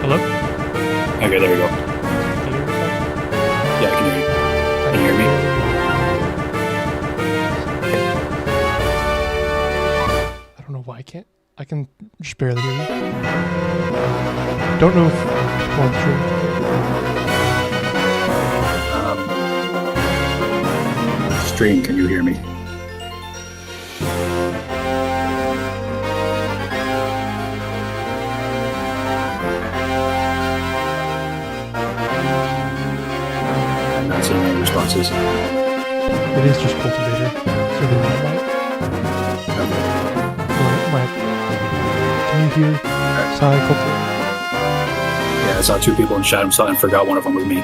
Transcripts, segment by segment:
Hello? Okay, there you go. Can you hear me? Yeah, I can hear you. Can you hear me? I don't know why I can't. I can just barely hear you. Don't know if people on the stream. Stream, can you hear me? I'm not seeing any responses. It is just cultivator, so they might. Can you hear Sai cultivator? Yeah, I saw two people in chat and forgot one of them was me.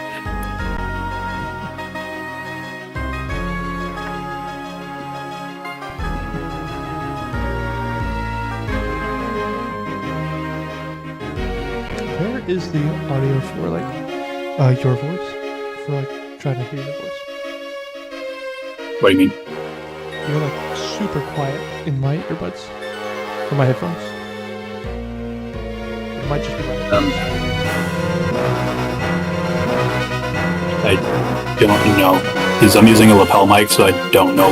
Where is the audio for your voice? For trying to hear your voice. What do you mean? You're super quiet in my earbuds. Or my headphones. It might just be my headphones. I don't know. Because I'm using a lapel mic, so I don't know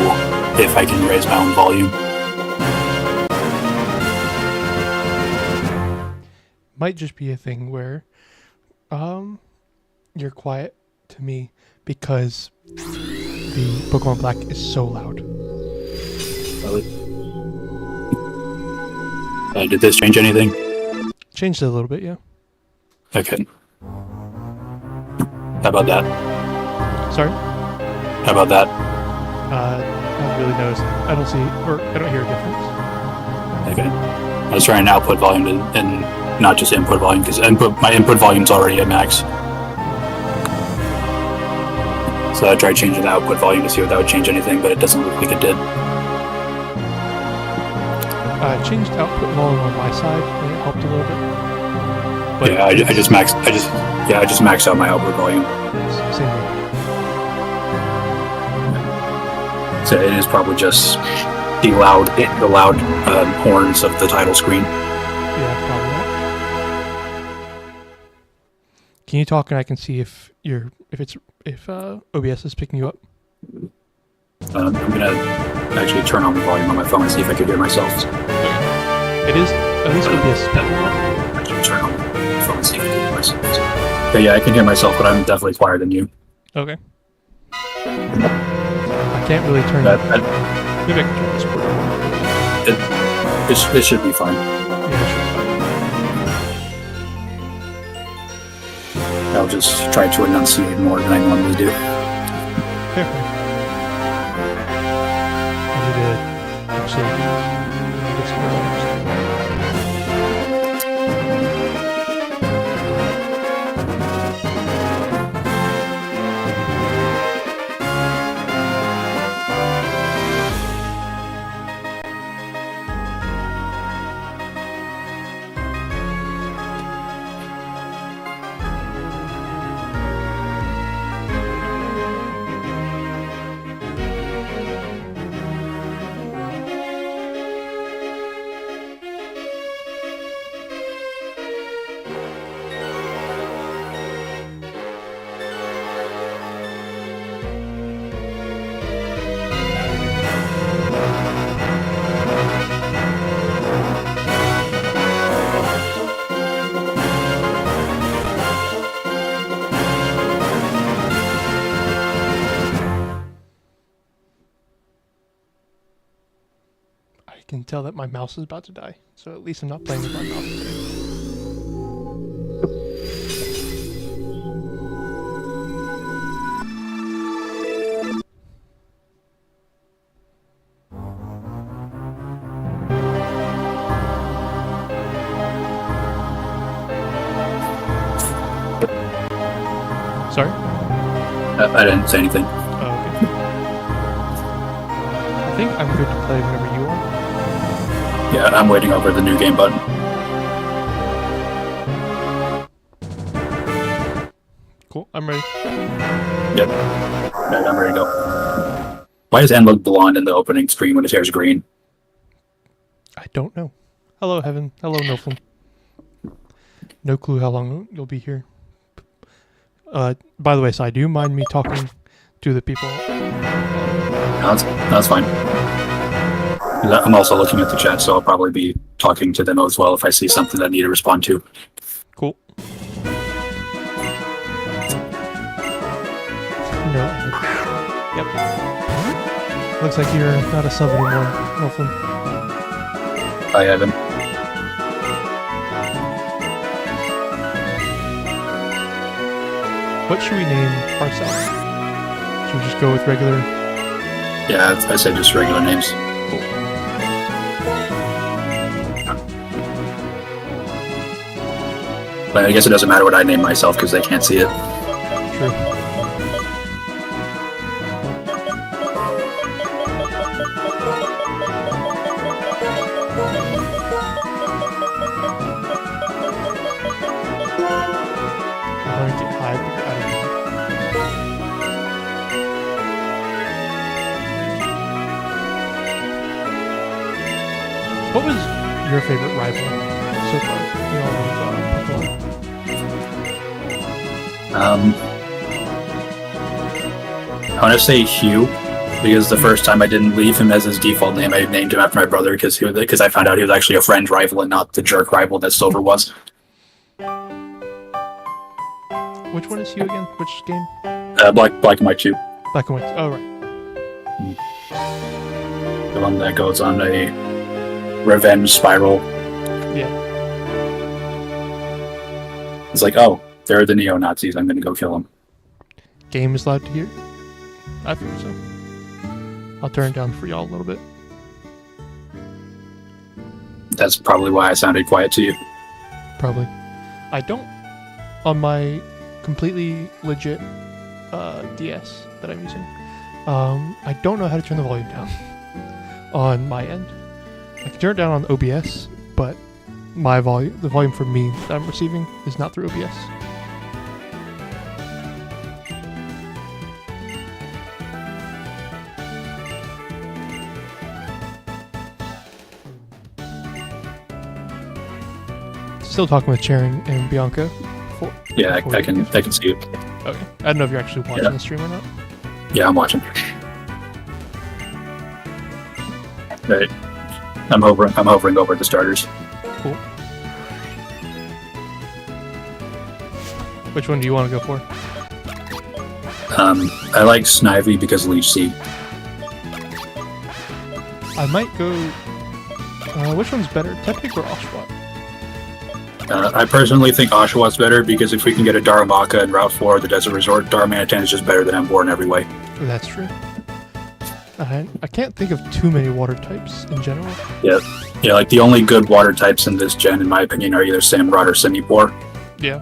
if I can raise my own volume. Might just be a thing where you're quiet to me because the Pokemon Black is so loud. Really? Did this change anything? Changed it a little bit, yeah. Okay. How about that? Sorry? How about that? I haven't really noticed. I don't see, or I don't hear a difference. Okay. I was trying to output volume and not just input volume, because my input volume's already at max. So I tried changing the output volume to see if that would change anything, but it doesn't look like it did. I changed output volume on my side, and it helped a little bit. But yeah, I just maxed out my output volume. Same way. So it is probably just the loud horns of the title screen. Yeah, probably that. Can you talk and I can see if OBS is picking you up? I'm gonna actually turn on the volume on my phone and see if I can hear myself. It is, at least OBS is picking you up. Actually turn on the phone and see if I can hear myself. But yeah, I can hear myself, but I'm definitely quieter than you. Okay. I can't really turn it. Maybe I can turn this board. It should be fine. Yeah, it should be fine. I'll just try to enunciate more than I normally do. I need to actually get some more. tell that my mouse is about to die. So at least I'm not playing with my mouse today. Sorry? I didn't say anything. Oh, okay. I think I'm good to play whenever you are. Yeah, I'm waiting over the new game button. Cool, I'm ready. Yep. Right, I'm ready to go. Why does Anne look blonde in the opening screen when his hair's green? I don't know. Hello, Heaven. Hello, Noflin. No clue how long you'll be here. By the way, Si, do you mind me talking to the people? No, that's fine. I'm also looking at the chat, so I'll probably be talking to them as well if I see something that I need to respond to. Cool. No. Yep. Looks like you're not a sub anymore, Noflin. Hi, Evan. What should we name ourselves? Should we just go with regular? Yeah, I said just regular names. Cool. But I guess it doesn't matter what I name myself because they can't see it. True. I'm gonna get high, but I don't know. What was your favorite rival so far in all of Pokemon? I want to say Hugh because the first time I didn't leave him as his default name, I named him after my brother because I found out he was actually a friend rival and not the jerk rival that Silver was. Which one is Hugh again? Which game? Black and White 2. Black and White. Oh, right. The one that goes on a revenge spiral. Yeah. It's like, oh, they're the neo-Nazis. I'm going to go kill them. Game is loud to hear? I feel so. I'll turn it down for y'all a little bit. That's probably why I sounded quiet to you. Probably. I don't... On my completely legit DS that I'm using, I don't know how to turn the volume down on my end. I can turn it down on OBS, but my volume, the volume for me that I'm receiving is not through OBS. Still talking with Charon and Bianca. Yeah, I can see it. Okay. I don't know if you're actually watching the stream or not. Yeah, I'm watching. Right. I'm hovering over the starters. Cool. Which one do you want to go for? I like Snivy because Leech Seed. I might go... which one's better? Tepig or Oshawott? I personally think Oshawott better because if we can get a Darumaka in Route 4 the Desert Resort, Darmanitan is just better than Emboar in every way. That's true. I can't think of too many water types in general. Yeah, like the only good water types in this gen, in my opinion, are either Samurott or Simipour. Yeah.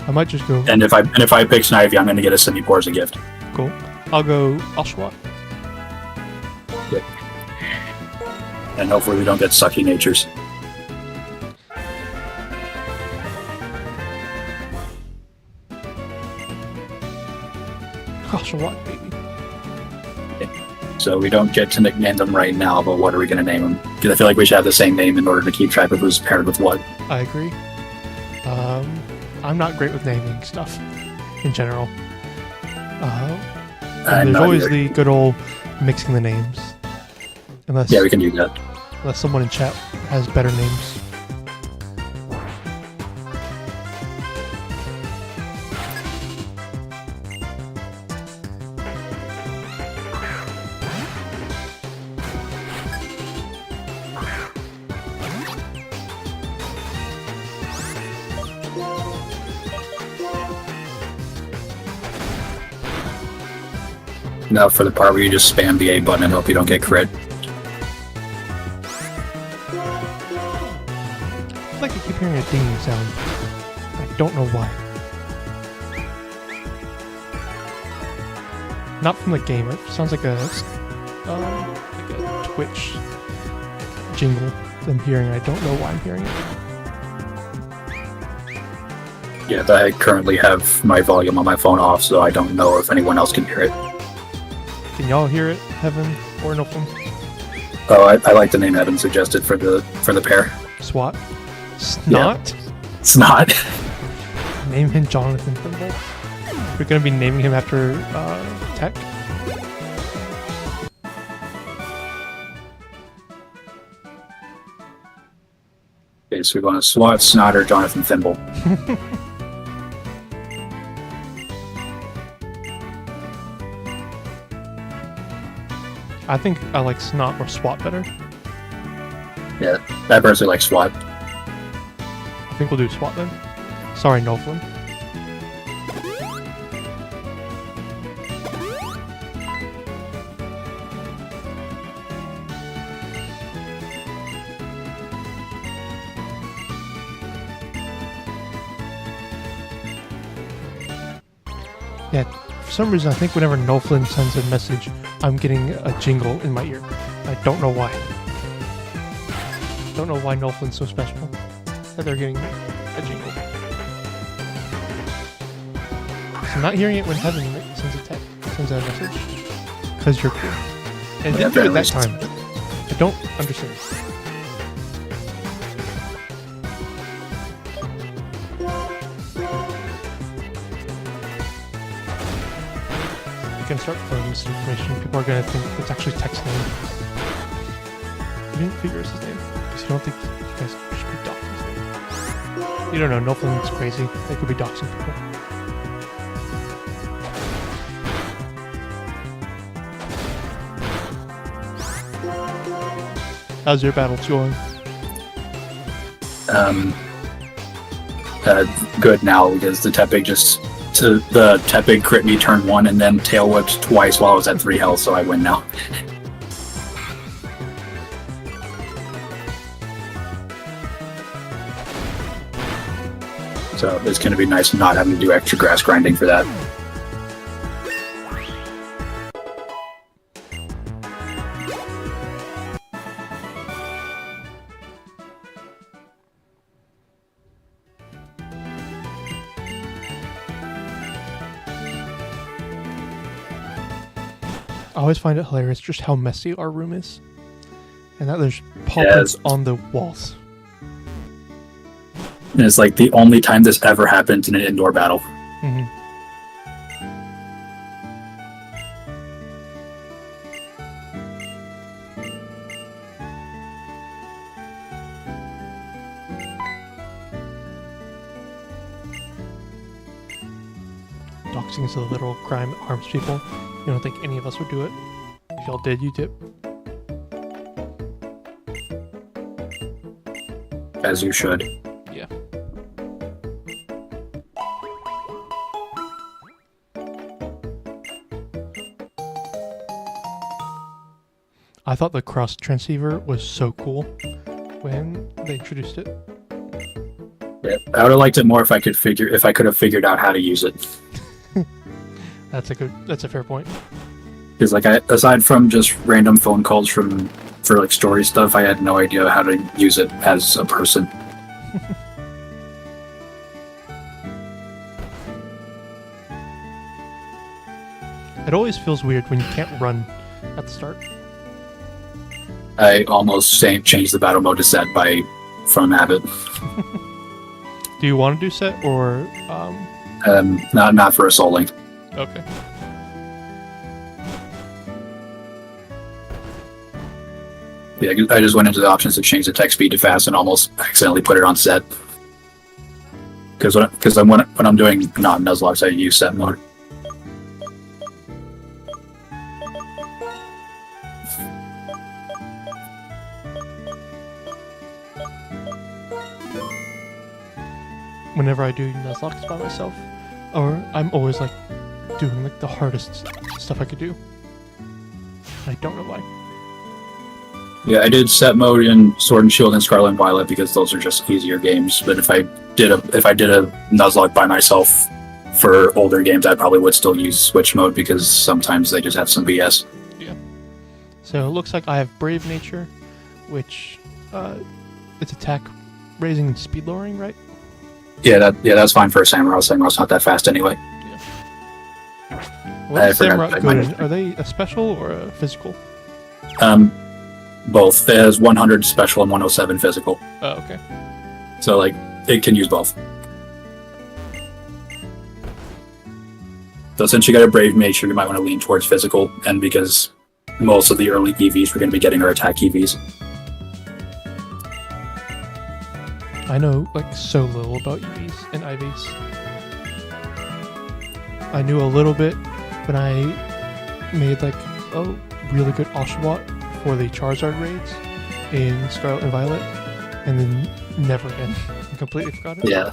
I might just go... And if I pick Snivy, I'm going to get a Simipour as a gift. Cool. I'll go Oshawott. Yep. And hopefully we don't get sucky natures. Oshawott, baby. So we don't get to nickname them right now, but what are we going to name them? Because I feel like we should have the same name in order to keep track of who's paired with what. I agree. I'm not great with naming stuff in general. And there's always the good old mixing the names. Unless, yeah, we can do that. Unless someone in chat has better names. Now for the part where you just spam the A button and hope you don't get crit. I feel like I keep hearing a dinging sound. I don't know why. Not from the game. It sounds like a Twitch jingle that I'm hearing. I don't know why I'm hearing it. Yeah, I currently have my volume on my phone off, so I don't know if anyone else can hear it. Can y'all hear it, Heaven or Noflin? Oh, I like the name Evan suggested for the pair. SWAT? Snot? Yeah. It's not. Name him Jonathan Thimble. We're gonna be naming him after tech. Okay, so we're going to SWAT, Snot, or Jonathan Thimble. I think I like Snot or SWAT better. Yeah, I personally like SWAT. I think we'll do SWAT then. Sorry, Noflin. Yeah, for some reason I think whenever Noflin sends a message, I'm getting a jingle in my ear. I don't know why. Don't know why Noflin's so special that they're getting a jingle. So I'm not hearing it when Heaven sends a message. Because you're cool. And Yeah, you did it that least. time. I don't understand. You can start throwing misinformation. People are gonna think it's actually text name. You didn't figure out his name because you don't think you guys should be doxing his name. You don't know. Noflin's crazy. They could be doxing people. How's your battles going? Good now because the Tepig the Tepig crit me turn 1 and then tail whipped twice while I was at 3 health, so I win now. So it's going to be nice not having to do extra grass grinding for that. I always find it hilarious just how messy our room is. And that there's paw prints on the walls. And it's like the only time this ever happened in an indoor battle. Mm-hmm. Doxing is a literal crime that harms people. You don't think any of us would do it? If y'all did, you dip. As you should. Yeah. I thought the cross transceiver was so cool when they introduced it. Yeah, I would have liked it more if I could have figured out how to use it. That's a fair point. Because aside from just random phone calls for like story stuff, I had no idea how to use it as a person. It always feels weird when you can't run at the start. I almost changed the battle mode to set from habit. Do you want to do set or Not for a Soullink. Okay. Yeah, I just went into the options to change the text speed to fast and almost accidentally put it on set. Because when I'm doing not Nuzlocke, I use set mode. Whenever I do Nuzlocke by myself, or I'm always like doing like the hardest stuff I could do. I don't know why. Yeah, I did set mode in Sword and Shield and Scarlet and Violet because those are just easier games. But if I did a Nuzlocke by myself for older games, I probably would still use Switch mode because sometimes they just have some BS. Yeah. So it looks like I have Brave Nature, which it's attack raising and speed lowering, right? Yeah, that's fine for a Samurai. Samurai's not that fast anyway. What is Samurai good in? Are they a special or a physical? Both. It has 100 special and 107 physical. Oh, okay. So, like, it can use both. So since you got a Brave Nature, you might want to lean towards physical, and because most of the early EVs we're going to be getting are attack EVs. I know, like, so little about EVs and IVs. I knew a little bit when I made, like, a really good Oshawott for the Charizard raids in Scarlet and Violet, and then never again. I completely forgot it. Yeah.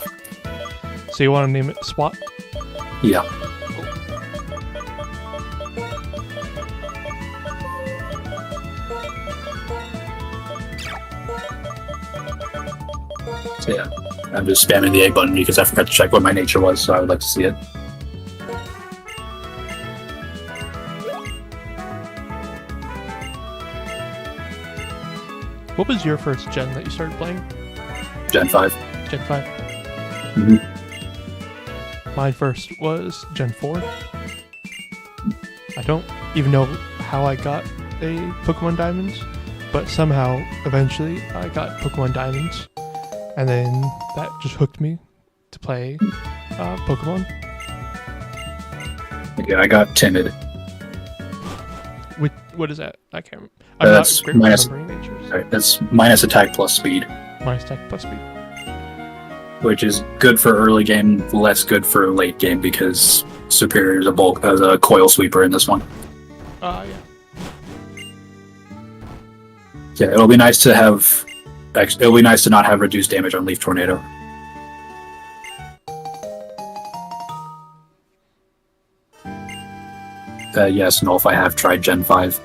So you want to name it SWAT? Yeah. So yeah, I'm just spamming the A button because I forgot to check what my nature was, so I would like to see it. What was your first gen that you started playing? Gen 5. Gen 5? Mm-hmm. Mine first was Gen 4. I don't even know how I got a Pokemon Diamonds, but somehow, eventually, I got Pokemon Diamonds, and then that just hooked me to play Pokemon. Yeah, I got Timid. What is that? I can't remember. I'm not great minus, with remembering natures. sorry, that's minus attack plus speed, Minus attack plus speed. which is good for early game, less good for late game because Superior is a coil sweeper in this one. Yeah. Yeah, it'll be nice to have. It'll be nice to not have reduced damage on Leaf Tornado. Yes, Nulf, I have tried Gen 5.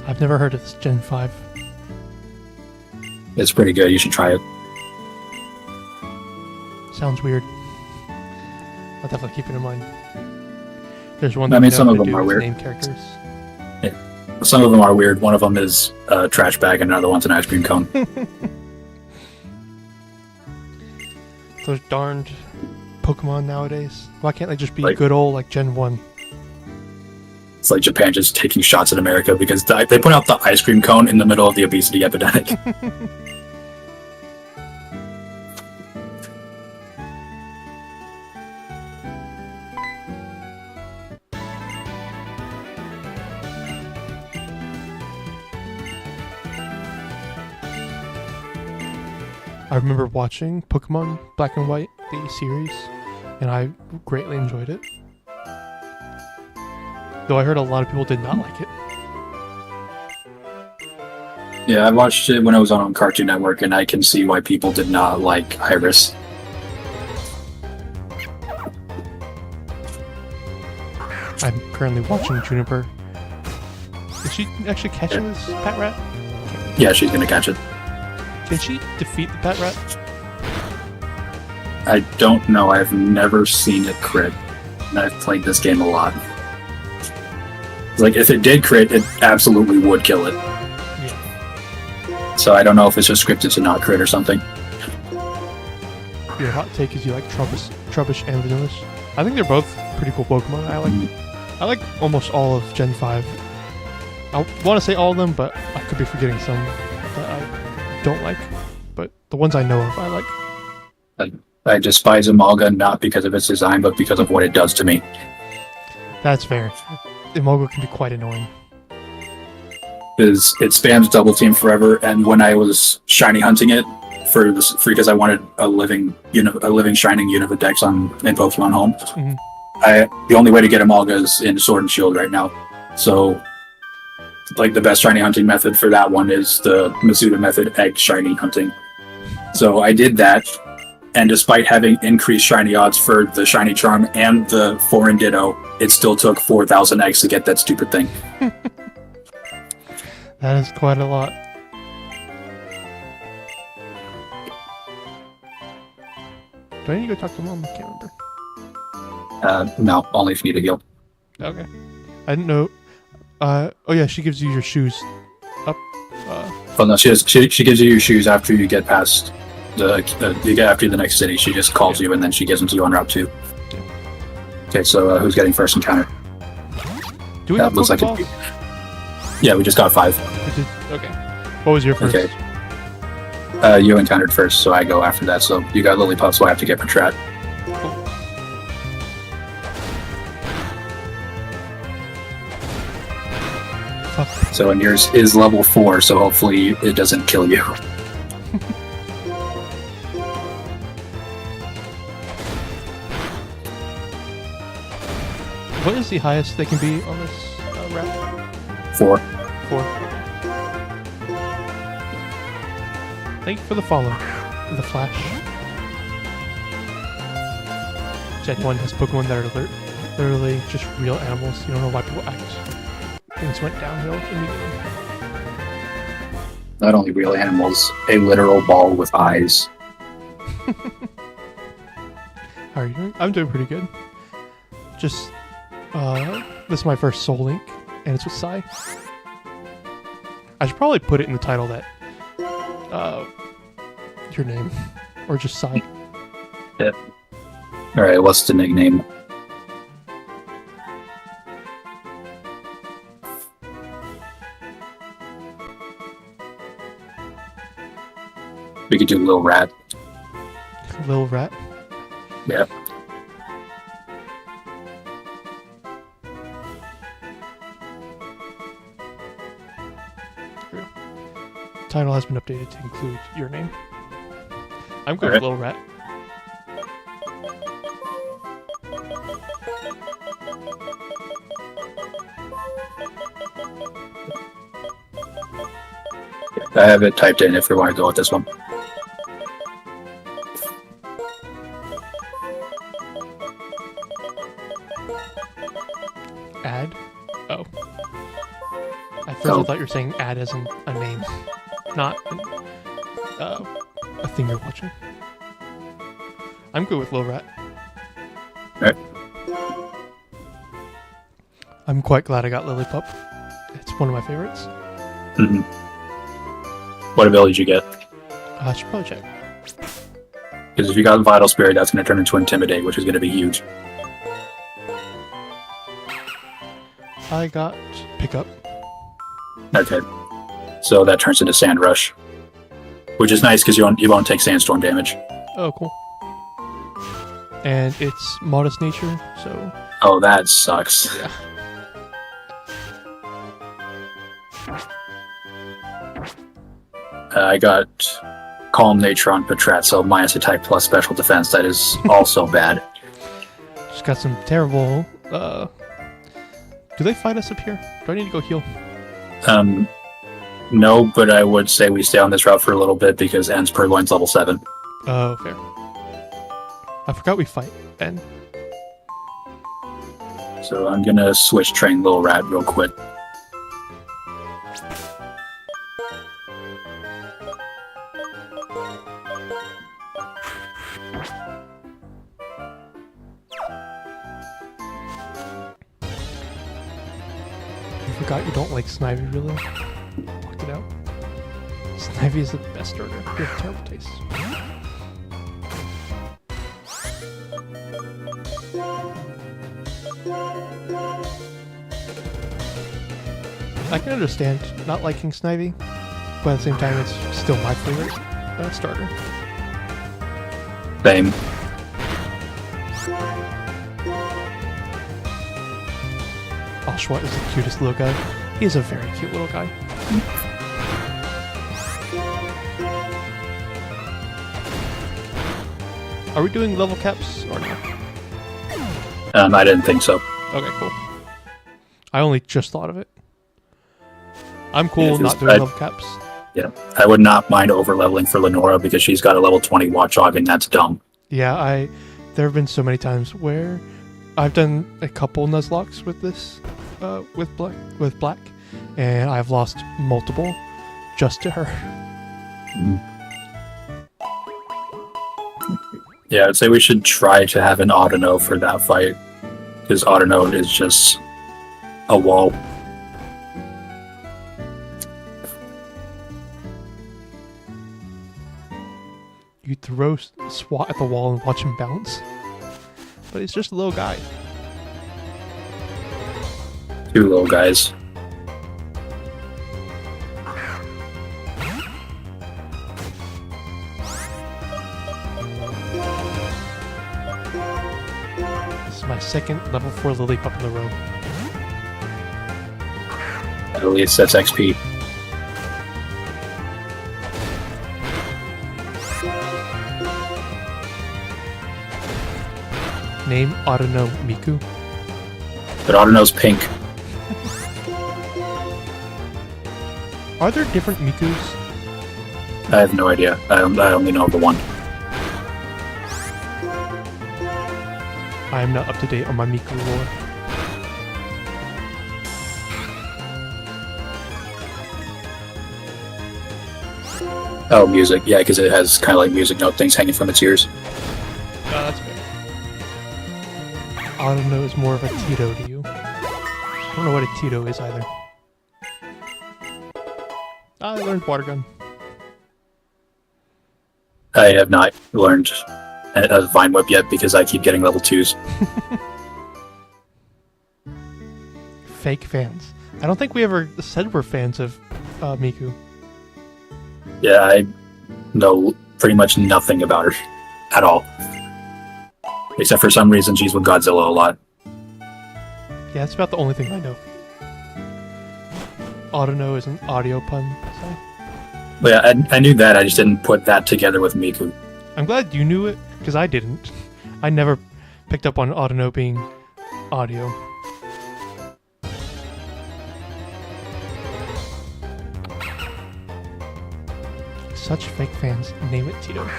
I've never heard of this Gen 5. It's pretty good. You should try it. Sounds weird. I'll definitely keep it in mind. There's one I mean, thing some I of have to them do are is weird. name characters. Some of them are weird. One of them is a trash bag, and another one's an ice cream cone. Those darned Pokemon nowadays. Why can't they just be Like- good old like Gen 1? It's like Japan just taking shots at America because they put out the ice cream cone in the middle of the obesity epidemic. I remember watching Pokemon Black and White, the series, and I greatly enjoyed it. Though I heard a lot of people did not like it. Yeah, I watched it when it was on Cartoon Network, and I can see why people did not like Iris. I'm currently watching Juniper. Is she actually catching this pet rat? Yeah, she's gonna catch it. Can she defeat the pet rat? I don't know. I've never seen it crit, and I've played this game a lot. Like, if it did crit, it absolutely would kill it. Yeah. So I don't know if it's just scripted to not crit or something. Your hot take is you like Trubbish and Vanillish. I think they're both pretty cool Pokemon. I like almost all of Gen 5. I want to say all of them, but I could be forgetting some that I don't like. But the ones I know of, I like. I despise Emolga not because of its design, but because of what it does to me. That's fair. Emolga can be quite annoying. Is it spams double team forever, and when I was shiny hunting it because I wanted a living shining Unividex in Pokemon Home, the only way to get Emolga is in Sword and Shield right now. So, like, the best shiny hunting method for that one is the Masuda method, egg shiny hunting. So I did that, And despite having increased shiny odds for the shiny charm and the foreign ditto, it still took 4,000 eggs to get that stupid thing. That is quite a lot. Do I need to go talk to Mom? I can't remember. No, only if you need a heal. Okay. I didn't know. Oh yeah, she gives you your shoes. Up. Well, no, she gives you your shoes after you get past after the next city. She just calls you and then she gives them to you on Route 2. Okay, so who's getting first encounter? Do we have looks like Pokeballs? Yeah, we just got 5. Okay. What was your first? Okay. You encountered first, so I go after that. So you got Lillipup, so I have to get Patrat. So and yours is level 4, so hopefully it doesn't kill you. What is the highest they can be on this route? 4. 4. Thank you for the follow. The flash. If anyone has Pokemon that are literally just real animals, you don't know why people act. Things went downhill immediately. Not only real animals, a literal ball with eyes. How are you doing? I'm doing pretty good. Just, this is my first Soullink, and it's with Sai. I should probably put it in the title that, your name, or just Sai. Yeah. Alright, what's the nickname? We could do Lil Rat. Lil Rat? Yeah. Title has been updated to include your name. I'm good with Lil Rat. I have it typed in if you want to go with this one. Add? Oh. At first I thought you were saying add as in a name, not a thing you're watching. I'm good with Lil Rat. Alright. I'm quite glad I got Lillipup. It's one of my favorites. Mm-hmm. What ability did you get? I should probably check. Because if you got Vital Spirit, that's going to turn into Intimidate, which is going to be huge. I got Pickup. Okay. So that turns into Sand Rush. Which is nice because you won't take Sandstorm damage. Oh, cool. And it's Modest Nature, so... Oh, that sucks. Yeah. I got Calm Nature on Patrat, so minus attack plus special defense. That is also bad. Just got some terrible... Do they fight us up here? Do I need to go heal? No, but I would say we stay on this route for a little bit because N's Purloin's level 7. Oh, fair. I forgot we fight N. So I'm gonna switch train Lil Rat real quick. I forgot you don't like Snivy, really. Worked it out. Snivy is the best starter. You have terrible taste. I can understand not liking Snivy, but at the same time, it's still my favorite starter. Same. Oshawott is the cutest little guy. He is a very cute little guy. Are we doing level caps or no? I didn't think so. Okay, cool. I only just thought of it. I'm cool Yeah, not doing level caps. Yeah, I would not mind over leveling for Lenora because she's got a level 20 Watchog and that's dumb. Yeah, there have been so many times where I've done a couple Nuzlockes with this, with black, and I've lost multiple just to her. Yeah, I'd say we should try to have an Autono for that fight, because Autono is just a wall. You throw swat at the wall and watch him bounce, but he's just a little guy. Two little guys. This is my second level 4 Lillipup in a row. At least that's XP. Name Autono Miku. But Autono's pink. Are there different Mikus? I have no idea. I only know of the one. I am not up to date on my Miku lore. Oh, music. Yeah, because it has kind of like music note things hanging from its ears. Oh, that's fair. Autono is more of a Tito to you. I don't know what a Tito is either. I learned Water Gun. I have not learned a Vine Whip yet because I keep getting level 2s. Fake fans. I don't think we ever said we're fans of Miku. Yeah, I know pretty much nothing about her at all. Except for some reason she's with Godzilla a lot. Yeah, that's about the only thing I know. Autono is an audio pun, so. But yeah, I knew that, I just didn't put that together with Miku. I'm glad you knew it, because I didn't. I never picked up on Autono being audio. Such fake fans. Name it Tito.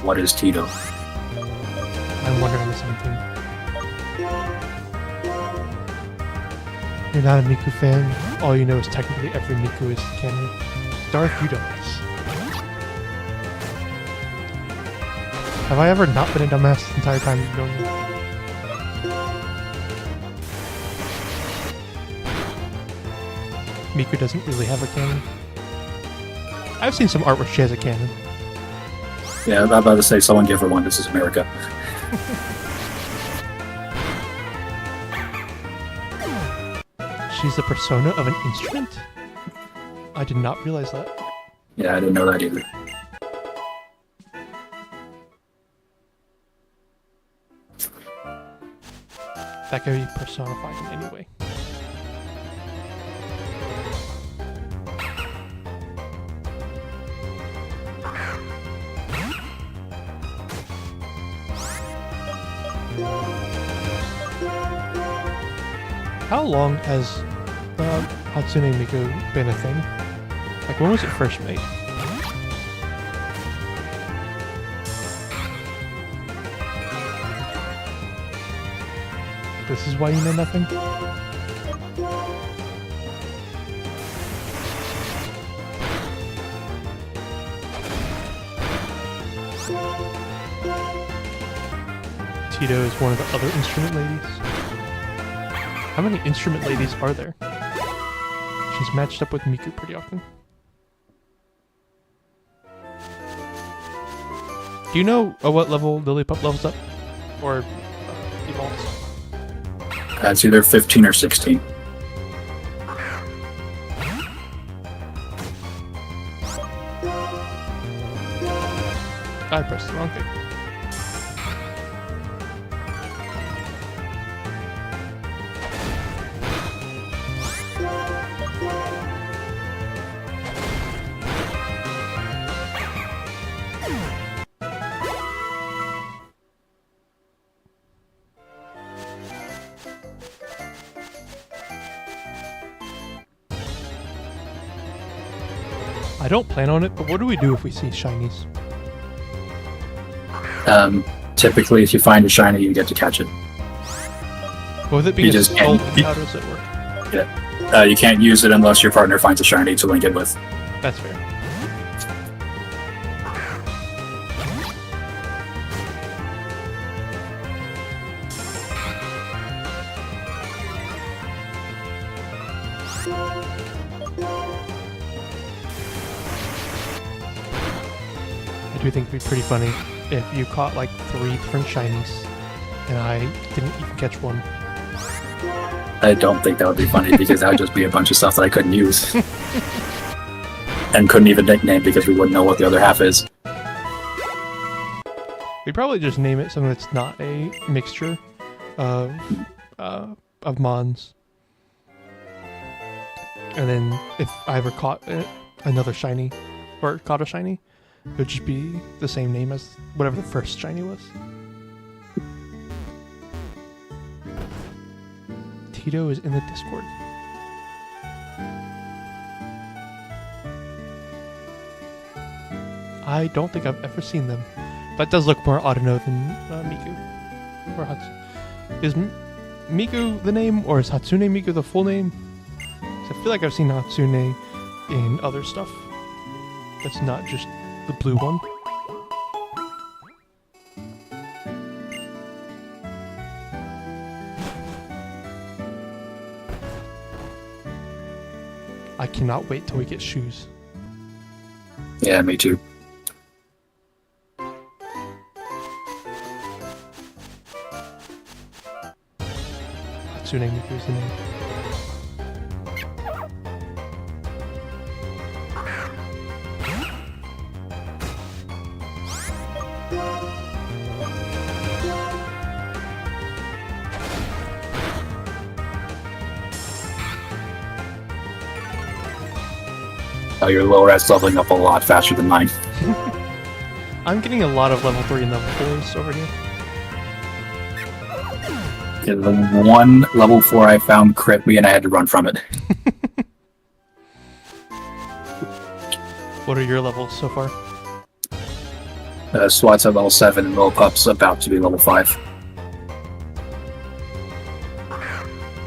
What is Tito? I'm wondering the same thing. You're not a Miku fan. All you know is technically every Miku is canon. Darth, you don't. Have I ever not been a dumbass the entire time you've known me? Miku doesn't really have a canon. I've seen some art where she has a canon. Yeah, I'm about to say someone give her one. This is America. She's the persona of an instrument? I did not realize that. Yeah, I didn't know that either. That could be personified in any way. How long has Hatsune Miku been a thing? Like, when was it first made? This is why you know nothing? Tito is one of the other instrument ladies. How many instrument ladies are there? She's matched up with Miku pretty often. Do you know what level Lillipup levels up? Or evolves? It's either 15 or 16. I pressed the wrong thing. I don't plan on it, but what do we do if we see shinies? Typically, if you find a shiny, you get to catch it. Well, with it being You a just can't- Soullink, how does it work? You can't use it unless your partner finds a shiny to link it with. That's fair. I do think it'd be pretty funny if you caught like 3 different shinies and I didn't even catch one. I don't think that would be funny because that would just be a bunch of stuff that I couldn't use. And couldn't even nickname because we wouldn't know what the other half is. We probably just name it something that's not a mixture of mons. And then if I ever caught another shiny, or caught a shiny, it would just be the same name as whatever the first shiny was. Tito is in the Discord. I don't think I've ever seen them. That does look more Autono than Miku. Or Hatsune. Is Miku the name, or is Hatsune Miku the full name? 'Cause I feel like I've seen Hatsune in other stuff. That's not just the blue one. I cannot wait till we get shoes. Yeah, me too. Hatsune Miku is the name. Oh, your low rat's leveling up a lot faster than mine. I'm getting a lot of level 3 and level 4s over here. Yeah, the one level 4 I found crit me and I had to run from it. What are your levels so far? Swat's at level 7 and Lillipup's about to be level 5.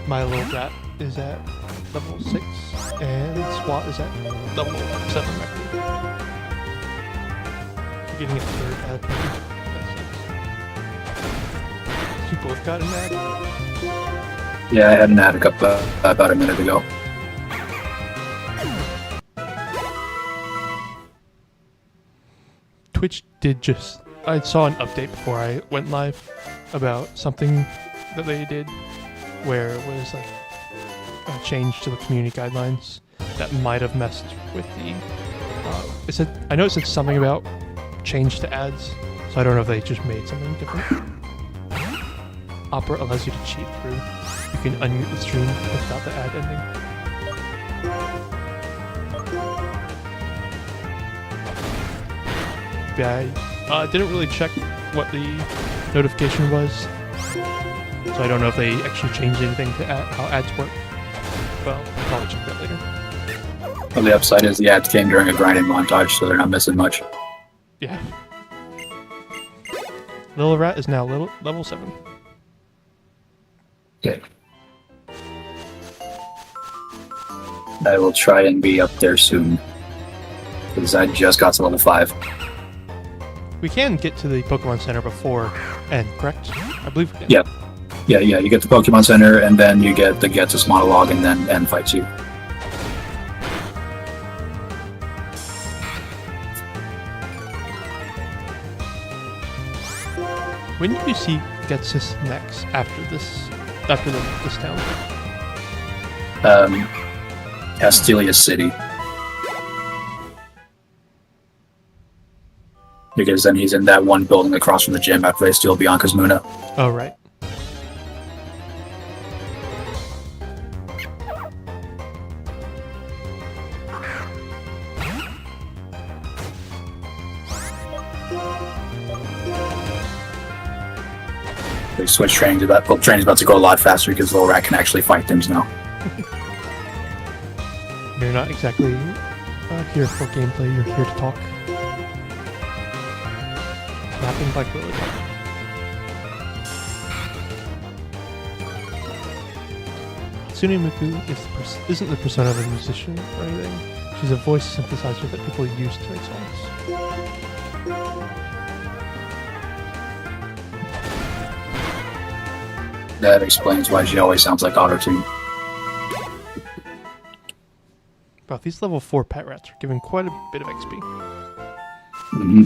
My little rat is at level 6, and SWAT is at level 7 right now. You're getting a third ad. That sucks. You both got an ad? Yeah, I had an ad about a minute ago. Twitch did just... I saw an update before I went live about something that they did where it was like a change to the community guidelines that might have messed with the... it said, I know it said something about change to ads, so I don't know if they just made something different. Opera allows you to cheat through. You can unmute the stream without the ad ending. Yeah, I didn't really check what the notification was, so I don't know if they actually changed anything to how ads work. Well, I'll probably check that later. Well, the upside is the ads came during a grinding montage, so they're not missing much. Yeah. Little Rat is now level 7. Okay. I will try and be up there soon, because I just got to level 5. We can get to the Pokemon Center before end, correct? I believe we can. Yeah. Yeah, you get the Pokemon Center, and then you get the Getsus monologue, and then N fights you. When do you see Getsus next after this town? Castelia City. Because then he's in that one building across from the gym after they steal Bianca's Muna. Oh, right. They switch training to that. Well, training's about to go a lot faster because Lil Rat can actually fight things now. You're not exactly here for gameplay, you're here to talk. snapping like Lily. Hatsune Miku isn't the persona of a musician or anything. She's a voice synthesizer that people use to make songs. That explains why she always sounds like auto-tune. Wow, these level 4 pet rats are giving quite a bit of XP. Mm-hmm.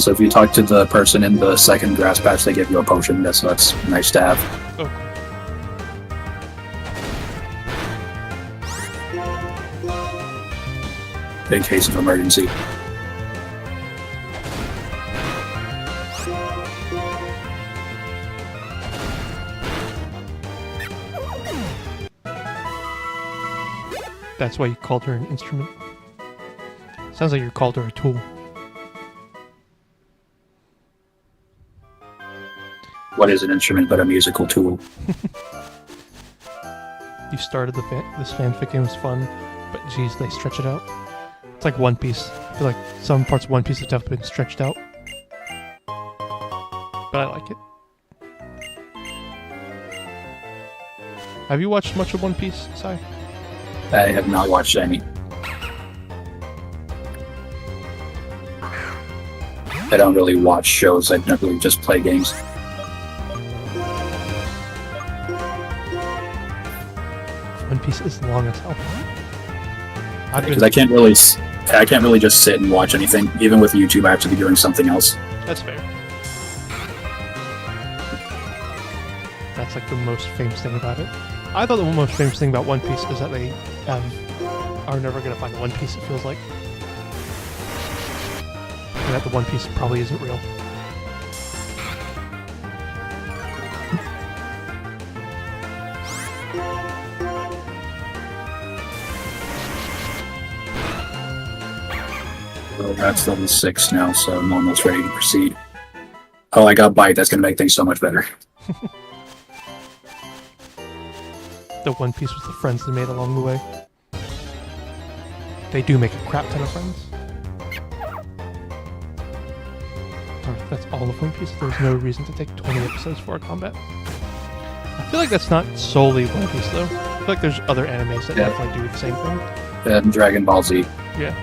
If you talk to the person in the second grass patch, they give you a potion. That's nice to have. Oh, cool. In case of emergency. That's why you called her an instrument. Sounds like you called her a tool. What is an instrument but a musical tool? You started this fanfic and it was fun, but geez, they stretch it out. It's like One Piece. I feel like some parts of One Piece have definitely been stretched out. But I like it. Have you watched much of One Piece, Sai? I have not watched any. I don't really watch shows. I really just play games. One Piece is long as hell. Because I can't really just sit and watch anything. Even with YouTube, I have to be doing something else. That's fair. That's like the most famous thing about it. I thought the most famous thing about One Piece is that they are never going to find One Piece, it feels like. And that the One Piece probably isn't real. So that's level 6 now, so I'm almost ready to proceed. Oh, I got Bite. That's going to make things so much better. The One Piece with the friends they made along the way. They do make a crap ton of friends. Alright, that's all of One Piece. There's no reason to take 20 episodes for a combat. I feel like that's not solely One Piece, though. I feel like there's other animes that definitely do the same thing. And Dragon Ball Z. Yeah.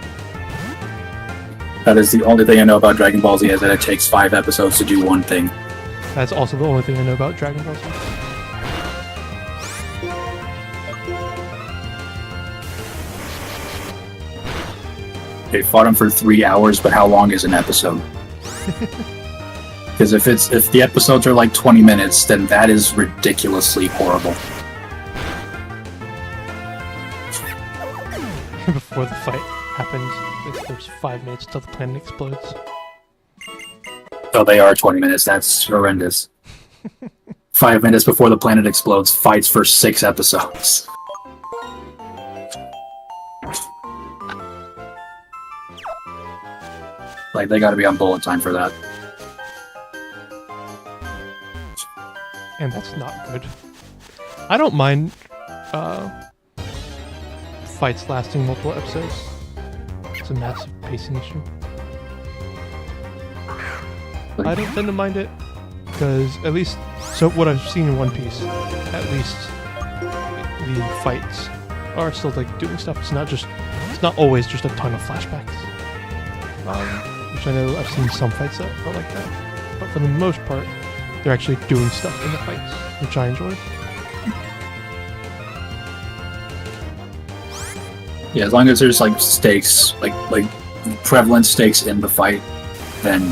That is the only thing I know about Dragon Ball Z, is that it takes 5 episodes to do one thing. That's also the only thing I know about Dragon Ball Z. They fought him for 3 hours, but how long is an episode? Because if the episodes are like 20 minutes, then that is ridiculously horrible. Before the fight happens, there's 5 minutes till the planet explodes. Oh, they are 20 minutes. That's horrendous. 5 minutes before the planet explodes, fights for 6 episodes. Like, they gotta be on bullet time for that. And that's not good. I don't mind fights lasting multiple episodes. It's a massive pacing issue. I don't tend to mind it, because at least, so what I've seen in One Piece, at least the fights are still like doing stuff. It's not always just a ton of flashbacks. Which I know I've seen some fights that are like that. But for the most part, they're actually doing stuff in the fights, which I enjoy. Yeah, as long as there's like stakes, like prevalent stakes in the fight, then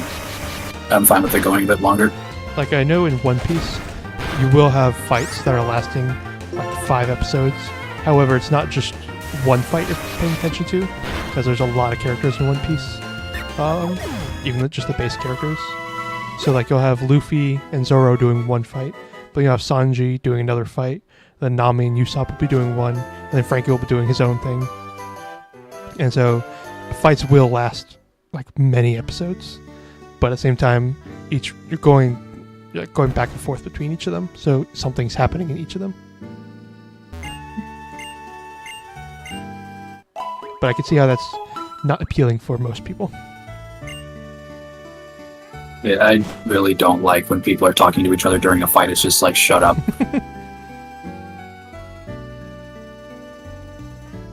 I'm fine with it going a bit longer. Like, I know in One Piece, you will have fights that are lasting like 5 episodes. However, it's not just one fight if you're paying attention to, because there's a lot of characters in One Piece. Even just the base characters. So like, you'll have Luffy and Zoro doing one fight, but you'll have Sanji doing another fight, then Nami and Usopp will be doing one, and then Frankie will be doing his own thing. And so fights will last like many episodes. but at the same time, you're going back and forth between each of them, so something's happening in each of them. But I can see how that's not appealing for most people. Yeah, I really don't like when people are talking to each other during a fight. It's just like, shut up.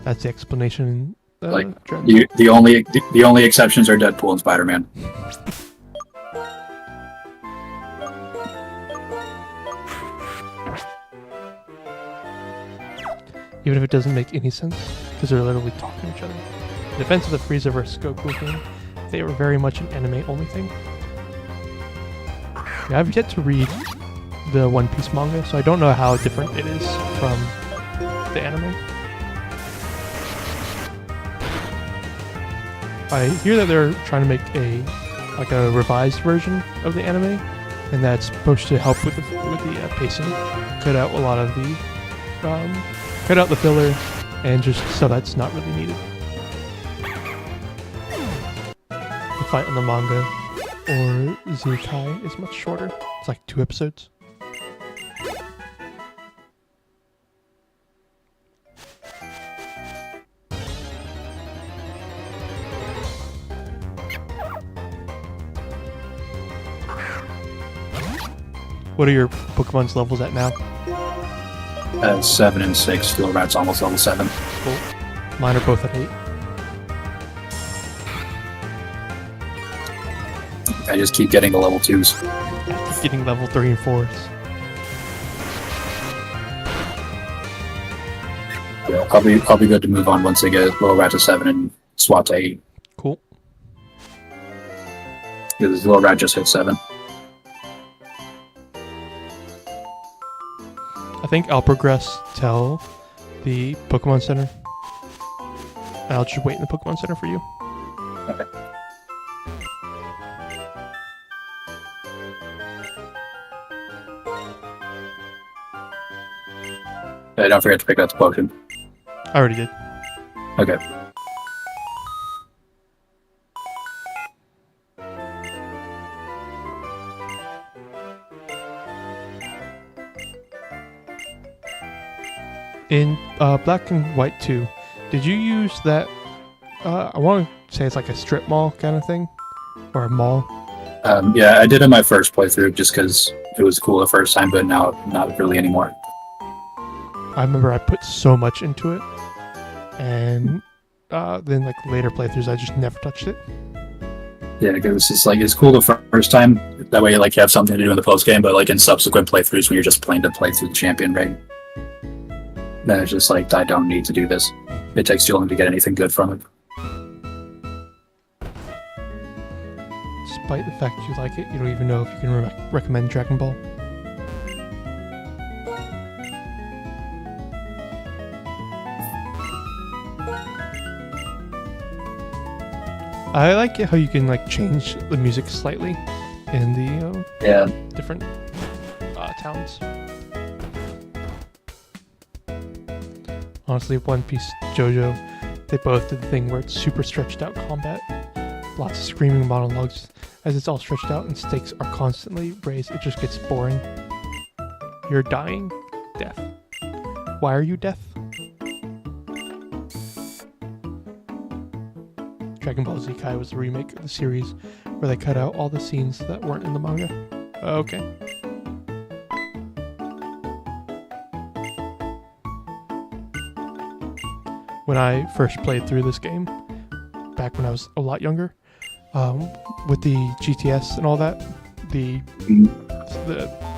That's the explanation. The only exceptions are Deadpool and Spider-Man. Even if it doesn't make any sense, because they're literally talking to each other. In defense of the Frieza vs. Goku thing, they were very much an anime-only thing. Yeah, I've yet to read the One Piece manga, so I don't know how different it is from the anime. I hear that they're trying to make a revised version of the anime, and that's supposed to help with the pacing, cut out a lot of the cut out the filler, and just so that's not really needed. The fight on the manga or Zinkai is much shorter. It's like 2 episodes. What are your Pokemon's levels at now? 7 and 6. Lilrat's almost level 7. Cool. Mine are both at 8. I just keep getting the level 2s. I keep getting level 3 and 4s. Yeah, I'll be good to move on once I get Lilrat to 7 and swap to 8. Cool. Because Lilrat just hit 7. I think I'll progress till the Pokemon Center. And I'll just wait in the Pokemon Center for you. Okay. Hey, don't forget to pick up the potion. I already did. Okay. In Black and White 2, did you use that, I want to say it's like a strip mall kind of thing? Or a mall? Yeah, I did in my first playthrough just because it was cool the first time, but now not really anymore. I remember I put so much into it, and then like later playthroughs I just never touched it. Yeah, because it's just like, it's cool the first time, that way like you have something to do in the post game, but like in subsequent playthroughs when you're just playing to play through the champion, right? Then it's just like, I don't need to do this. It takes too long to get anything good from it. Despite the fact you like it, you don't even know if you can recommend Dragon Ball. I like it how you can like change the music slightly in the different towns. Honestly, One Piece, JoJo, they both did the thing where it's super stretched out combat. Lots of screaming monologues. As it's all stretched out and stakes are constantly raised, it just gets boring. You're dying. Death. Why are you death? Dragon Ball Z Kai was the remake of the series where they cut out all the scenes that weren't in the manga. Okay. When I first played through this game, back when I was a lot younger, with the GTS and all that, the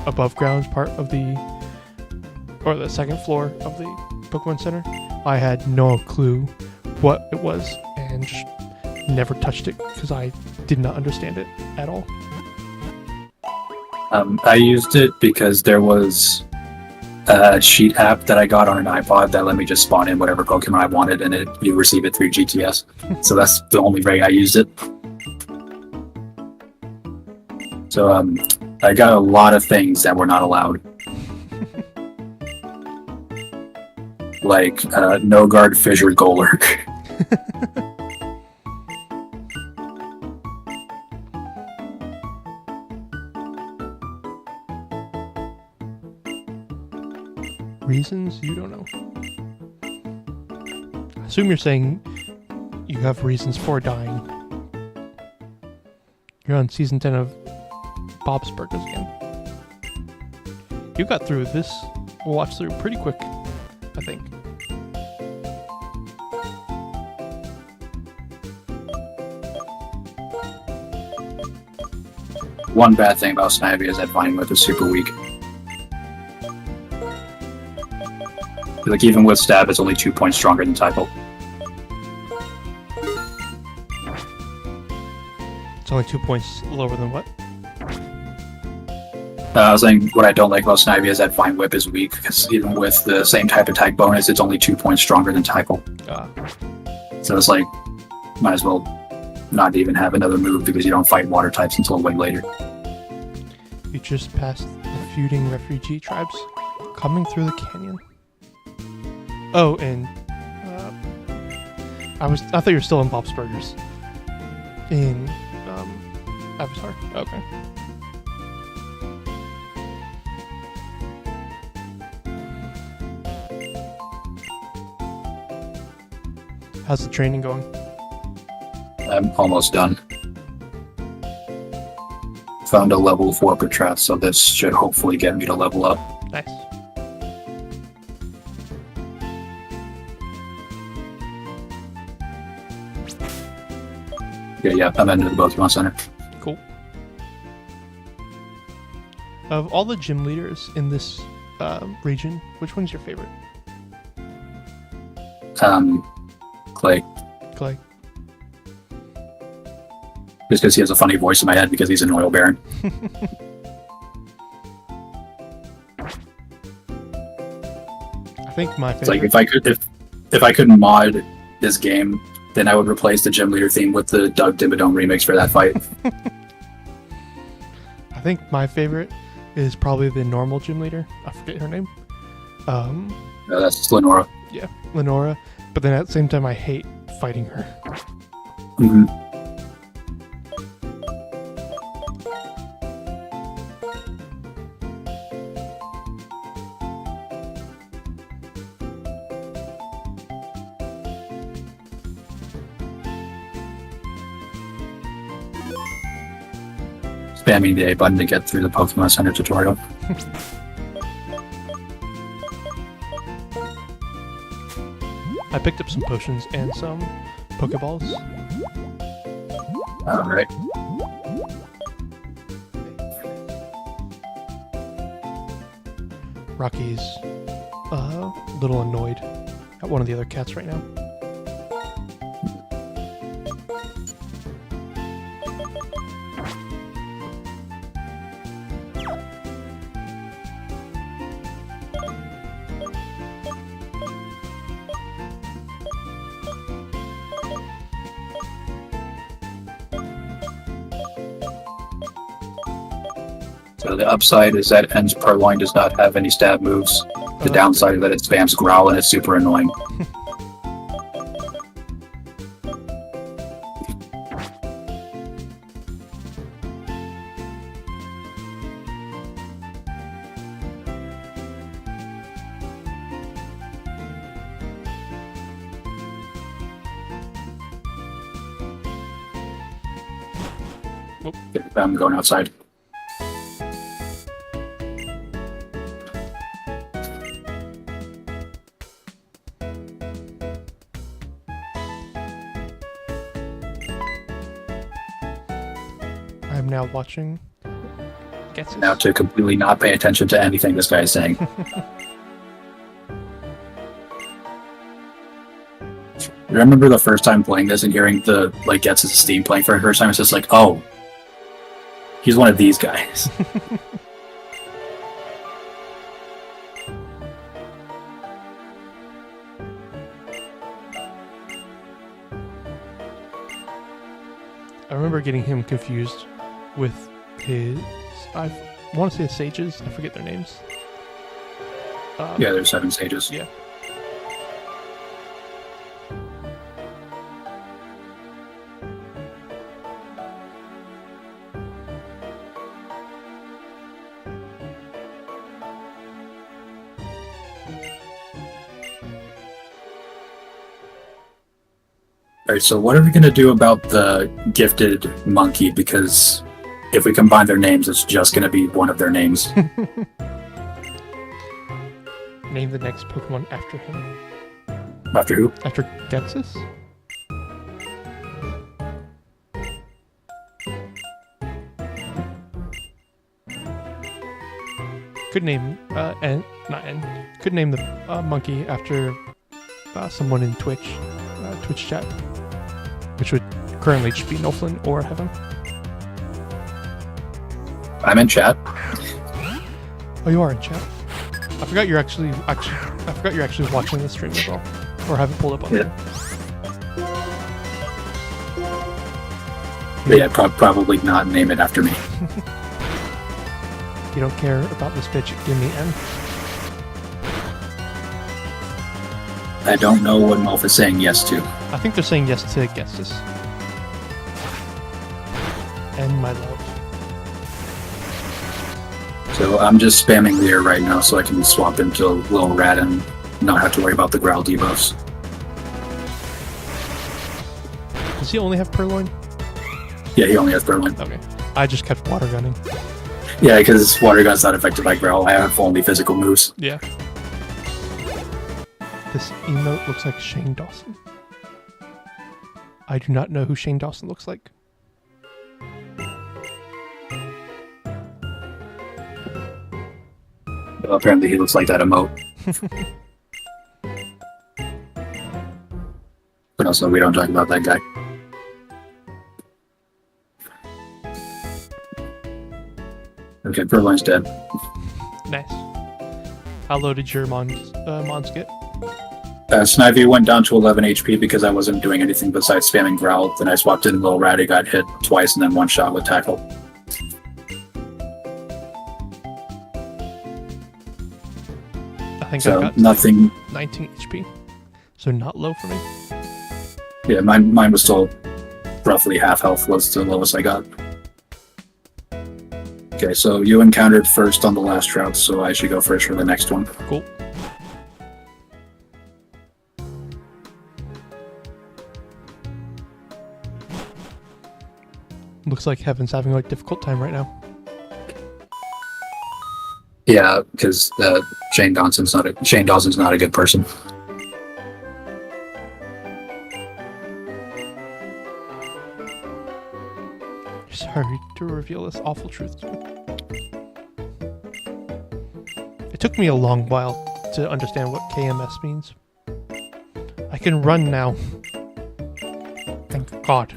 above ground part of the second floor of the Pokemon Center, I had no clue what it was and just never touched it because I did not understand it at all. I used it because there was a cheat app that I got on an iPod that let me just spawn in whatever Pokemon I wanted, and you receive it through GTS. So that's the only way I used it. So I got a lot of things that were not allowed. Like no guard fissure Golurk. reasons you don't know. I assume you're saying you have reasons for dying. You're on season 10 of Bob's Burgers again. You got through this watch through pretty quick, I think. One bad thing about Snivy is that Vine Whip is super weak. Like, even with Stab, it's only 2 points stronger than Typo. It's only 2 points lower than what? I was saying what I don't like about Snivy is that Vine Whip is weak, because even with the same type attack bonus, it's only 2 points stronger than Typo. So it's like, might as well not even have another move because you don't fight water types until way later. You just passed the feuding refugee tribes coming through the canyon. Oh, and I thought you were still in Bob's Burgers. In Avatar. Okay. How's the training going? I'm almost done. Found a level 4 Patrat, so this should hopefully get me to level up. Nice. Yeah, I'm into the Pokemon Center. Cool. Of all the gym leaders in this region, which one's your favorite? Clay. Clay. Just because he has a funny voice in my head because he's an oil baron. I think my favorite. It's like if I could mod this game, then I would replace the gym leader theme with the Doug Dimmadome remix for that fight. I think my favorite is probably the normal gym leader. I forget her name. That's Lenora. Yeah, Lenora. But then at the same time, I hate fighting her. Mm-hmm. Spamming the A button to get through the Pokemon Center tutorial. I picked up some potions and some Pokeballs. Alright. Rocky's a little annoyed at one of the other cats right now. So the upside is that Ends Purloin does not have any stab moves. The downside is that it spams Growl and it's super annoying. I'm going outside. I'm now watching. Gets Now to completely not pay attention to anything this guy is saying. I remember the first time playing this and hearing the Gets' Steam playing for the first time. It's just like, oh, he's one of these guys. I remember getting him confused with his. I want to say sages. I forget their names. Yeah, there's 7 stages. Yeah. Alright, so what are we gonna do about the gifted monkey? Because if we combine their names, it's just gonna be one of their names. Name the next Pokemon after him. After who? After Ghetsis? Could name Could name the monkey after someone in Twitch chat, which would currently just be Noflin or Heaven. I'm in chat. Oh, you are in chat. I forgot you're actually watching the stream as well, or have it pulled up on there. Yeah, probably not name it after me. You don't care about this bitch, give me N. I don't know what Molf is saying yes to. I think they're saying yes to Ghetsis. And my love. So I'm just spamming Leer right now so I can swap into Lil Rat and not have to worry about the Growl debuffs. Does he only have Purloin? Yeah, he only has Purloin. Okay. I just kept water gunning. Yeah, because Water Gun's not affected by Growl. I have only physical moves. Yeah. This emote looks like Shane Dawson. I do not know who Shane Dawson looks like. Well, apparently he looks like that emote. But also, we don't talk about that guy. Okay, Purloin's dead. Nice. How low did your mons get? Snivy went down to 11 HP because I wasn't doing anything besides spamming Growl. Then I swapped in Lil Rat, he got hit twice and then one shot with Tackle. I think So I got nothing. 19 HP. So not low for me. Yeah, mine was still roughly half health was the lowest I got. Okay, so you encountered first on the last route, so I should go first for the next one. Cool. Looks like Heaven's having a difficult time right now. Yeah, because Shane Dawson's not a good person. Sorry to reveal this awful truth to you. It took me a long while to understand what KMS means. I can run now. Thank God.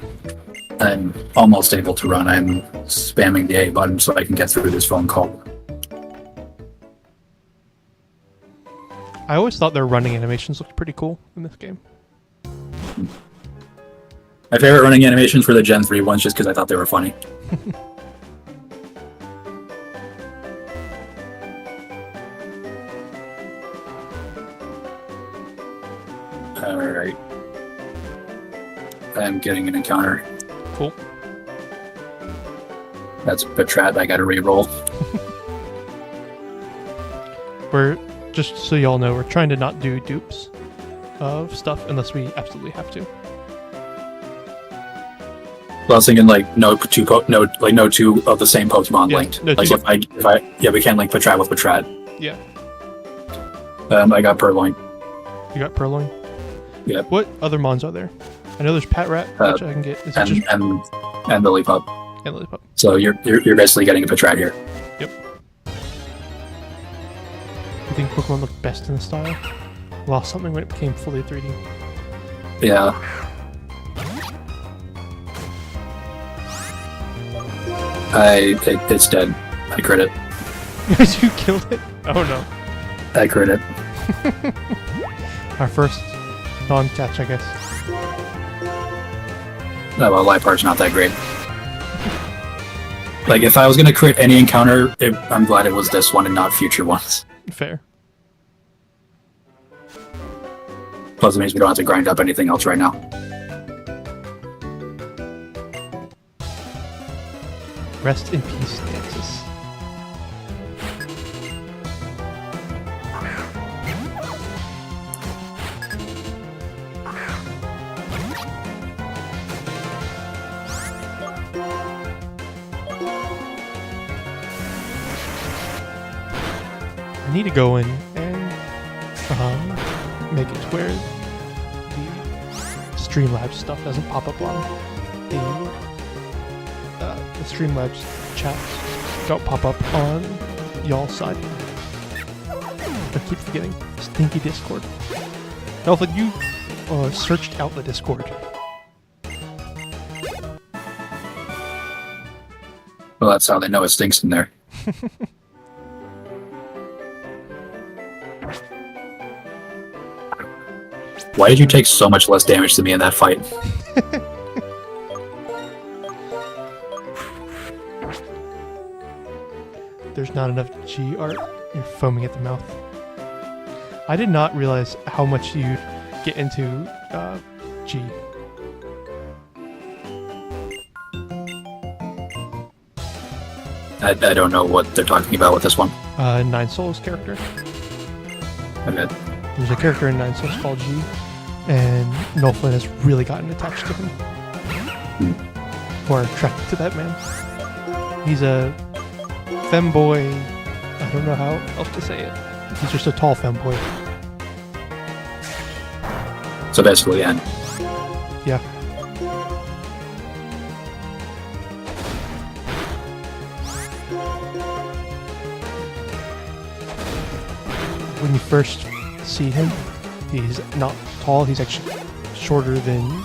I'm almost able to run. I'm spamming the A button so I can get through this phone call. I always thought their running animations looked pretty cool in this game. My favorite running animations were the Gen 3 ones just because I thought they were funny. Alright. I'm getting an encounter. Cool. That's Patrat, I gotta re-roll. We're, just so y'all know, we're trying to not do dupes of stuff unless we absolutely have to. Well, I was thinking like no two of the same Pokemon Yeah, linked. no Like two- if I we can't link Patrat with Patrat. Yeah. I got Purloin. You got Purloin? Yep. What other mons are there? I know there's Patrat, which I can get. Is it And just and Lillipup. and Lillipup? So you're basically getting a Patrat here. Yep. You think Pokemon look best in this style? Lost something when it became fully 3D. Yeah. It's dead. I crit it. You killed it? Oh no. I crit it. Our first non-catch, I guess. Oh, well, Lipart's not that great. Like, if I was gonna crit any encounter, I'm glad it was this one and not future ones. Fair. Plus, it means we don't have to grind up anything else right now. Rest in peace, Texas. I need to go in and make it to where the Streamlabs stuff doesn't pop up on the Streamlabs chats don't pop up on y'all's side. I keep forgetting. Stinky Discord. Alpha, you searched out the Discord. Well, that's how they know it stinks in there. Why did you take so much less damage than me in that fight? There's not enough G art. You're foaming at the mouth. I did not realize how much you get into G. I don't know what they're talking about with this one. Nine Souls character. Okay. There's a character in Nine Souls called G, and Nolflin has really gotten attached to him. Or attracted to that man. He's a femboy. I don't know how else to say it. He's just a tall femboy. So basically, N. Yeah. When you first see him, he's not tall. He's actually shorter than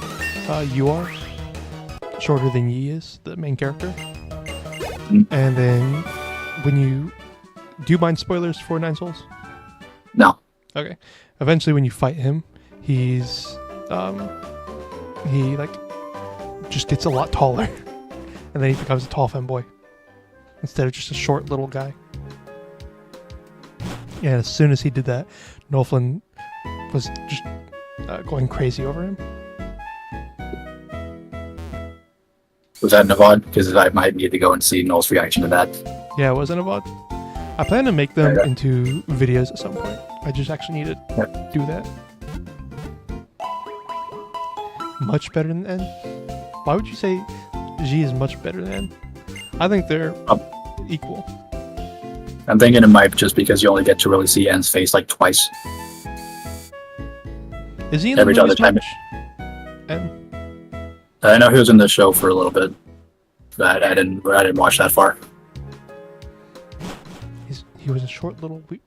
you are. Shorter than Yi is, the main character. And then when you... Do you mind spoilers for Nine Souls? No. Okay. Eventually when you fight him, he's... he, like, just gets a lot taller. And then he becomes a tall femboy. Instead of just a short little guy. And as soon as he did that, Nolflin was just going crazy over him. Was that Navad? Because I might need to go and see Noel's reaction to that. Yeah, it wasn't about. I plan to make them into videos at some point. I just actually need to do that. Much better than N? Why would you say G is much better than N? I think they're equal. I'm thinking it might just because you only get to really see N's face like twice. Is he in the Every other movies time. much? N? I know he was in the show for a little bit, but I didn't watch that far. He was a short, weird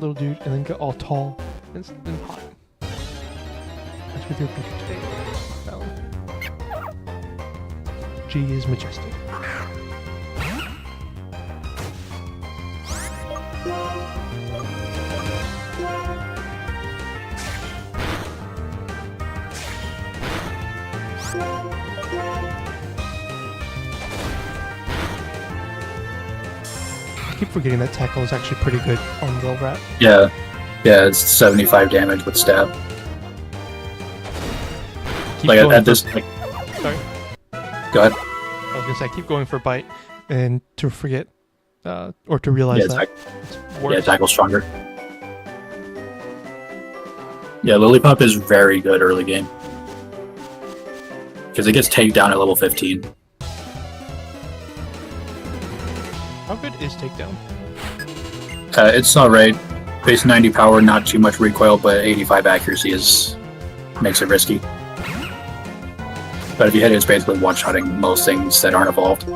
little dude, and then got all tall and hot. That's what they're thinking today. G is majestic. I keep forgetting that tackle is actually pretty good on Lil Rat. Yeah, it's 75 damage with stab. Like at this, like. Sorry. Go ahead. I was gonna say, I keep going for bite, and to forget, or to realize that it's worse. Yeah, tackle's stronger. Yeah, Lillipup is very good early game. Because it gets takedown at level 15. How good is takedown? It's not right. Base 90 power, not too much recoil, but 85 accuracy makes it risky. But if you hit it, it's basically one-shotting most things that aren't evolved. You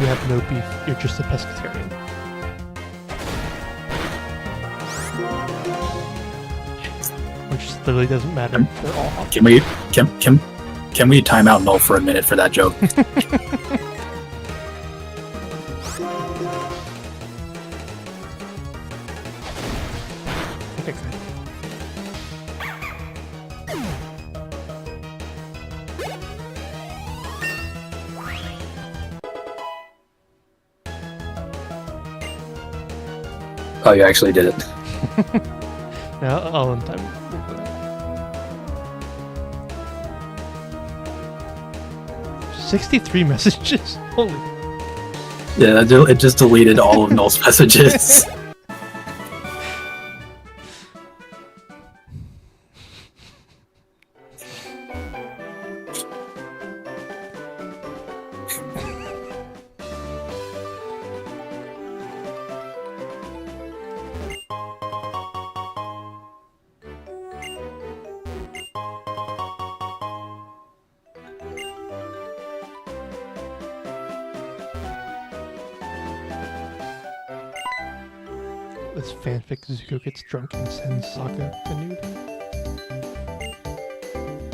have no beef, you're just a pescatarian. Which literally doesn't matter. They're all hot. Can we time out Null for a minute for that joke? Okay, good. Oh, you actually did it. Yeah, I'll in time. 63 messages? Holy. Yeah, it just deleted all of Null's messages. this fanfic Zuko gets drunk and sends Sokka a nude.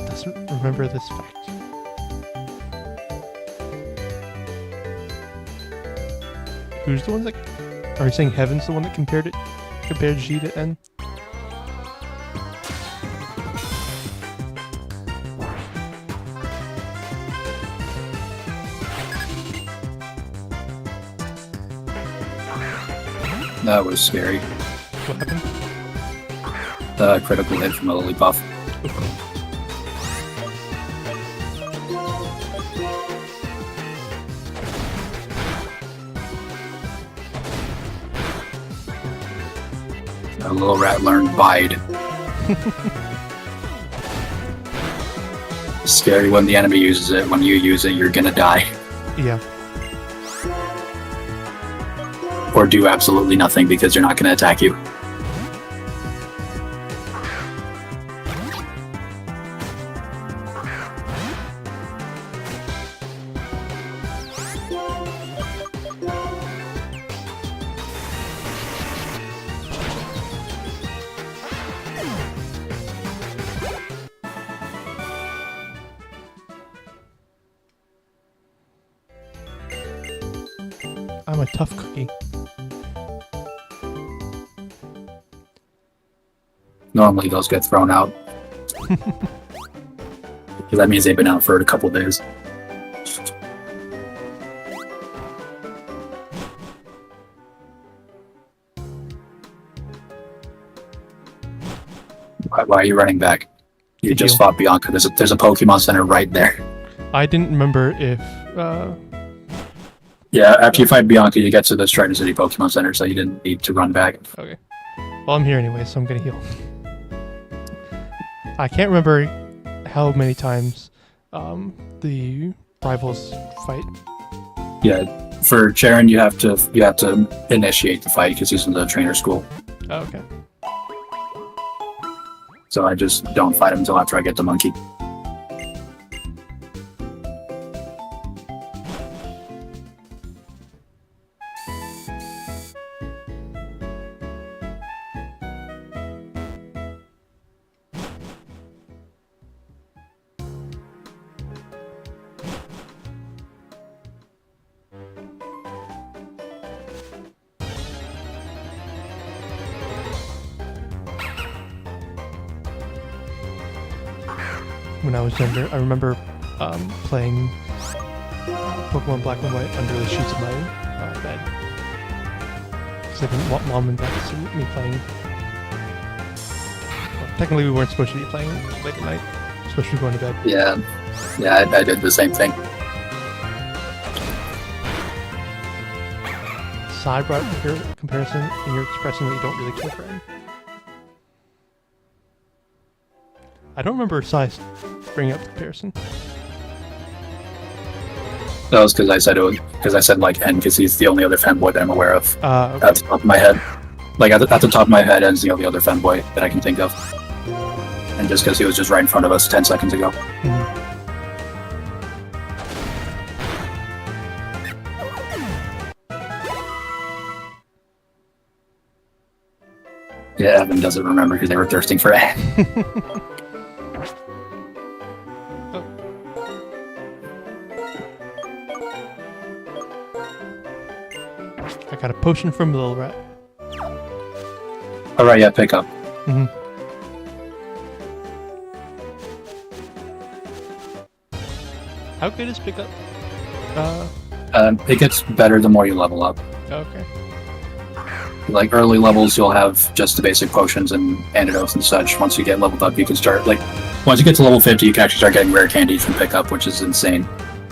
Doesn't remember this fact. Who's the one that... Are you saying Heaven's the one that compared G to N? That was scary. What happened? The critical hit from a Lillipuff. A little rat learned bide. Scary when the enemy uses it. When you use it, you're gonna die. Yeah. Or do absolutely nothing because you're not gonna attack you. I'm a tough cookie. Normally those get thrown out. Because that means they've been out for a couple days. Why are you running back? You Did just you? fought Bianca. There's a Pokemon Center right there. I didn't remember if... Yeah, after you fight Bianca, you get to the Strider City Pokemon Center, so you didn't need to run back. Okay. Well, I'm here anyway, so I'm gonna heal. I can't remember how many times the rivals fight. Yeah, for Charon, you have to initiate the fight because he's in the trainer school. Oh, okay. So I just don't fight him until after I get the monkey. When I was younger, I remember playing Pokemon Black and White under the sheets of my bed. Because I didn't want mom and dad to see me playing. Well, technically, we weren't supposed to be playing late at night. Supposed to be going to bed. Yeah, I did the same thing. Side brought up your comparison, and you're expressing that you don't really care for him. I don't remember size bringing up the comparison. That was because I said like N because he's the only other fanboy that I'm aware of. Okay. At the top of my head. Like at the top of my head, N's the only other fanboy that I can think of. And just because he was just right in front of us 10 seconds ago. Mhm. Yeah, Evan doesn't remember because they were thirsting for N. I got a potion from Little Rat. Alright, yeah, pick up. Mm-hmm. How good is pickup? It gets better the more you level up. Okay. Like early levels, you'll have just the basic potions and antidotes and such. Once you get leveled up, you can start once you get to level 50, you can actually start getting rare candies from pickup, which is insane.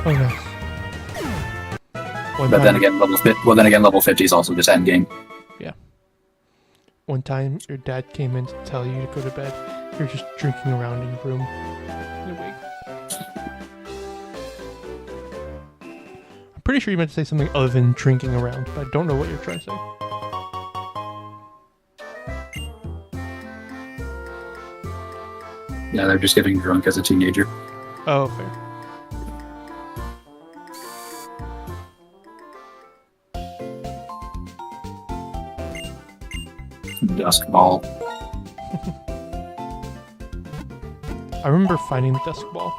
Oh, nice. But then again, level 50 is also just end game. Yeah. One time, your dad came in to tell you to go to bed. You're just drinking around in your room. You're awake. I'm pretty sure you meant to say something other than drinking around, but I don't know what you're trying to say. Yeah, they're just getting drunk as a teenager. Oh, fair. Dusk ball. I remember finding the dusk ball.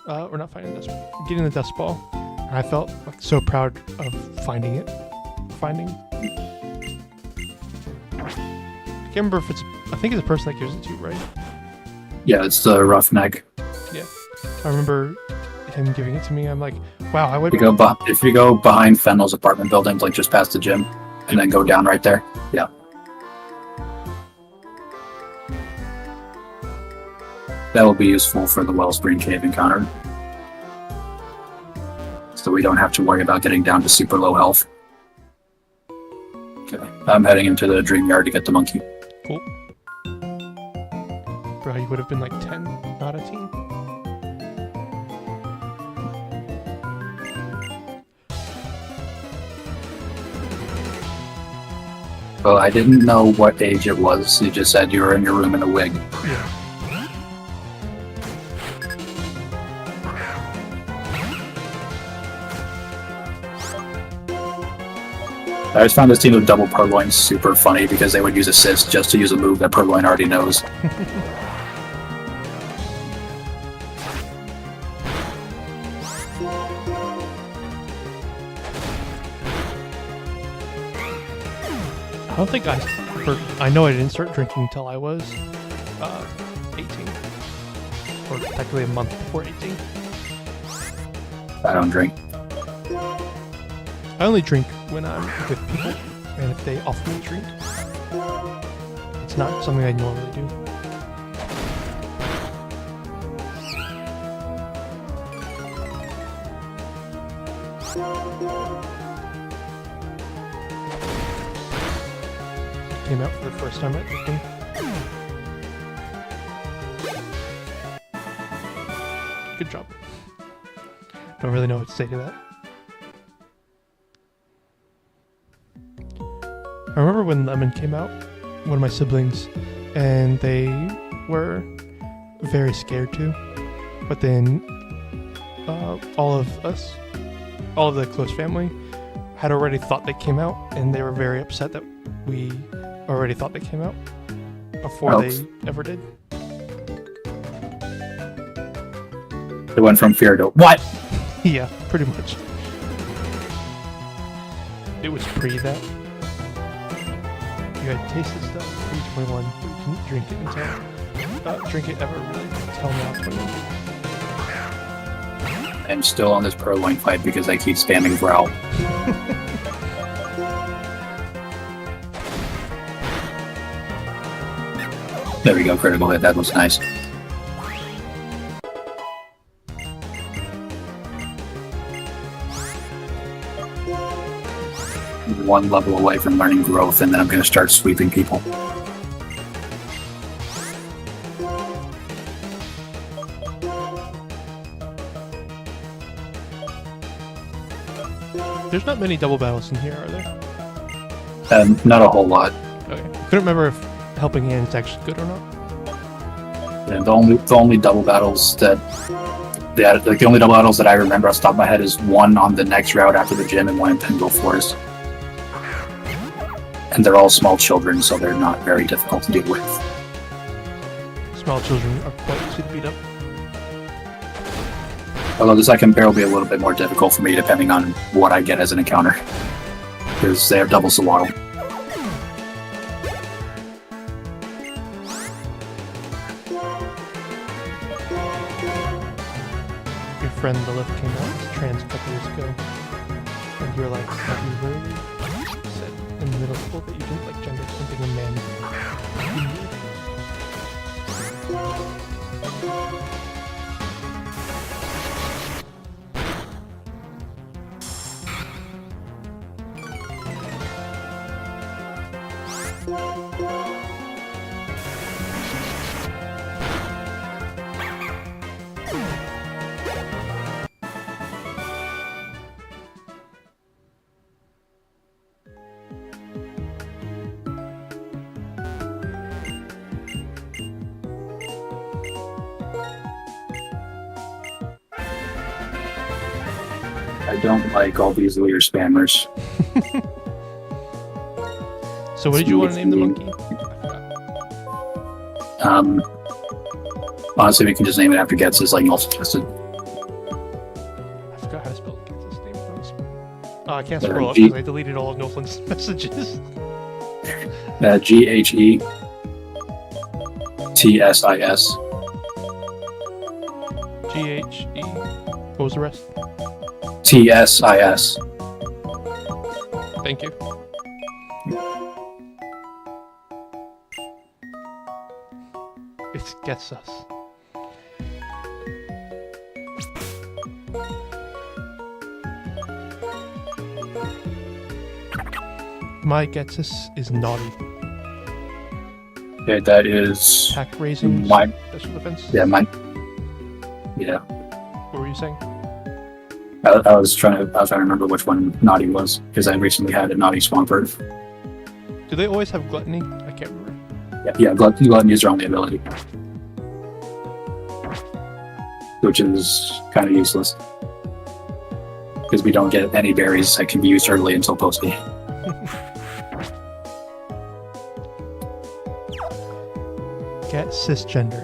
Or not finding the dusk ball. Getting the dusk ball. And I felt like so proud of finding it. I can't remember if it's... I think it's a person that gives it to you, right? Yeah, it's the roughneck. Yeah. I remember him giving it to me. I'm like, wow, I would... If you go behind Fennel's apartment building, like just past the gym, and then go down right there. Yeah. That will be useful for the Wellspring Cave encounter. So we don't have to worry about getting down to super low health. Okay. I'm heading into the dream yard to get the monkey. Cool. Bro, you would have been like 10, not a teen. Well, I didn't know what age it was. You just said you were in your room in a wig. Yeah. I always found this team of double Purloin super funny because they would use assist just to use a move that Purloin already knows. I don't think I know I didn't start drinking until I was 18. Or technically a month before 18. I don't drink. I only drink when I'm with people, and if they offer me a drink. It's not something I normally do. Came out for the first time at drinking. Good job. Don't really know what to say to that. I remember when Lemon came out, one of my siblings, and they were very scared too. But then all of the close family, had already thought they came out, and they were very upset that we already thought they came out before they ever did. It went from fear to what? Yeah, pretty much. It was pre that. You had tasted stuff pre-21, but you couldn't drink it until drink it ever really until now 21. I'm still on this Purloin fight because I keep spamming Growl. There we go, critical hit. That was nice. One level away from learning growth, and then I'm going to start sweeping people. There's not many double battles in here, are there? Not a whole lot. Okay. Couldn't remember if helping hand is actually good or not. And the only double battles that the only double battles that I remember off the top of my head is one on the next route after the gym and one in Penville Forest. And they're all small children, so they're not very difficult to deal with. Small children are quite easy to beat up. Although the second pair will be a little bit more difficult for me depending on what I get as an encounter. Because they have double Swaddle. Your friend the lift came out as trans a couple years ago. And you were like, have you really said in middle school that you didn't like gender something in men? I don't like all these leader spammers. So what did you want to name the monkey? Honestly, we can just name it after Gets is like also tested. I forgot how to spell Gets' name. I can't Uh, scroll up G- because I deleted all of Noflin's messages. GHETSIS. GHE. What was the rest? TSIS. Thank you. It gets us. My gets us is naughty. Okay, that is Attack raising. mine. Special defense. Yeah, mine. Yeah, What were you saying? I was trying to remember which one Naughty was because I recently had a Naughty Swampert. Do they always have gluttony? I can't remember. Yeah, Gluttony is your only ability, which is kind of useless because we don't get any berries that can be used early until post game. Get cisgender.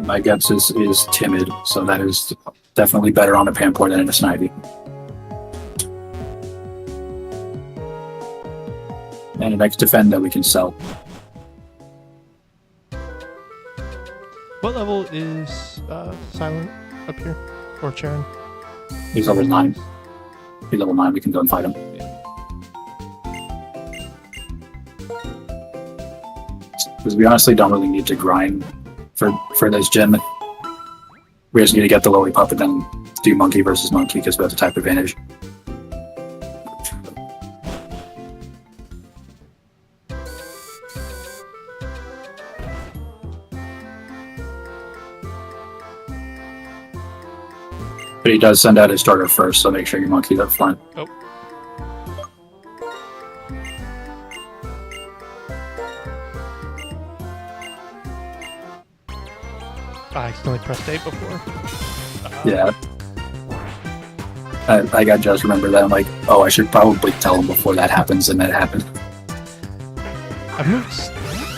My guess is timid, so that is definitely better on a Pampor than in a Snivy. And a next defend that we can sell. What level is Silent up here? Or Charon? He's level 9. He's level 9, we can go and fight him. Because we honestly don't really need to grind for this gym. We just need to get the Lollipop and then do Monkey versus Monkey because we have the type advantage. But he does send out his starter first, so make sure your Monkey's up front. Oh. I accidentally pressed A before. Yeah. I got just remember that. I'm like, oh, I should probably tell him before that happens, and that happened. I've moved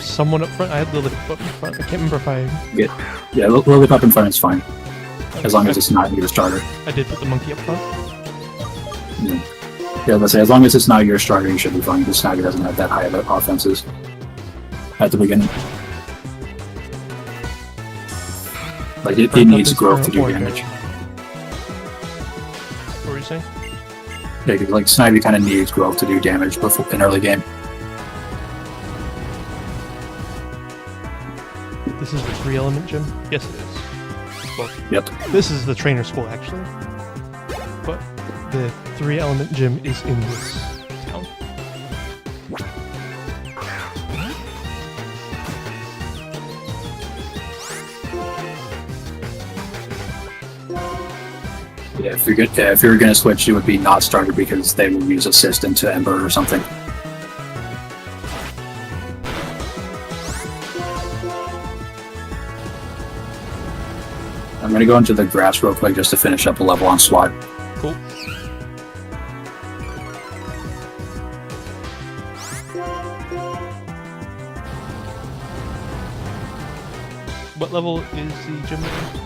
someone up front. I had Lilliput up in front. I can't remember if I... Yeah, Lollipop in front is fine. As long as it's not your starter. I did put the monkey up front. Yeah, let's say as long as it's not your starter, you should be fine. Because Snagger doesn't have that high of offenses at the beginning. Like it needs growth to do damage. What were you saying? Yeah, 'cause, like Snivy kind of needs growth to do damage before in early game. This is the 3-element gym? Yes, it is. Well, Yep. this is the trainer school, actually. But the 3-element gym is in this town. Yeah, if you're gonna switch, it would be not starter because they will use assist into Ember or something. I'm gonna go into the grass real quick just to finish up a level on SWAT. Cool. What level is the gym leader?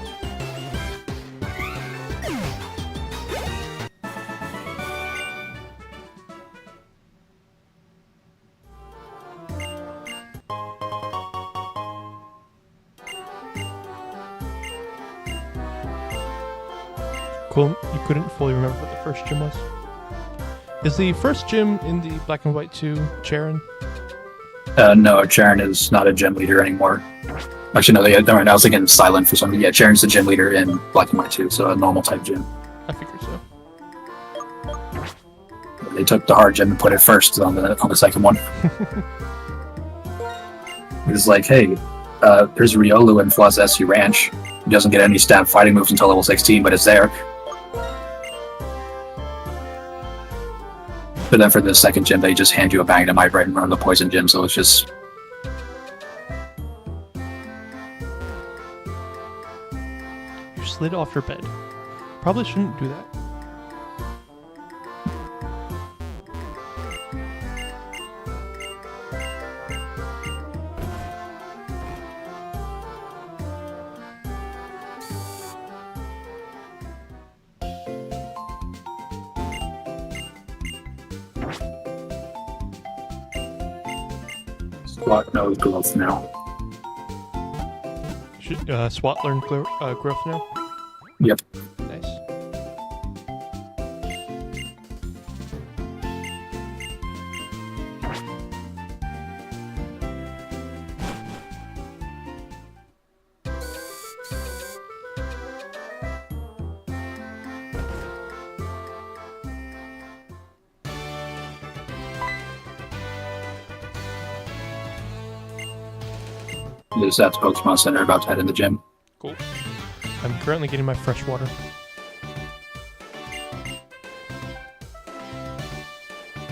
Cool. You couldn't fully remember what the first gym was. Is the first gym in the Black and White 2 Charon? No, Charon is not a gym leader anymore. Actually, no, I was thinking Silent for something. Yeah, Charon's the gym leader in Black and White 2, so a normal type gym. I figured so. They took the hard gym and put it first on the second one. It's like, hey, there's Riolu in Floss SU Ranch. He doesn't get any stab fighting moves until level 16, but it's there. But then for the second gym, they just hand you a Magnemite right in front of the poison gym, so it's just... You slid off your bed. Probably shouldn't do that. What knows growth now? Should SWAT learn growth now? Yep. Nice. Is that Pokemon Center about to head in the gym? Cool. I'm currently getting my fresh water.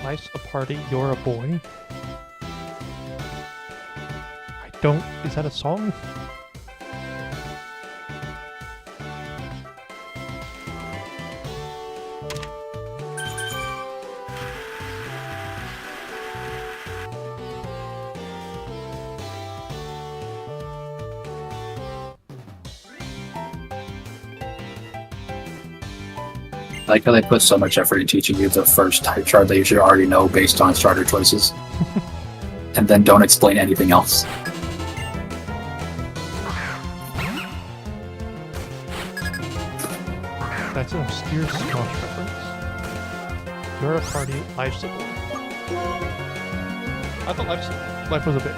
Life's a party, you're a boy. I don't. Is that a song? I like how they put so much effort in teaching you the first type chart that you should already know based on starter choices. And then don't explain anything else. That's an obscure Smosh reference. You're a party, life's a boy. I thought life was a bit.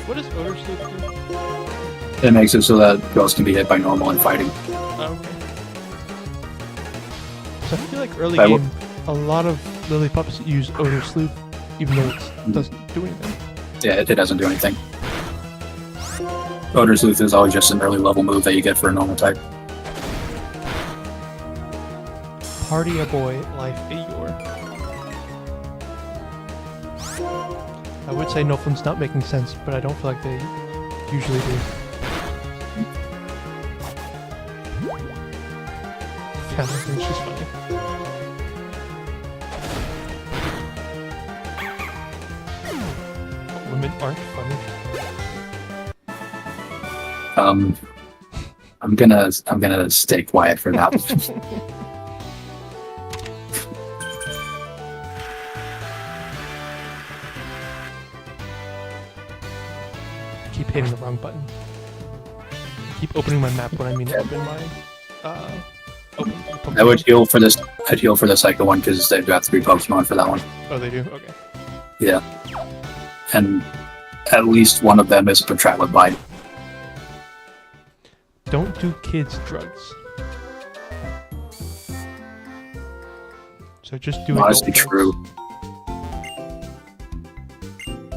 What does Odor Sleuth do? It makes it so that ghosts can be hit by normal and fighting. Oh, okay. So I feel like early I will- game, a lot of Lillipups use Odor Sleuth, even though it doesn't do anything. Yeah, it doesn't do anything. Odor Sleuth is always just an early level move that you get for a normal type. Party a boy, life a yore. I would say Noflin's not making sense, but I don't feel like they usually do. Yeah, I think she's funny. Women aren't funny. I'm gonna stay quiet for that. Keep hitting the wrong button. I keep opening my map when I mean to open my open Pokemon. I would heal for this. I'd heal for the Psycho one because they've got 3 Pokemon for that one. Oh, they do? Okay. Yeah, and at least one of them is a Patrat with Bite. Don't do kids drugs. So just do Honestly, adult true. drugs.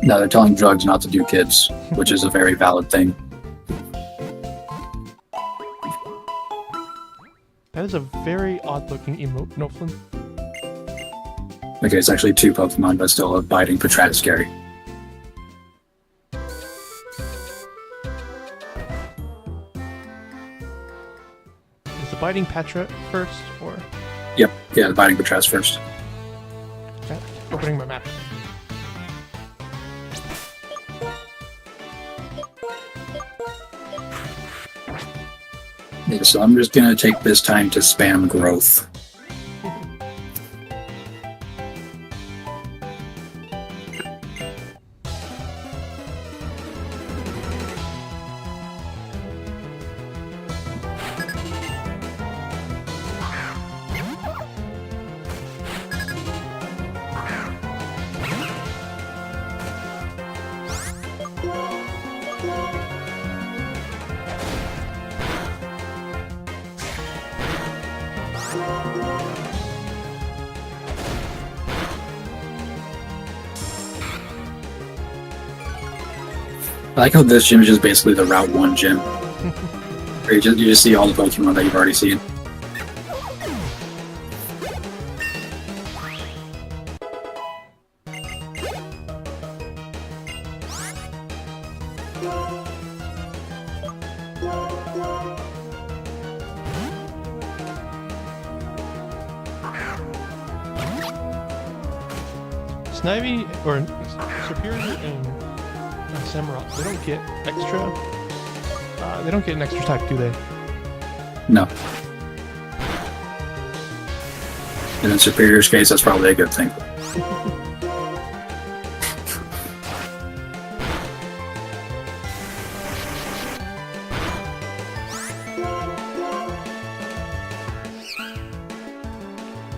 No, they're telling drugs not to do kids, which is a very valid thing. That is a very odd looking emote, Noflin. Okay, it's actually 2 Pokemon, but still a biting Patrat is scary. Is the biting Patra first, or Yep, yeah, the biting Patrat's first. okay, opening my map? Yeah, so I'm just gonna take this time to spam growth. I like how this gym is just basically the Route 1 gym. Where you just see all the Pokemon that you've already seen. Snivy or Superior and Samurott, they don't get extra. They don't get an extra type, do they? No. And in Superior's case, that's probably a good thing.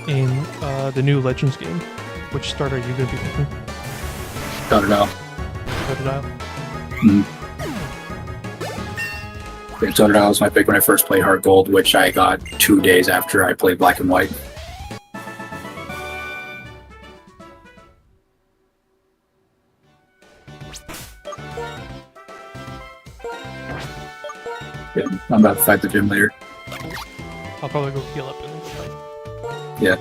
In the new Legends game, which start are you going to be picking? Totodile. Totodile? Totodile was my pick when I first played Heart Gold, which I got 2 days after I played Black and White. Yeah, I'm about to fight the gym later. I'll probably go heal up and then fight. Yeah.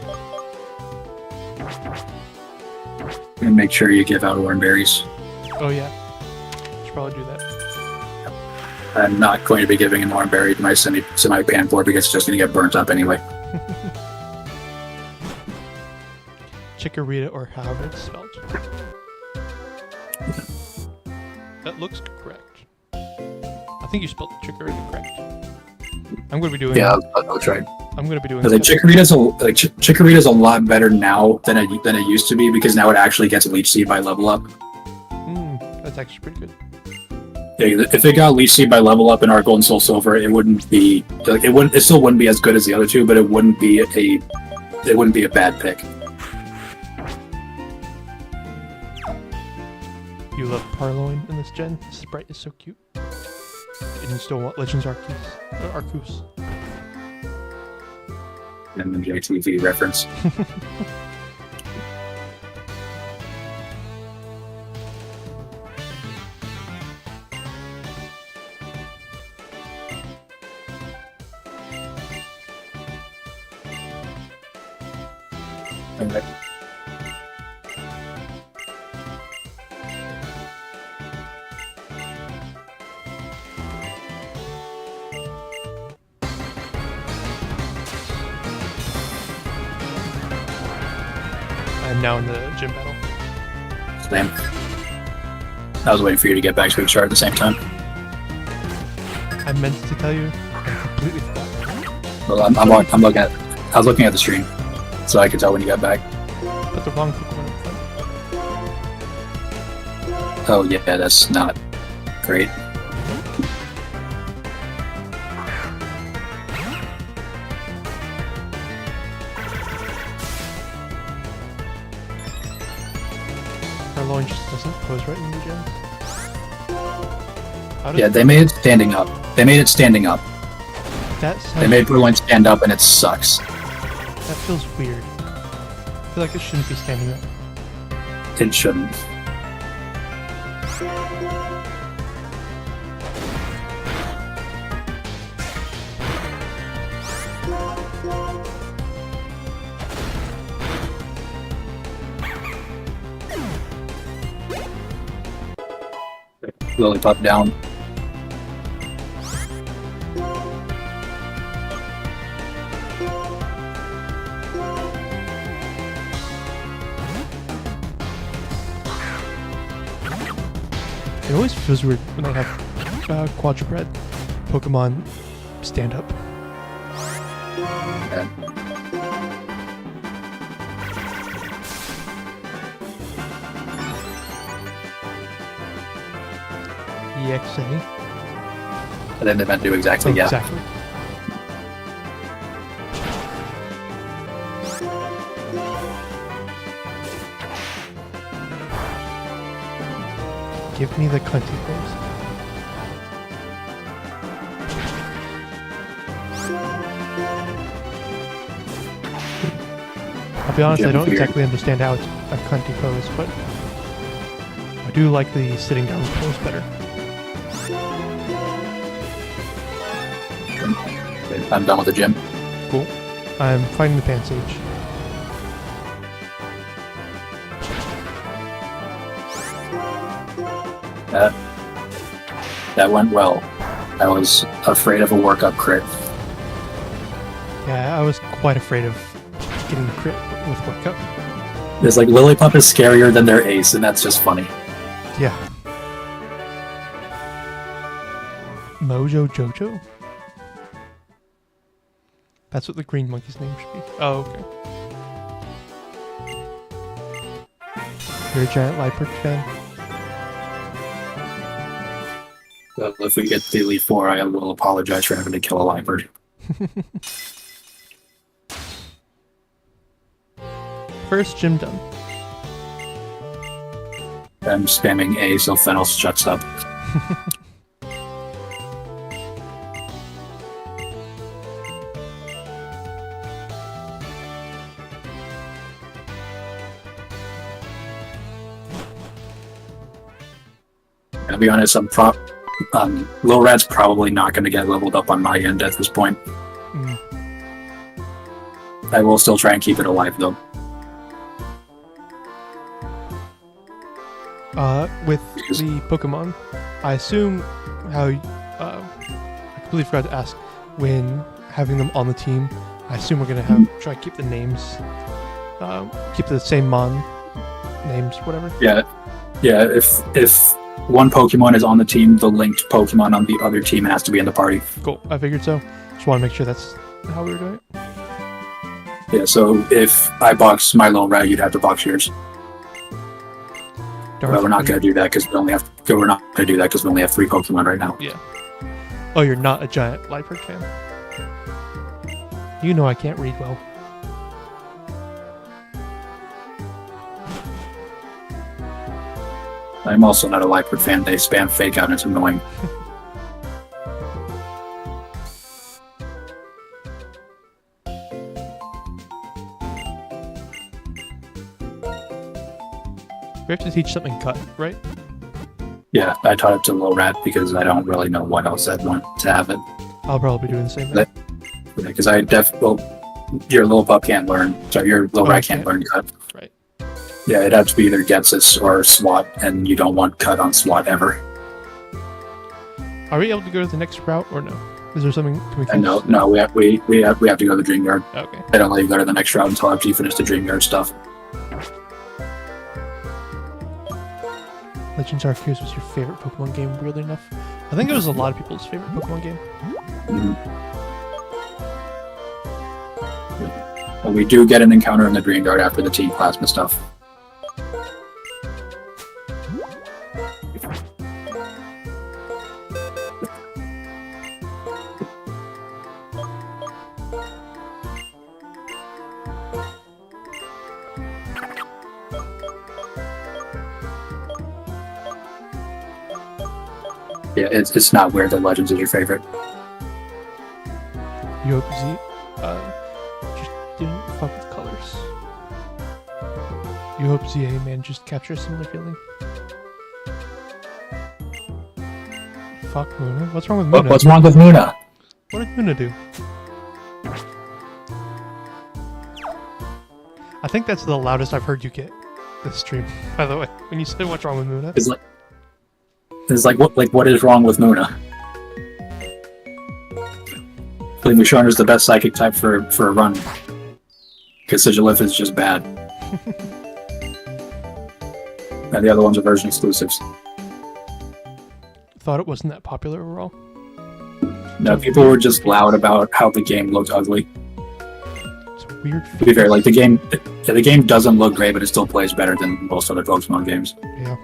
And make sure you give out orange berries. Oh yeah. Should probably do that. I'm not going to be giving an orange berry to my semi-banned board because it's just going to get burnt up anyway. Chikorita, or however it's spelled. That looks correct. I think you spelled Chikorita correct. I'm going to be doing. Yeah, I'll try. I'm going to be doing. Like Chikorita's a lot better now than it used to be because now it actually gets Leech Seed by level up. That's actually pretty good. Yeah, if it got Leech Seed by level up in Heart Gold and Soul Silver, it wouldn't be like it still wouldn't be as good as the other two, but it wouldn't be a bad pick. You love Parloin in this gen. The sprite is so cute. And you still want Legends Arceus. And the JTV reference. Okay. I'm now in the gym battle. Same. I was waiting for you to get back so we could start at the same time. I meant to tell you, I completely forgot. Well, I was looking at the stream, so I could tell when you got back. Put the wrong Pokemon in front. Oh yeah, that's not great. Parloin just doesn't pose right in the gens. Yeah, they made it standing up. They made Purloin stand up and it sucks. That feels weird. I feel like it shouldn't be standing up. It shouldn't. Lillipup down. It always feels weird when I have quadruped Pokemon stand up. Yeah. EXA. And then they meant to do exactly, yeah. Exactly. Give me the cunty pose. I'll be honest, I don't exactly understand how it's a cunty pose, but I do like the sitting down pose better. I'm done with the gym. Cool. I'm fighting the Pansage. That went well. I was afraid of a workup crit. Yeah, I was quite afraid of getting the crit with workup. It's like Lillipup is scarier than their ace, and that's just funny. Yeah. Mojo Jojo? That's what the green monkey's name should be. Oh, okay. You're a giant Liepard fan? Well, if we get the Elite Four, I will apologize for having to kill a Liepard. First gym done. I'm spamming A so Fennel shuts up. I'll be honest, Lil Rat's probably not going to get leveled up on my end at this point. Mm. I will still try and keep it alive, though. With the Pokemon, I assume how, I completely forgot to ask, when having them on the team, I assume we're going to try to keep the names, keep the same Mon names, whatever. Yeah, if one Pokemon is on the team, the linked Pokemon on the other team has to be in the party. Cool, I figured so. Just want to make sure that's how we were doing it. Yeah, so if I box my Lil Rat, you'd have to box yours. But we're not going to do that because we only have. We're not going to do that because we only have 3 Pokemon right now. Yeah. Oh, you're not a giant Liepard fan. You know I can't read well. I'm also not a Liepard fan. They spam fake out and it's annoying. We have to teach something cut, right? Yeah, I taught it to Lil Rat because I don't really know what else I'd want to have it. I'll probably be doing the same thing. Because your Lil Pup can't learn. Sorry, your Lil Rat can't learn cut. Right. Yeah, it'd have to be either Getsis or SWAT, and you don't want cut on SWAT ever. Are we able to go to the next route or no? Is there something? Can we no, we have to go to the Dream Yard. Okay. They don't let you go to the next route until after you finish the Dream Yard stuff. Legends Arceus was your favorite Pokemon game, weirdly enough. I think it was a lot of people's favorite Pokemon game. Mm-hmm. But we do get an encounter in the Dream Yard after the Team Plasma stuff. Yeah, it's not weird that Legends is your favorite. You hope Z just didn't fuck with colors. You hope ZA manages to capture a similar feeling. Fuck Muna. What's wrong with Muna? What's wrong with Muna? What did Muna do? I think that's the loudest I've heard you get this stream, by the way, when you said what's wrong with Muna. It's like what is wrong with Muna? I think Musharner's the best psychic type for a run. Because Sigilif is just bad. And the other ones are version exclusives. Thought it wasn't that popular overall. No, people were just loud about how the game looked ugly. It's a weird. To be fair, like the game doesn't look great, but it still plays better than most other Pokemon games. Yeah.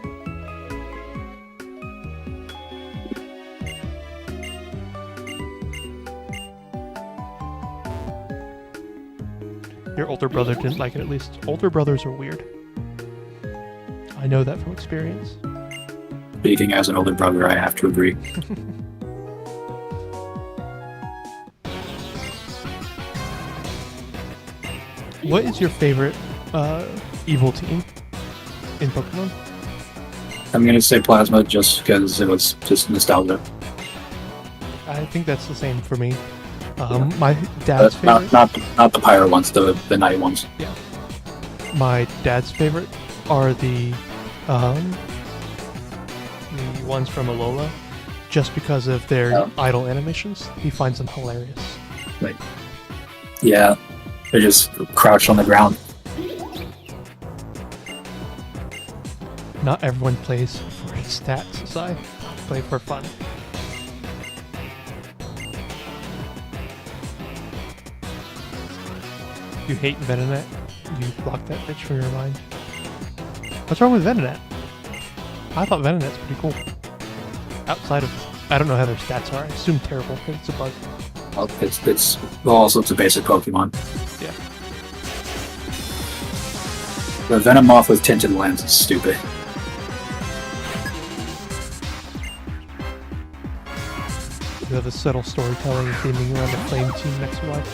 Your older brother didn't like it, at least. Older brothers are weird. I know that from experience. Speaking as an older brother, I have to agree. What is your favorite evil team in Pokemon? I'm gonna say Plasma just because it was just nostalgia. I think that's the same for me. My dad's favorite. Not the Pyro ones, the Night ones. Yeah. My dad's favorite are the ones from Alola, just because of their idle animations. He finds them hilarious. Like, yeah, they just crouch on the ground. Not everyone plays for his stats, aside. Play for fun. you hate Venonat, you block that bitch from your mind. What's wrong with Venonat? I thought Venonat's pretty cool. Outside of, I don't know how their stats are. I assume terrible because it's a bug. Well, it's also it's a basic Pokemon. Yeah. The Venomoth with tinted lens is stupid. You have a subtle storytelling and theming around the flame team next to life.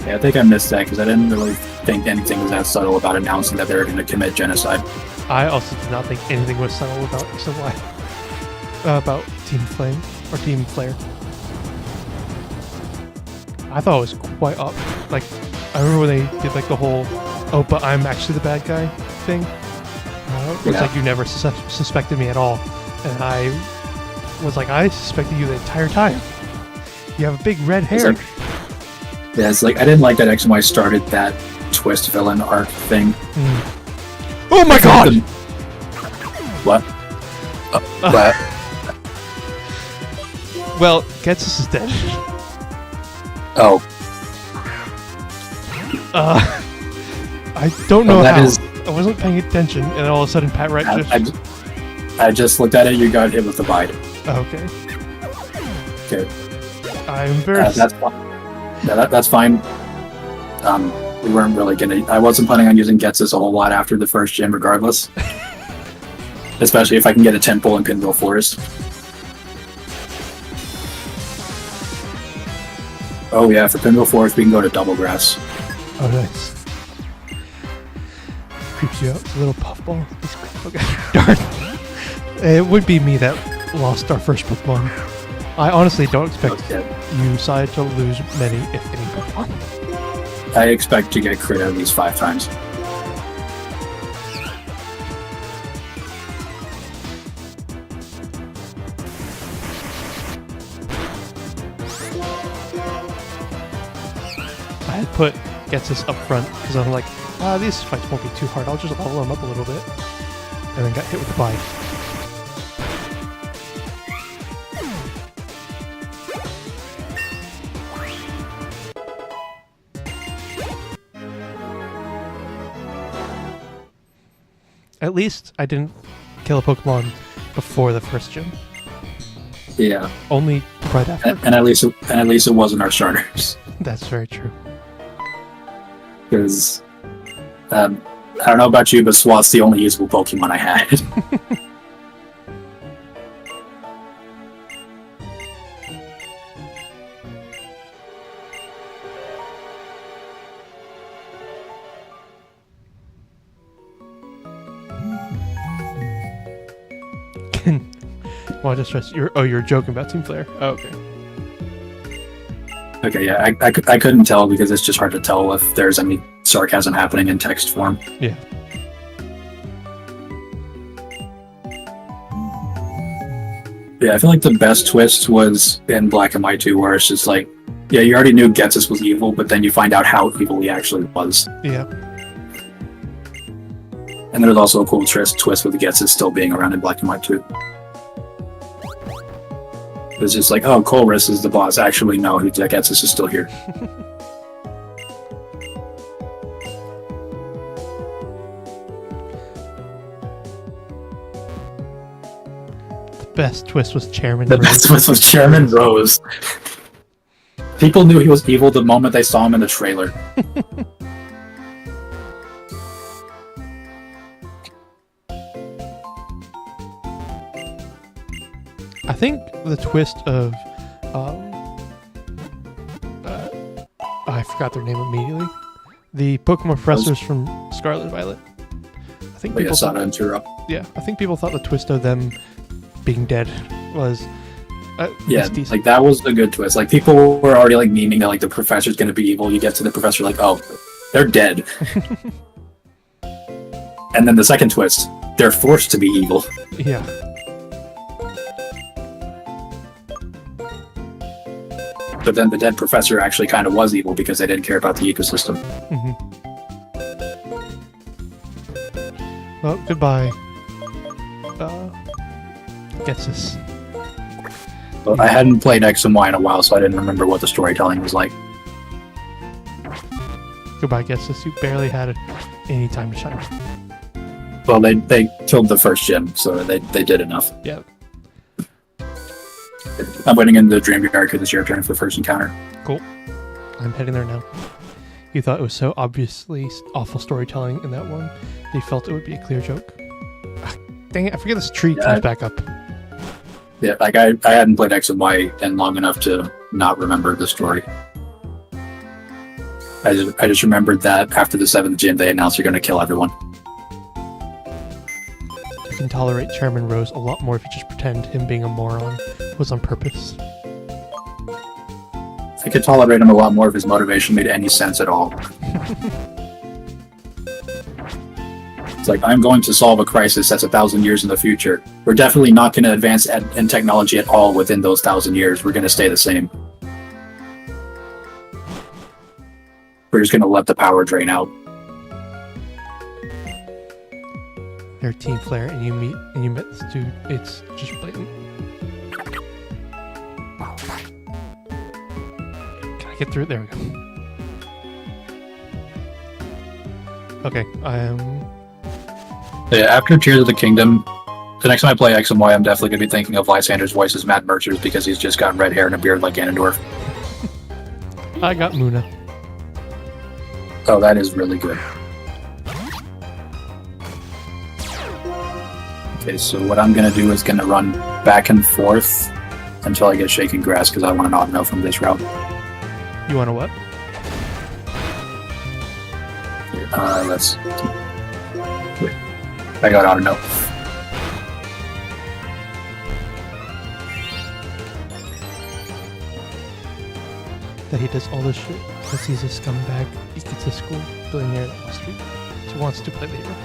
Yeah, I think I missed that because I didn't really think anything was that subtle about announcing that they were going to commit genocide. I also did not think anything was subtle about Team Flame or Team Flare. I thought it was quite up. Like, I remember when they did like the whole, oh, but I'm actually the bad guy thing. It's like you never suspected me at all, and I was like, I suspected you the entire time. You have a big red hair. Yeah, it's like I didn't like that X and Y started that twist villain arc thing. Oh my god! What? What? Well, Getsus is dead. Oh. I don't know how. Is... I wasn't paying attention, and all of a sudden Pat Wright just... I just looked at it, you got hit with the bite. Okay. Okay. I'm very... that's fine. Yeah, that's fine. We weren't really gonna... I wasn't planning on using Getsus a whole lot after the first gym, regardless. Especially if I can get a Temple in Pinville Forest. Oh yeah, for Pinville Forest we can go to Double Grass. Oh, nice. Creeps you out. It's a little puffball. Okay. Darn. It would be me that lost our first Pokemon. I honestly don't expect you side to lose many, if any, Pokemon. I expect to get crit at least 5 times. I had put Getsus up front because I'm like, these fights won't be too hard. I'll just level them up a little bit. And then got hit with the bite. At least I didn't kill a Pokemon before the first gym. Yeah. Only right after. And at least it wasn't our starters. That's very true. Because I don't know about you, but Swat's the only usable Pokemon I had. Well, I just stressed you're joking about Team Flare. Oh, okay. Okay, yeah, I couldn't tell because it's just hard to tell if there's any sarcasm happening in text form. Yeah. Yeah, I feel like the best twist was in Black and White 2, where it's just like, yeah, you already knew Getsus was evil, but then you find out how evil he actually was. Yeah. And there's also a cool twist with Getsus still being around in Black and White 2. It's just like, oh, Colress is the boss. Actually, no, Getsus is still here. The best twist was Chairman The Rose. best twist was Chairman Rose. People knew he was evil the moment they saw him in the trailer. I think the twist of, I forgot their name immediately. The Pokemon professors from Scarlet and Violet. I think people thought, yeah, I think people thought the twist of them being dead was, yeah, like that was the good twist. Like people were already like memeing that like the professor's gonna be evil. You get to the professor like, oh, they're dead. And then the second twist, they're forced to be evil. Yeah. But then the dead professor actually kind of was evil because they didn't care about the ecosystem. Mm-hmm. Well, goodbye. Getsus. But I hadn't played X and Y in a while, so I didn't remember what the storytelling was like. Goodbye, Gestus. You barely had any time to shine. Well, they killed the first gym, so they did enough. Yeah. I'm waiting in the Dreamyard because it's your turn for first encounter. Cool. I'm heading there now. You thought it was so obviously awful storytelling in that one, they felt it would be a clear joke. Ah, dang it, I forget this tree comes back up. Yeah, like I hadn't played X and Y in long enough to not remember the story. I just remembered that after the 7th gym, they announced you're going to kill everyone. You can tolerate Chairman Rose a lot more if you just pretend him being a moron was on purpose. I could tolerate him a lot more if his motivation made any sense at all. It's like, I'm going to solve a crisis that's 1,000 years in the future. We're definitely not going to advance in technology at all within those 1,000 years. We're going to stay the same. We're just going to let the power drain out. You're Team Flare, and you met this dude. It's just blatant. Can I get through it? There we go. Okay, Yeah, after Tears of the Kingdom, the next time I play X and Y, I'm definitely going to be thinking of Lysander's voice as Matt Mercer's because he's just got red hair and a beard like Ganondorf. I got Muna. Oh, that is really good. Okay, so what I'm going to do is going to run back and forth until I get Shaking Grass because I want an odd no from this route. You want a what? Let's... Wait. I got auto no. That he does all this shit because he's a scumbag, egotistical billionaire on Wall Street, so wants to play labor.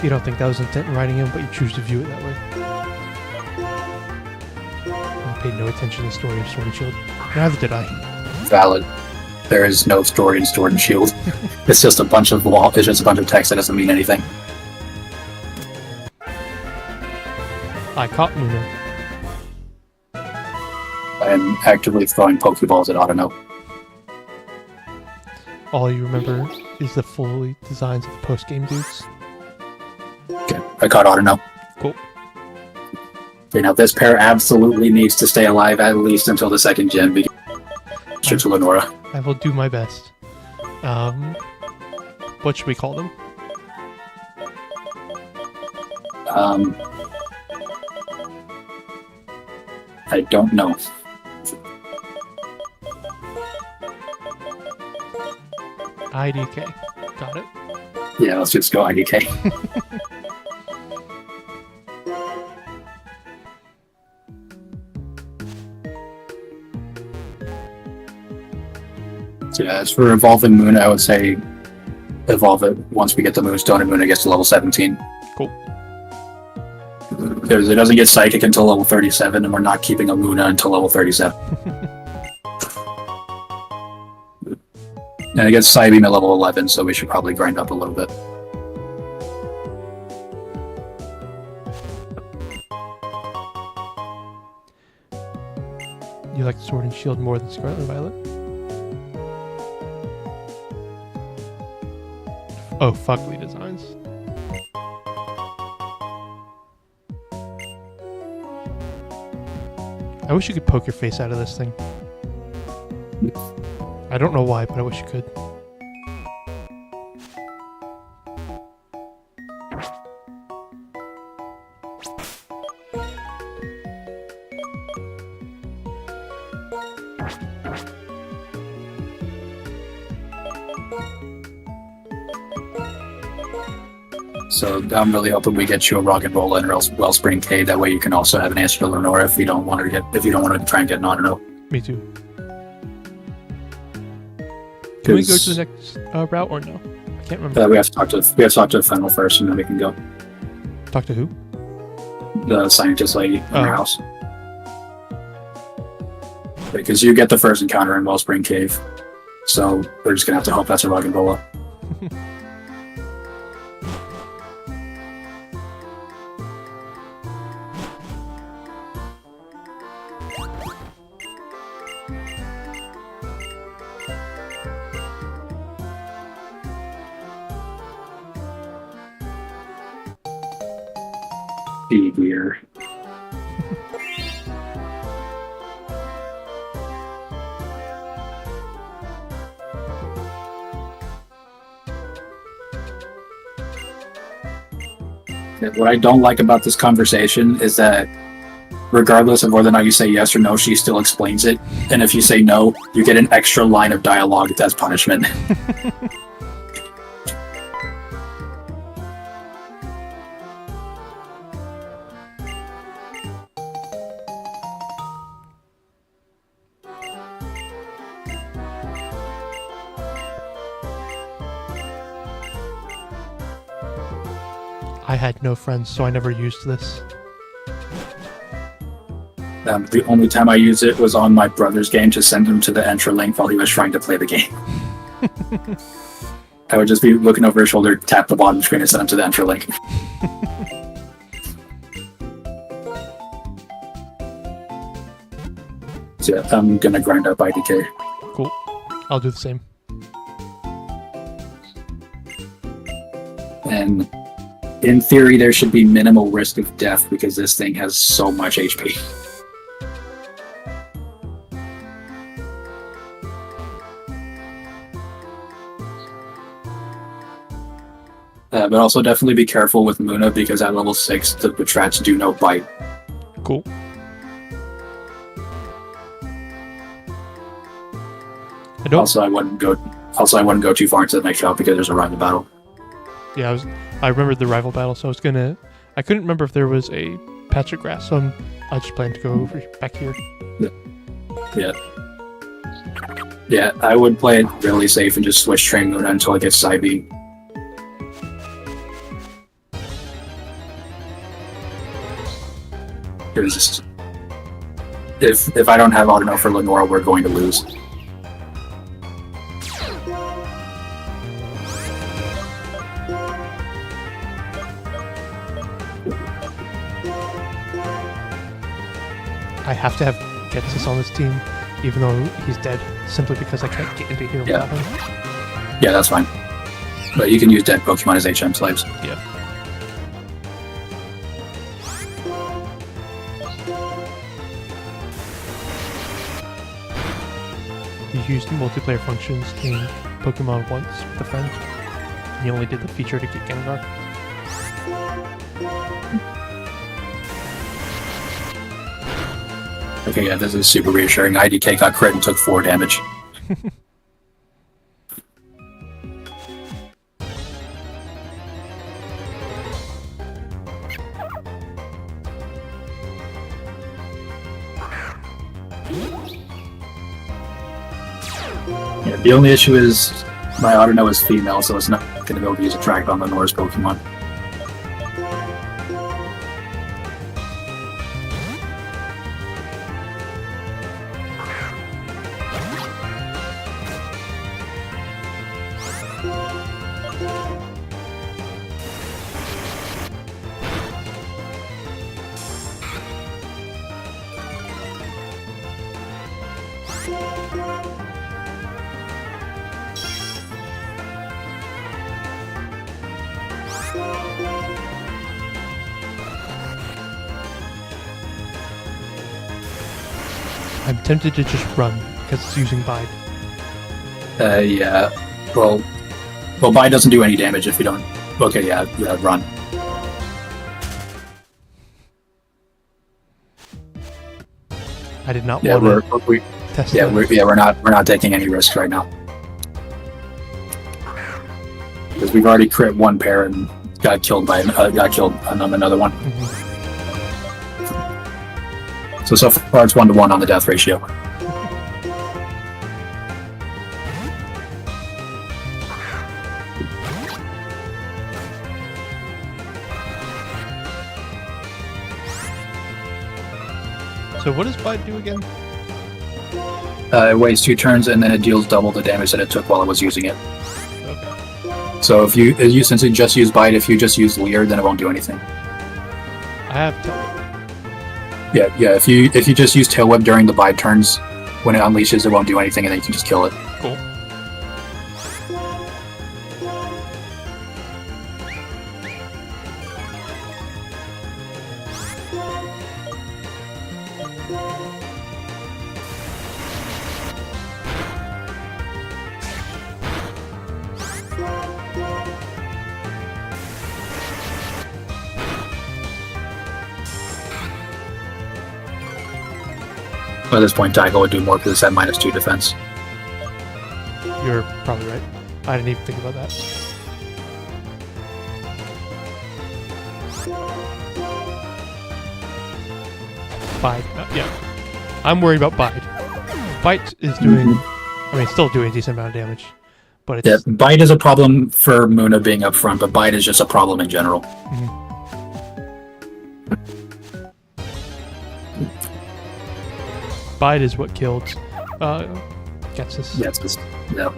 You don't think that was intent in writing him, but you choose to view it that way. I paid no attention to the story of Sword and Shield. Neither did I. Valid. There is no story in Sword and Shield. It's just a bunch of it's just a bunch of text that doesn't mean anything. I caught Muna. I am actively throwing Pokeballs at Autono. All you remember is the fully designs of the post-game dudes. Okay, I caught Autono. Cool. Okay, now this pair absolutely needs to stay alive at least until the 2nd gen because to Lenora. I will do my best. What should we call them? I don't know. IDK. Got it. Yeah, let's just go IDK. So yeah, as for evolving Moon, I would say evolve it once we get the Moonstone and Moon gets to level 17. Cool. Because it doesn't get Psychic until level 37, and we're not keeping a Luna until level 37. And it gets Psybeam at level 11, so we should probably grind up a little bit. You like Sword and Shield more than Scarlet and Violet? Oh, fugly designs. I wish you could poke your face out of this thing. I don't know why, but I wish you could. So I'm really hoping we get you a Rock and Roll and Wellspring Cave. That way you can also have an answer to Lenora if you don't want to try and get an Autono. Me too. Can we go to the next route or no? I can't remember. We have to talk to the Fennel first, and then we can go. Talk to who? The scientist lady in her house. Because you get the first encounter in Wellspring Cave, so we're just gonna have to hope that's a Rock and Roll. be here. What I don't like about this conversation is that regardless of whether or not you say yes or no, she still explains it. And if you say no, you get an extra line of dialogue as punishment. I had no friends, so I never used this. The only time I used it was on my brother's game to send him to the Entra link while he was trying to play the game. I would just be looking over his shoulder, tap the bottom screen, and send him to the Entra link. So yeah, I'm gonna grind up IDK. Cool. I'll do the same. And in theory, there should be minimal risk of death because this thing has so much HP. But also definitely be careful with Muna because at level 6, the Betrats do no bite. Cool. Also, I wouldn't go too far into the next route because there's a rival battle. Yeah, I remembered the rival battle, so I couldn't remember if there was a patch of grass, so I just plan to go over back here. Yeah, I would play it really safe and just switch Train Muna until it gets Side B. If I don't have Autono for Lenora, we're going to lose. I have to have Getsus on this team, even though he's dead, simply because I can't get into here without him. Yeah, that's fine. But you can use dead Pokemon as HM slaves. Yeah. He used multiplayer functions in Pokemon once with a friend. He only did the feature to get Gengar. Okay, yeah, this is super reassuring. IDK got crit and took 4 damage. Yeah, the only issue is my Autono is female, so it's not going to be able to use Attract on the Norse Pokemon. I'm tempted to just run because it's using Bide. Yeah. Well, Bide doesn't do any damage if you don't. Okay, yeah, run. I did not want to test. Yeah, we're not taking any risks right now because we've already crit one pair and got killed on another one. Mm-hmm. So far it's 1-to-1 on the death ratio. So what does Bide do again? It waits 2 turns and then it deals double the damage that it took while it was using it. Okay. So since it just used Bite, if you just use Leer, then it won't do anything. I have to. Yeah. If you just use Tail Whip during the Bide turns, when it unleashes, it won't do anything, and then you can just kill it. Cool. At this point, Daigo would do more because it's at -2 defense. You're probably right. I didn't even think about that. Bide. Yeah. I'm worried about Bide. Bite is doing... I mean, it's still doing a decent amount of damage. But it's... Yeah, Bite is a problem for Muna being up front, but Bite is just a problem in general. Bide is what killed Getsus. Yeah, it's just... Yeah.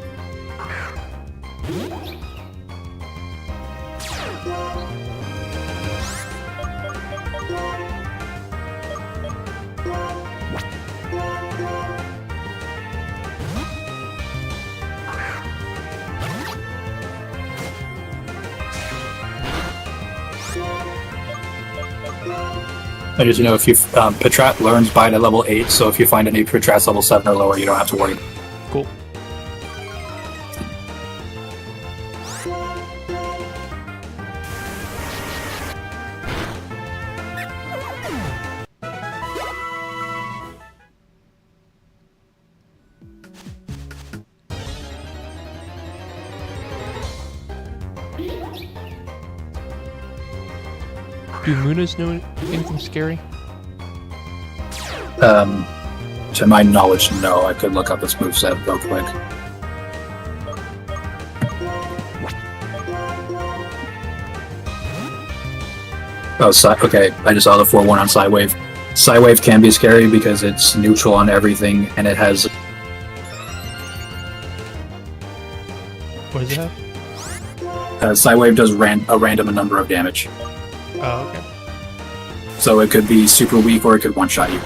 I just know if you Patrat learns Bite at level 8, so if you find any Patrats level 7 or lower, you don't have to worry. Cool. Do Munas know anything scary? To my knowledge, no. I could look up this moveset real quick. Oh, okay. I just saw the 4-1 on Psywave. Psywave can be scary because it's neutral on everything, and it has... What does it have? Psywave does a random number of damage. Oh, okay. So it could be super weak or it could one-shot you.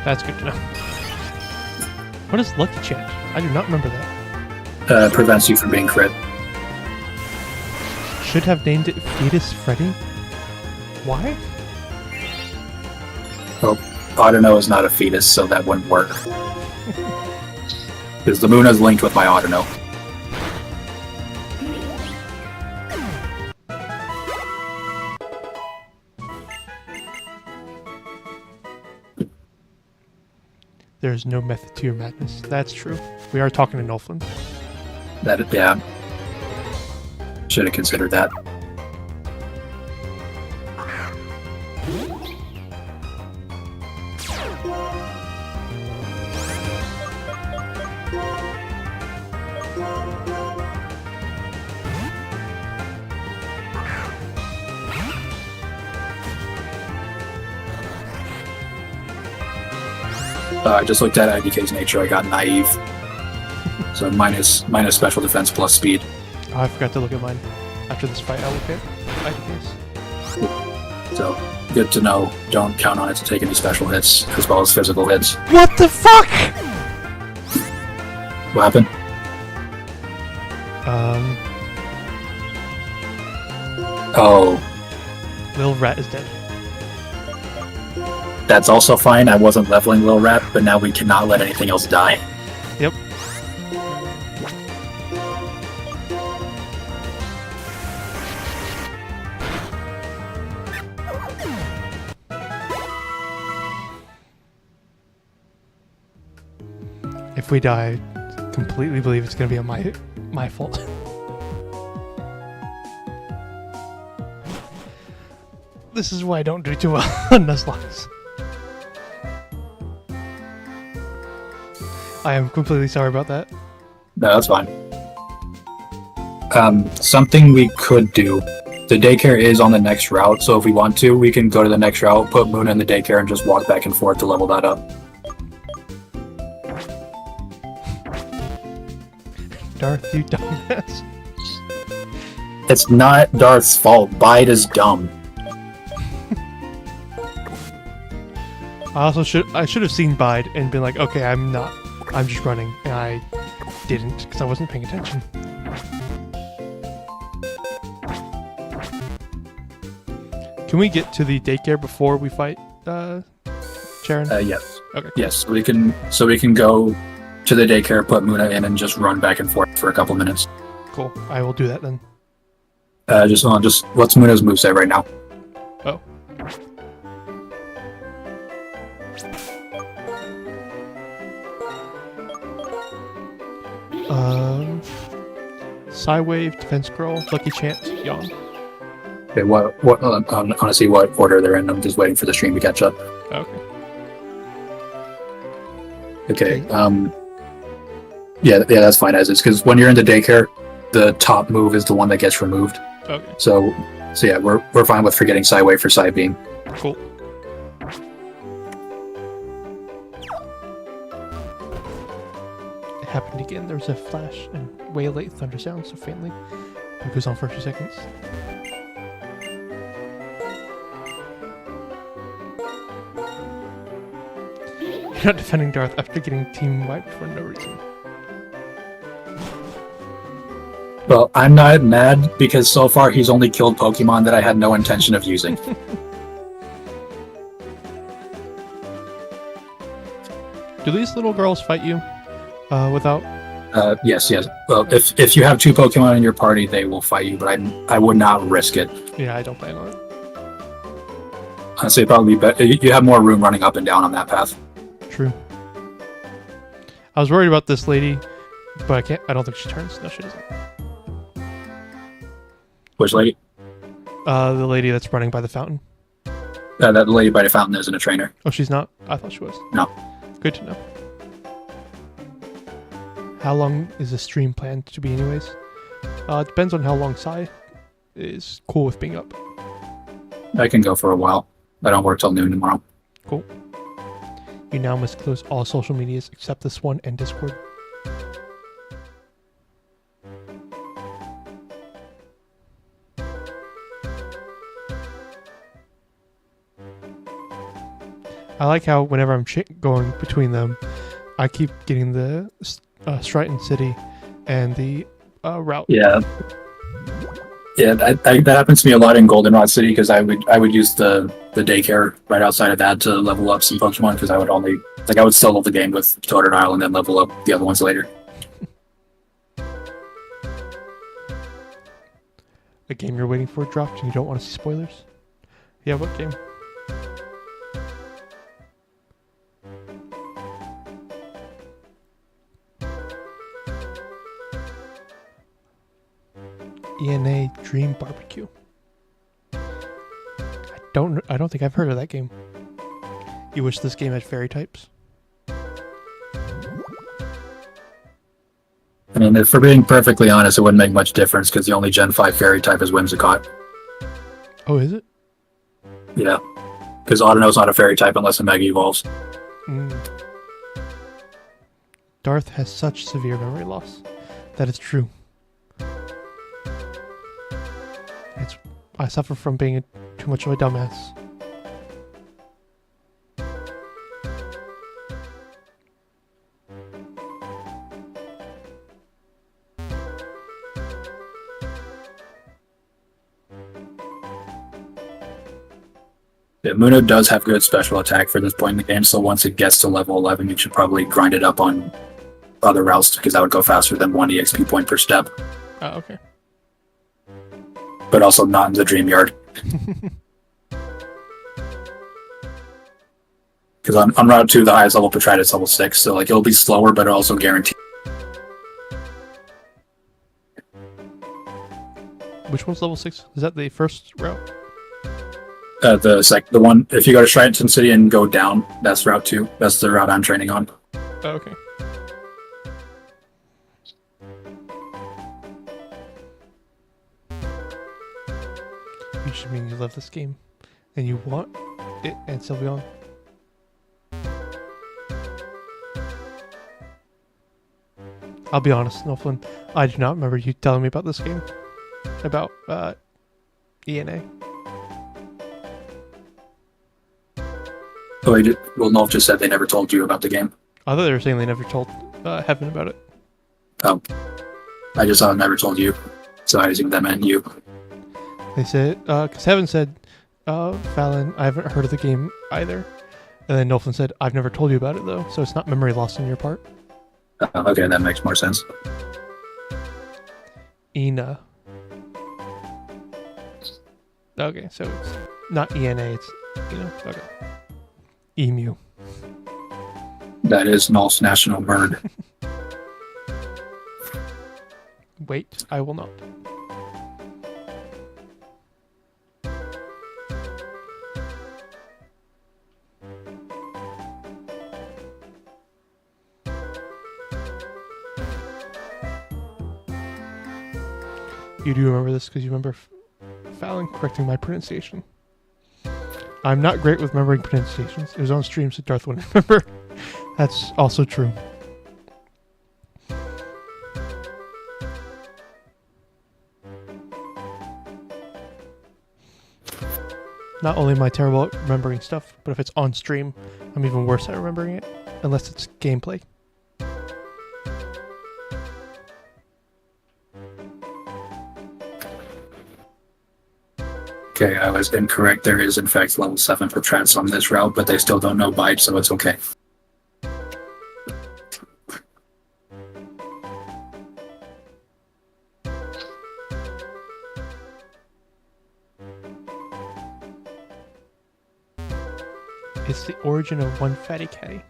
That's good to know. What is Lucky Chant? I do not remember that. Prevents you from being crit. Should have named it Fetus Freddy? Why? Well, Autono is not a fetus, so that wouldn't work. Because the moon is linked with my Autono. There's no method to your madness. That's true. We are talking to Nolflin. Yeah. Should have considered that. I just looked at IDK's nature. I got naive. So minus special defense plus speed. Oh, I forgot to look at mine. After this fight, I'll look at IDK's. So, good to know. Don't count on it to take any special hits, as well as physical hits. What the fuck?! What happened? Oh. Lil Rat is dead. That's also fine. I wasn't leveling Lil Rat, but now we cannot let anything else die. Yep. If we die, I completely believe it's gonna be on my fault. This is why I don't do too well on Nuzlocke. I am completely sorry about that. No, that's fine. Something we could do. The daycare is on the next route, so if we want to, we can go to the next route, put Moon in the daycare, and just walk back and forth to level that up. Darth, you dumbass. It's not Darth's fault. Bide is dumb. I should have seen Bide and been like, okay, I'm just running, and I didn't because I wasn't paying attention. Can we get to the daycare before we fight Sharon? Yes. Okay. Yes, we can go to the daycare, put Muna in, and just run back and forth for a couple minutes. Cool. I will do that then. Just what's Muna's moveset right now? Oh. Psywave, Defense Girl, Lucky Chance, Yawn. Okay, what? I want to see what order they're in. I'm just waiting for the stream to catch up. Okay. Okay. Yeah, that's fine as is. Because when you're in the daycare, the top move is the one that gets removed. Okay. So yeah, we're fine with forgetting Psywave for Psybeam. Cool. It happened again. There was a flash and way late thunder sound, so faintly. It goes on for a few seconds. You're not defending Darth after getting team wiped for no reason. Well, I'm not mad because so far he's only killed Pokemon that I had no intention of using. Do these little girls fight you without? Yes. Well, if you have 2 Pokemon in your party, they will fight you, but I would not risk it. Yeah, I don't plan on it. I'd say probably you have more room running up and down on that path. True. I was worried about this lady, but I don't think she turns. No, she doesn't. Which lady? The lady that's running by the fountain. That lady by the fountain isn't a trainer. Oh, she's not? I thought she was. No. Good to know. How long is the stream planned to be anyways? It depends on how long Sai is cool with being up. I can go for a while. I don't work till noon tomorrow. Cool. You now must close all social medias except this one and Discord. I like how whenever I'm going between them, I keep getting the Stryton City and the route. Yeah, that happens to me a lot in Goldenrod City because I would use the daycare right outside of that to level up some Pokemon because I would solo the game with Totodile and then level up the other ones later. A game you're waiting for dropped and you don't want to see spoilers? Yeah, what game? ENA Dream Barbecue. I don't think I've heard of that game. You wish this game had fairy types? I mean, if we're being perfectly honest, it wouldn't make much difference because the only Gen 5 fairy type is Whimsicott. Oh, is it? Yeah, because Audino's not a fairy type unless it Mega Evolves. Darth has such severe memory loss. That is true. I suffer from being too much of a dumbass. Yeah, Muno does have good special attack for this point in the game, so once it gets to level 11, you should probably grind it up on other routes because that would go faster than 1 EXP point per step. Oh, okay. But also not in the Dream Yard. Because on Route 2, the highest level Patrat is level 6, so it'll be slower, but also guaranteed. Which one's level 6? Is that the first route? The one, if you go to Stryton City and go down, that's Route 2. That's the route I'm training on. Oh, okay. You just mean you love this game, and you want it and Sylveon. I'll be honest, Noflin, I do not remember you telling me about this game. About, ENA. Oh, well, Nolf just said they never told you about the game. I thought they were saying they never told Heaven about it. Oh. I just thought I never told you. So I assumed that meant you. They said, because Heaven said, Fallon, I haven't heard of the game either. And then Nolfin said, I've never told you about it though, so it's not memory loss on your part. Okay, that makes more sense. Ina. Okay, so it's not ENA, it's, okay. Emu. That is Nolf's national bird. Wait, I will not. You do remember this because you remember Fallon correcting my pronunciation. I'm not great with remembering pronunciations. It was on stream, so Darth wouldn't remember. That's also true. Not only am I terrible at remembering stuff, but if it's on stream, I'm even worse at remembering it, unless it's gameplay. Okay, I was incorrect. There is, in fact, level 7 for Trance on this route, but they still don't know Bite, so it's okay. It's the origin of one fatty catty.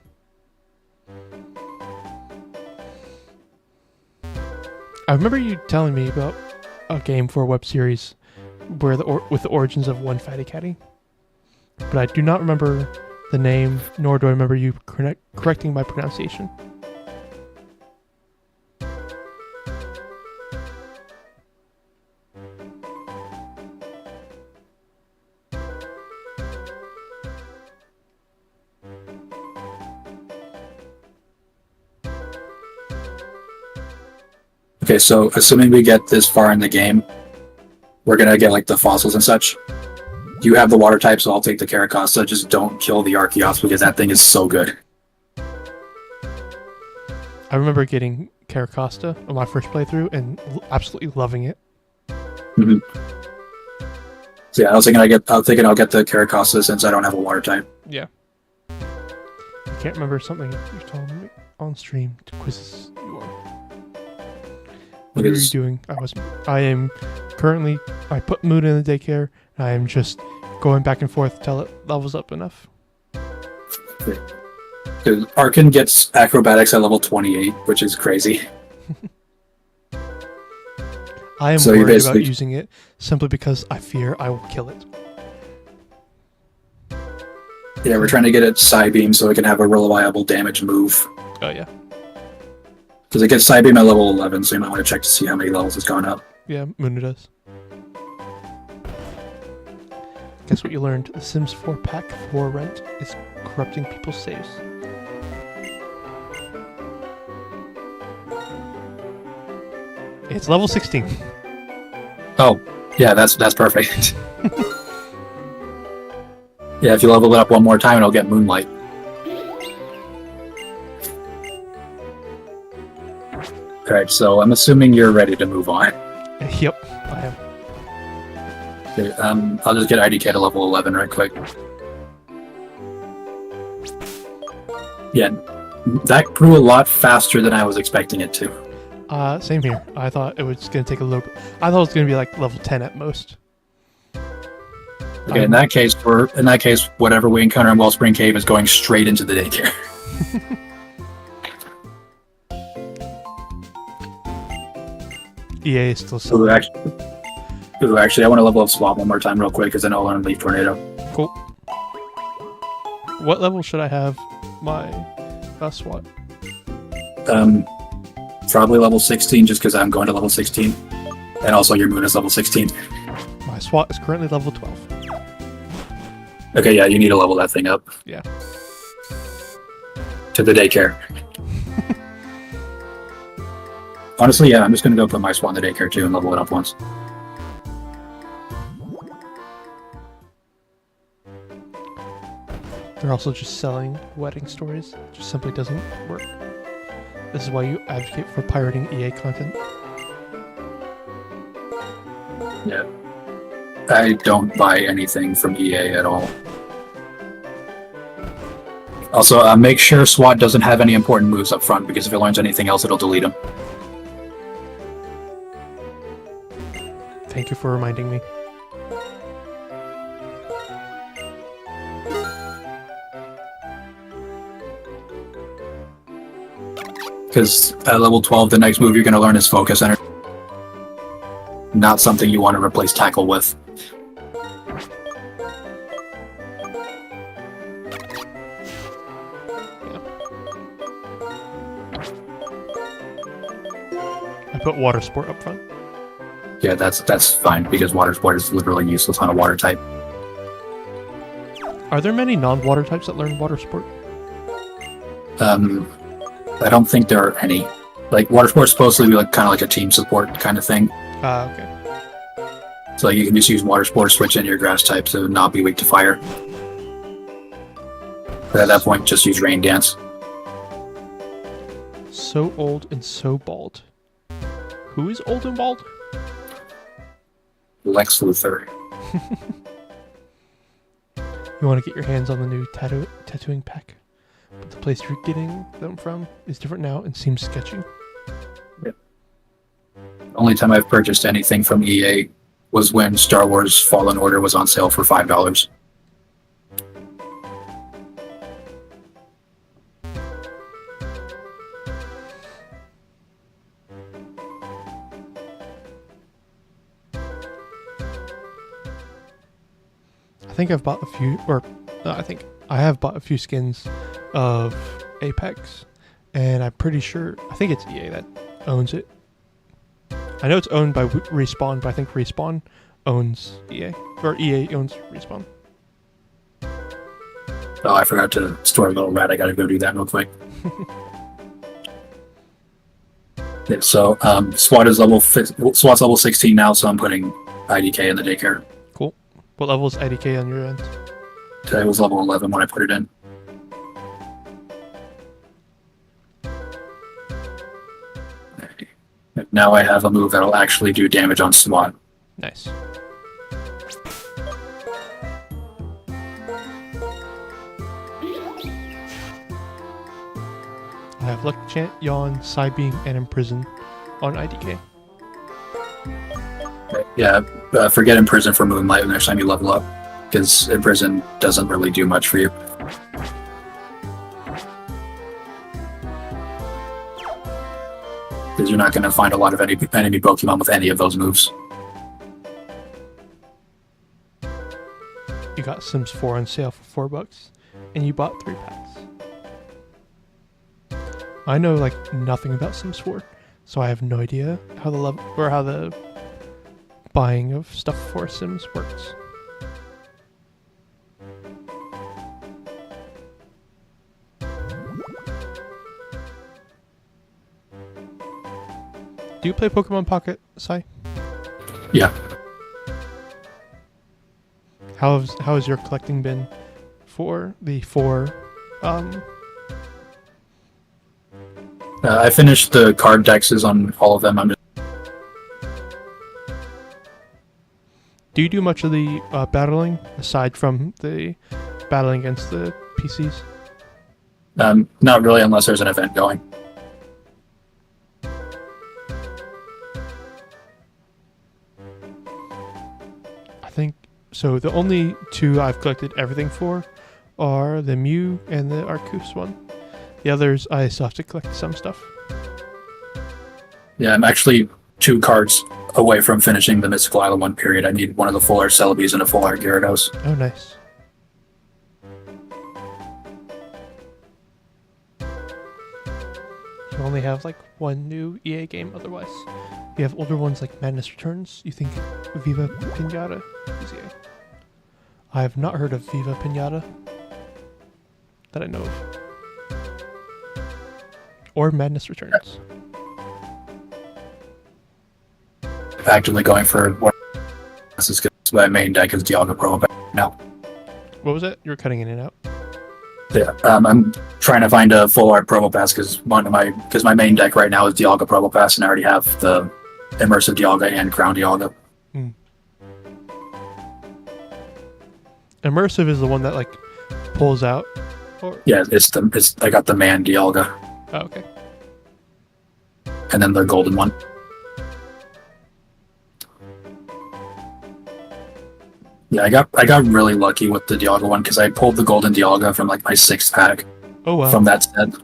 I remember you telling me about a game for a web series where with the origins of one fatty catty, but I do not remember the name, nor do I remember you correcting my pronunciation. Okay, so assuming we get this far in the game, we're gonna get like the fossils and such. You have the water type, so I'll take the Caracosta. Just don't kill the Archeops because that thing is so good. I remember getting Caracosta on my first playthrough and absolutely loving it. Mm-hmm. So yeah, I was thinking I'll get the Caracosta since I don't have a water type. Yeah. I can't remember something you told me on stream to quizzes you on. What are you doing? I am currently, I put Moon in the daycare, and I am just going back and forth till it levels up enough. Arkin gets acrobatics at level 28, which is crazy. I am worried about using it simply because I fear I will kill it. Yeah, we're trying to get it Psybeam so it can have a reliable damage move. Oh yeah. Because it gets Psybeam at level 11, so you might want to check to see how many levels it's gone up. Yeah, Muna does. Guess what you learned? The Sims 4 pack for rent is corrupting people's saves. It's level 16. Oh, yeah, that's perfect. Yeah, if you level it up one more time, it'll get Moonlight. Alright, so I'm assuming you're ready to move on. Yep, I am. Okay, I'll just get IDK to level 11 right quick. Yeah, that grew a lot faster than I was expecting it to. Same here. I thought it was going to take a little bit. I thought it was going to be like level 10 at most. Okay, in that case, whatever we encounter in Wellspring Cave is going straight into the daycare. EA is still selling. Actually, I want to level up Swap one more time real quick because I know I learned Leaf Tornado. Cool. What level should I have my SWAT? Probably level 16 just because I'm going to level 16. And also your moon is level 16. My SWAT is currently level 12. Okay, yeah, you need to level that thing up. Yeah. To the daycare. Honestly, yeah, I'm just going to go put my SWAT in the daycare too and level it up once. They're also just selling wedding stories. It just simply doesn't work. This is why you advocate for pirating EA content. Yeah. I don't buy anything from EA at all. Also, make sure SWAT doesn't have any important moves up front, because if it learns anything else, it'll delete them. Thank you for reminding me. Because at level 12, the next move you're going to learn is Focus Energy. not something you want to replace tackle with. I put water sport up front. Yeah, that's fine because water sport is literally useless on a water type. Are there many non-water types that learn water sport? I don't think there are any. Like water sport's supposed to be like kind of like a team support kind of thing. Okay. So like, you can just use water sport, switch in your grass type to not be weak to fire. But at that point, just use rain dance. So old and so bald. Who is old and bald? Lex Luthor. You want to get your hands on the new tattooing pack, but the place you're getting them from is different now and seems sketchy. Yeah. Only time I've purchased anything from EA was when Star Wars Fallen Order was on sale for $5. I think I've bought a few, or no, I think I have bought a few skins of Apex, and I'm pretty sure, I think it's EA that owns it. I know it's owned by Respawn, but I think Respawn owns EA, or EA owns Respawn. Oh, I forgot to store a little rat. I gotta go do that real quick. Yeah, so SWAT's level 16 now, so I'm putting IDK in the daycare. Cool. What level is IDK on your end? Today was level 11 when I put it in. Now I have a move that'll actually do damage on SWAT. Nice. I have Luck Chant, Yawn, Psybeam, and Imprison on IDK. Yeah, forget Imprison for Moonlight next time you level up, because Imprison doesn't really do much for you. Because you're not going to find a lot of enemy Pokemon with any of those moves. You got Sims 4 on sale for $4, and you bought 3 packs. I know like nothing about Sims 4, so I have no idea how the level or how the buying of stuff for Sims works. Do you play Pokemon Pocket, Sai? Yeah. How has your collecting been for the 4? I finished the card dexes on all of them. Do you do much of the battling aside from the battling against the PCs? Not really, unless there's an event going. I think so. The only 2 I've collected everything for are the Mew and the Arceus one. The others, I still have to collect some stuff. Yeah, I'm actually 2 cards away from finishing the Mystical Island 1 period. I need one of the full art Celebes and a full art Gyarados. Oh, nice. You only have like 1 new EA game otherwise. You have older ones like Madness Returns. You think Viva Pinata is EA? I have not heard of Viva Pinata that I know of. Or Madness Returns. I'm actively going for what this is because my main deck is Dialga Promo now. What was it? You were cutting in and out. Yeah, I'm trying to find a full art Promo Pass because my main deck right now is Dialga Promo Pass, and I already have the Immersive Dialga and Crown Dialga. Mm. Immersive is the one that like pulls out. Or... Yeah, I got the Man Dialga. Oh, okay. And then the golden one. Yeah, I got really lucky with the Dialga one because I pulled the golden Dialga from like my 6th pack. Oh wow. From that set.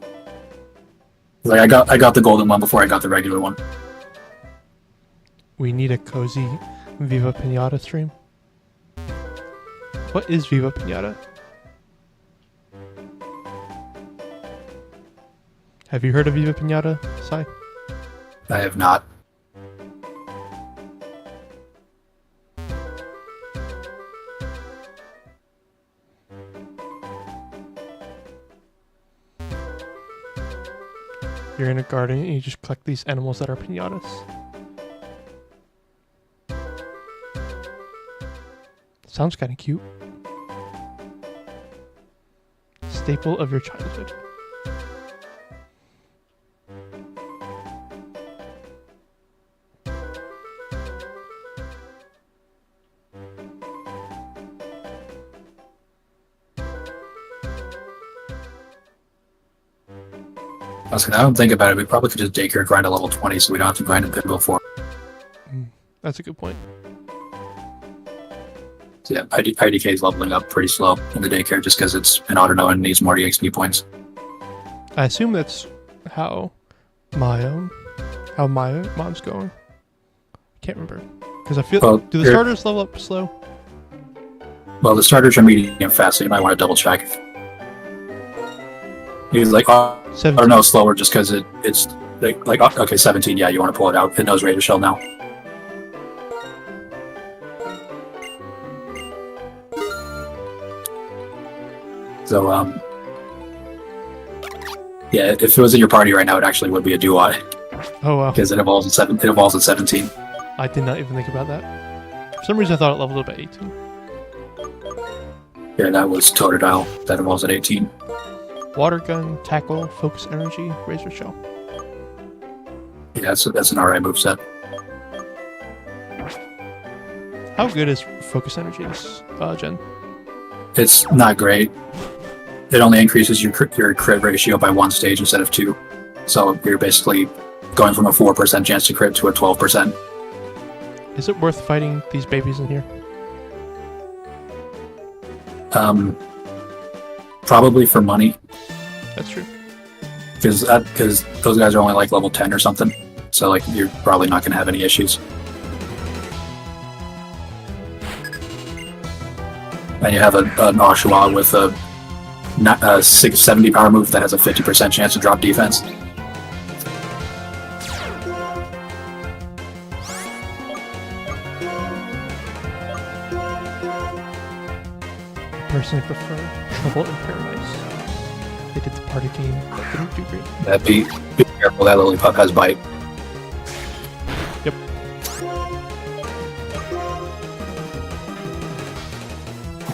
Like I got the golden one before I got the regular one. we need a cozy Viva Pinata stream. What is Viva Pinata? Have you heard of Viva Pinata, Sai? I have not. You're in a garden and you just collect these animals that are pinatas. Sounds kind of cute. Staple of your childhood. I don't think about it. We probably could just daycare grind to level 20 so we don't have to grind a pinball for. That's a good point. So yeah, IDK is leveling up pretty slow in the daycare just because it's an auto and needs more EXP points. I assume that's how my mom's going. Can't remember because I feel. Do the starters level up slow? Well, the starters are medium fast, so you might want to double check. He's like, oh, or no, slower just because it's like okay, 17. Yeah, you want to pull it out. It knows Raider Shell now. So yeah, if it was in your party right now, it actually would be a duo. Oh wow! Because it evolves at 17. I did not even think about that. For some reason, I thought it leveled up at 18. Yeah, that was Totodile. That evolves at 18. Water gun, tackle, focus energy, razor shell. Yeah, that's an alright moveset. How good is focus energy this gen? It's not great. It only increases your crit ratio by 1 stage instead of 2. So you're basically going from a 4% chance to crit to a 12%. Is it worth fighting these babies in here? Probably for money. That's true. Because those guys are only like level 10 or something. So like you're probably not going to have any issues. And you have an Oshawa with a 670 power move that has a 50% chance to drop defense. I personally prefer Trouble in Paradise. They did the party game, but didn't do great. Be careful, that Lillipup has bite. Yep.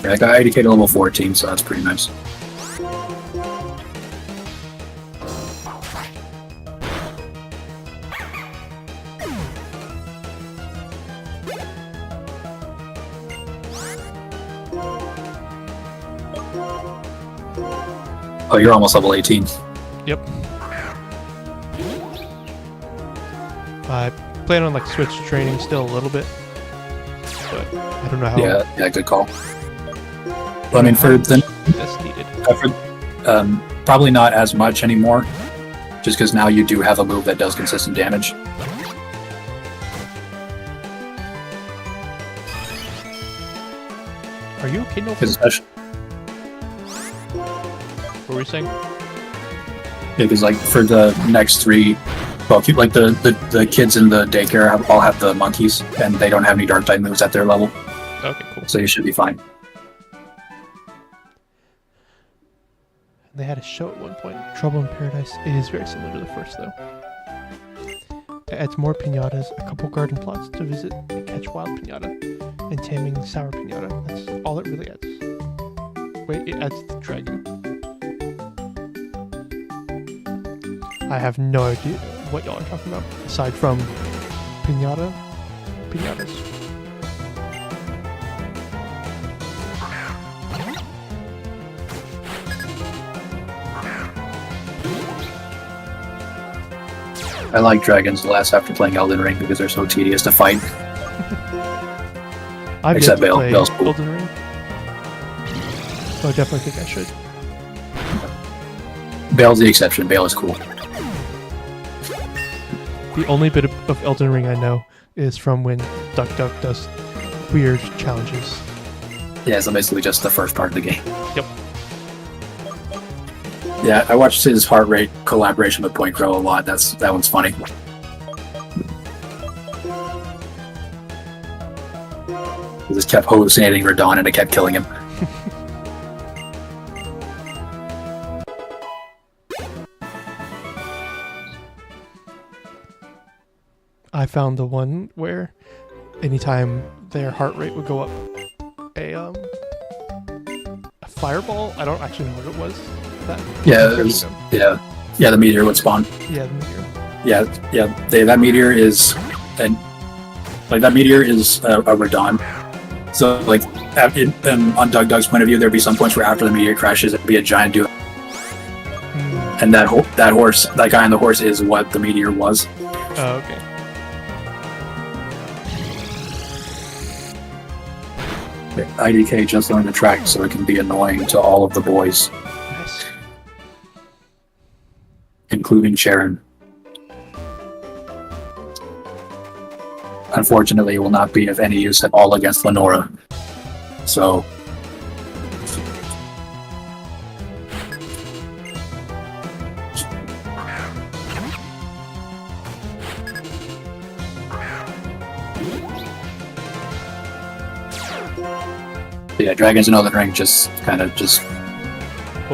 Yeah, I got IDK to level 14, so that's pretty nice. Oh, you're almost level 18. Yep. I plan on like switch training still a little bit, but I don't know how. Yeah, good call. Well, I mean, for the that's needed. Probably not as much anymore, just because now you do have a move that does consistent damage. Are you okay, no? Especially, What were we saying? yeah, because like for the next 3, well, keep like the kids in the daycare all have the monkeys, and they don't have any dark type moves at their level. Okay, cool. So you should be fine. They had a show at one point. Trouble in Paradise is very similar to the first, though. It adds more pinatas, a couple garden plots to visit and catch wild pinata, and taming sour pinata. That's all it really adds. Wait, it adds the dragon. I have no idea what y'all are talking about, aside from pinatas. I like dragons less after playing Elden Ring because they're so tedious to fight. I've Except yet to Bale. play Bale's cool. Elden Ring, so I definitely think I should. Bale's the exception. Bale is cool. The only bit of Elden Ring I know is from when Duck Duck does weird challenges. Yeah, so basically just the first part of the game. Yep. Yeah, I watched his heart rate collaboration with Point Crow a lot. That one's funny. He just kept hallucinating Radon and it kept killing him. I found the one where anytime their heart rate would go up, a fireball. I don't actually know what it was. The meteor would spawn. Yeah, the meteor. That meteor is, that meteor is a Radon. So like, on Doug Doug's point of view, there'd be some points where after the meteor crashes, it'd be a giant dude. And that horse, that guy on the horse, is what the meteor was. Oh, okay. IDK just learned the track so it can be annoying to all of the boys. Nice. Including Sharon. Unfortunately, it will not be of any use at all against Lenora. So... yeah, Dragons in Elden Ring just kind of What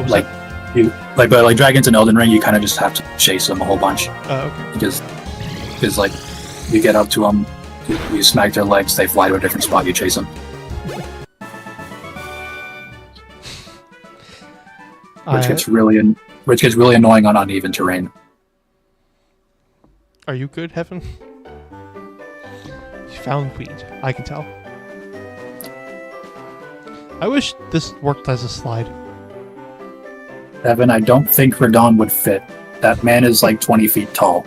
was like that? but Dragons in Elden Ring, you kind of just have to chase them a whole bunch. Okay. Because like you get up to them, you smack their legs, they fly to a different spot, you chase them. Which gets really annoying on uneven terrain. Are you good, Heaven? You found weed. I can tell. I wish this worked as a slide. Evan, I don't think Radon would fit. That man is like 20 feet tall.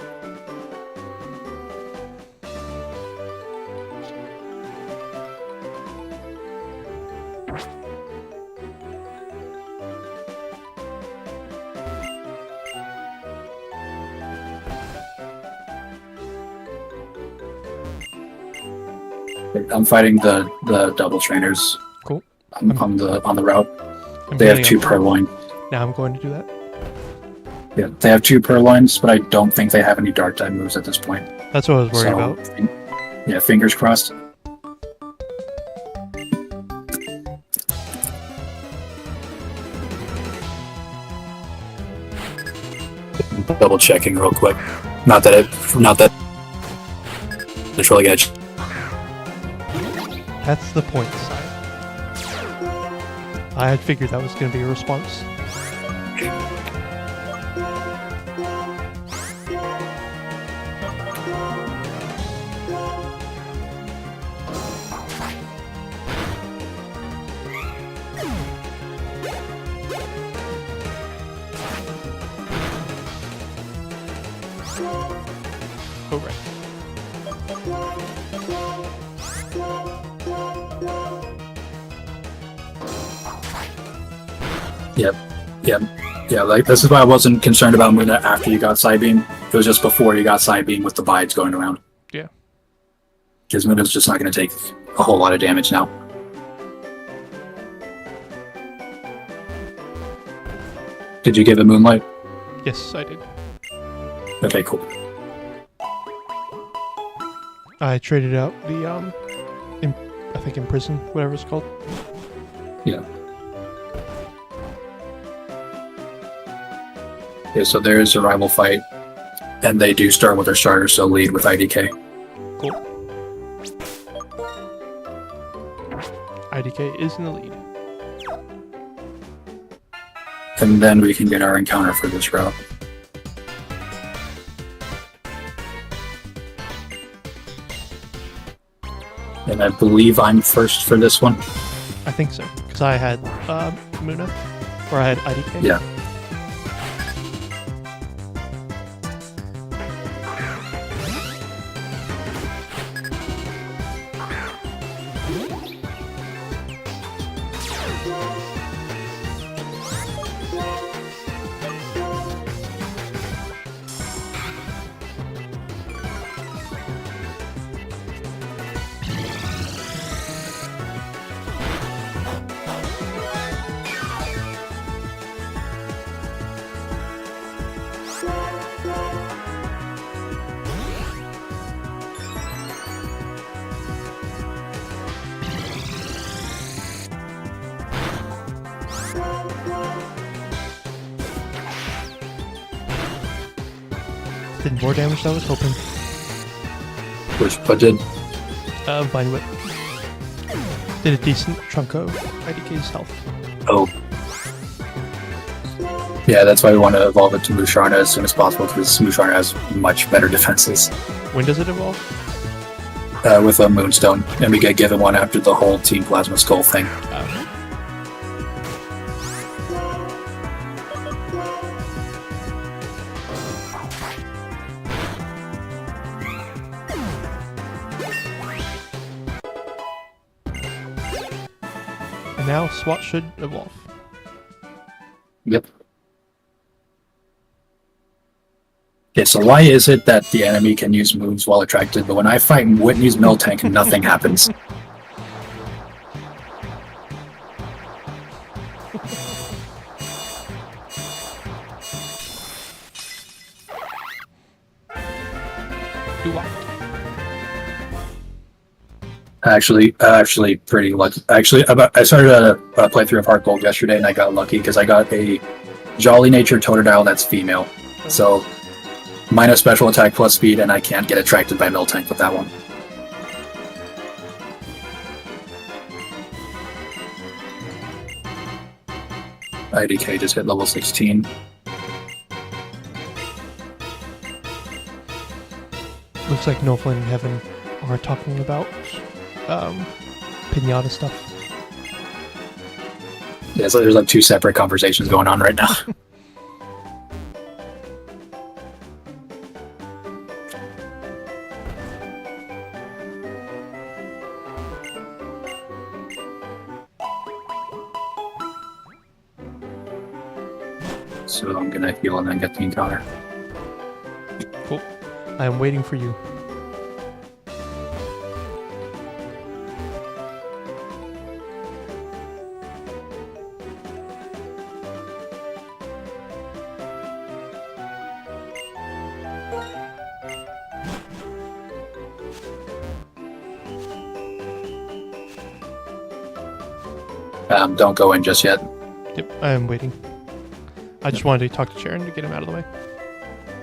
I'm fighting the double trainers. Cool. On the route. They have 2 purloin. Now I'm going to do that. Yeah, they have 2 purloins, but I don't think they have any dark type moves at this point. That's what I was worried about. Yeah, fingers crossed. Double checking real quick. Not that it's really gonna. That's the point side. I had figured that was going to be a response. Oh, right. Yeah, like this is why I wasn't concerned about Muna after you got Psybeam. It was just before you got Psybeam with the bides going around. Yeah. Because Muna's just not going to take a whole lot of damage now. Did you give it Moonlight? Yes, I did. Okay, cool. I traded out the, I think Imprison, whatever it's called. Yeah. Yeah, so there is a rival fight, and they do start with their starter, so lead with IDK. Cool. IDK is in the lead. And then we can get our encounter for this route. And I believe I'm first for this one. I think so, because I had Muna, or I had IDK. Yeah. Did more damage than I was hoping. What did? Vine Whip. Did a decent chunk of IDK's health. Oh. Yeah, that's why we want to evolve it to Musharna as soon as possible, because Musharna has much better defenses. When does it evolve? With a Moonstone, and we get given one after the whole Team Plasma Skull thing. And now SWAT should evolve. Yep. Okay, so why is it that the enemy can use moves while attracted, but when I fight Whitney's Miltank, nothing happens? Do what? Actually, pretty lucky. Actually, I started a playthrough of Heart Gold yesterday, and I got lucky because I got a Jolly Nature Totodile that's female. So, minus special attack plus speed, and I can't get attracted by Miltank with that one. IDK just hit level 16. Looks like Northland and Heaven are talking about pinata stuff. Yeah, so there's like two separate conversations going on right now. So I'm gonna heal and then get the encounter. Cool. I am waiting for you. Don't go in just yet. Yep, I am waiting. I just wanted to talk to Sharon to get him out of the way.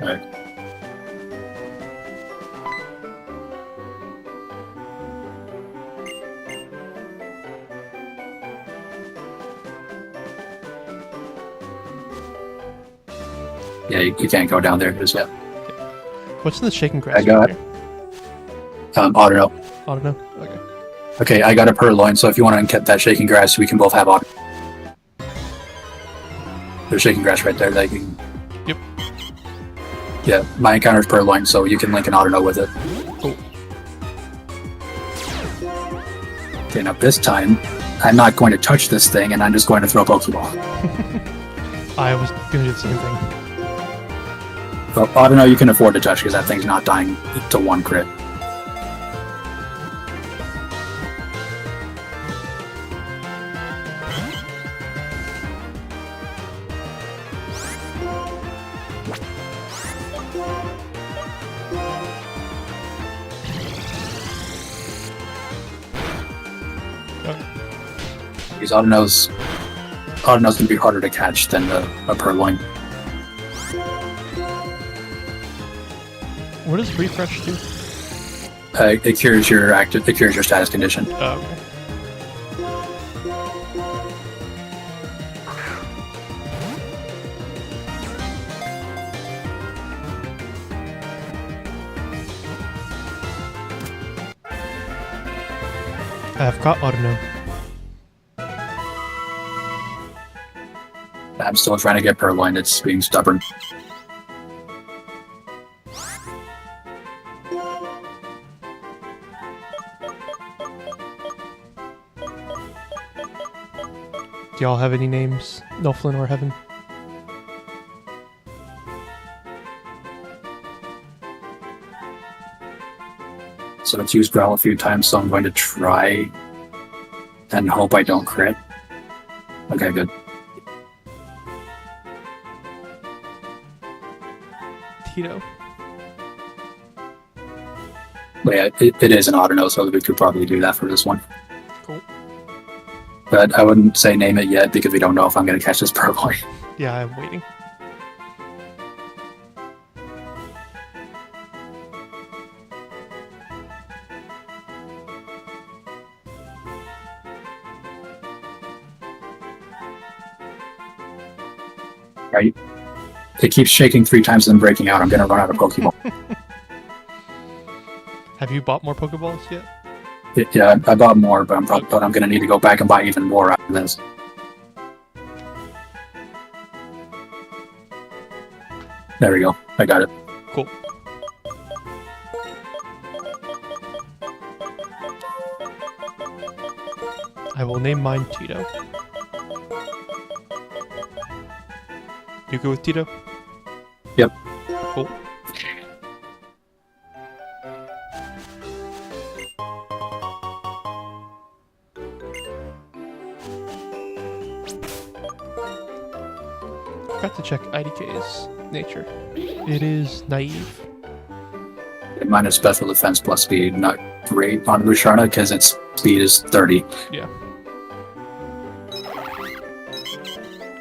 Alright. Yeah, you can't go down there just yet. What's in the shaking grass? I got Auto. Auto? Okay. Okay, I got a Purloin, so if you want to get that shaking grass, we can both have Auto. There's shaking grass right there that you can... Yep. Yeah, my encounter is Purloin, so you can link an Auto with it. Cool. Okay, now this time, I'm not going to touch this thing, and I'm just going to throw Pokeball. I was gonna do the same thing. But Auto you can afford to touch, because that thing's not dying to one crit. Because Autono's going to be harder to catch than a Purloin. What does refresh do? It cures your status condition. Oh, okay. I've got Autono. I'm still trying to get Purloin, it's being stubborn. Do y'all have any names? Northland or Heaven? So it's used Growl a few times, so I'm going to try and hope I don't crit. Okay, good. Tito. But yeah, it is an Autono, so we could probably do that for this one. Cool. But I wouldn't say name it yet, because we don't know if I'm going to catch this Purloin. Yeah, I'm waiting. Right? It keeps shaking 3 times and then breaking out. I'm gonna run out of Pokeball. Have you bought more Pokeballs yet? Yeah, I bought more, but I'm gonna need to go back and buy even more after this. There we go. I got it. Cool. I will name mine Tito. You go with Tito? Yep. Cool. Forgot to check IDK's nature. It is naive. Mine is special defense plus speed. Not great on Rusharna because its speed is 30. Yeah.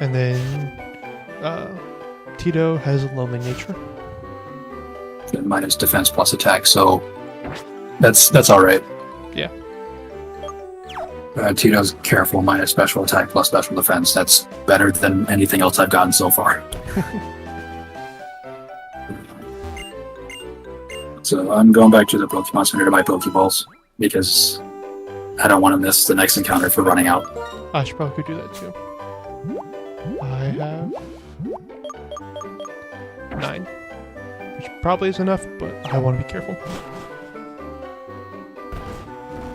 And then Tito has a lonely nature. And mine is defense plus attack, so that's all right. Yeah. Tito's careful minus special attack plus special defense. That's better than anything else I've gotten so far. So I'm going back to the Pokemon Center to my Pokeballs because I don't want to miss the next encounter for running out. I should probably do that too. I have 9, which probably is enough, but I want to be careful.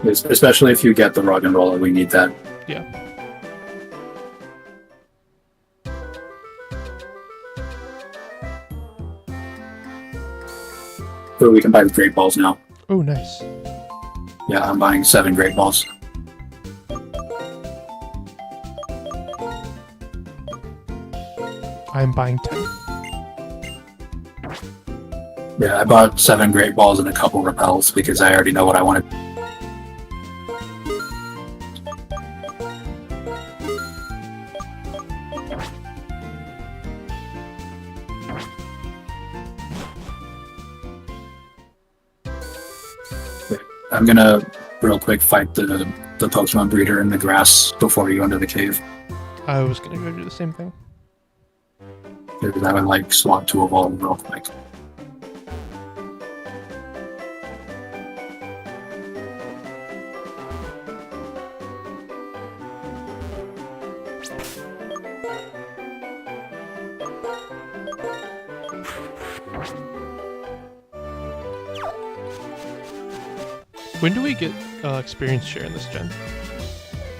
Especially if you get the Rug and Roller, we need that. Yeah. So we can buy the Great Balls now. Oh, nice. Yeah, I'm buying 7 Great Balls. I'm buying 10. Yeah, I bought 7 Great Balls and a couple Repels because I already know what I wanted. I'm gonna real quick fight the Pokemon breeder in the grass before you go into the cave. I was gonna go do the same thing. Because I would like swap to evolve real quick. When do we get experience share in this gen?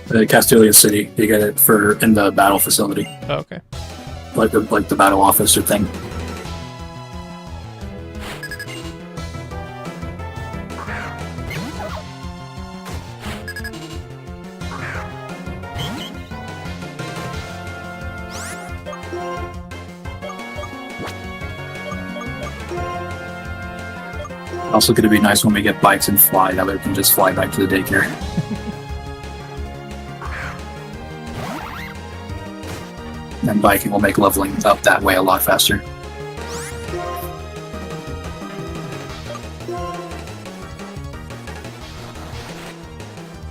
Castelia City, you get it for in the battle facility, Oh, okay. like the battle officer thing. Also going to be nice when we get bikes and fly, that way we can just fly back to the daycare. And biking will make leveling up that way a lot faster.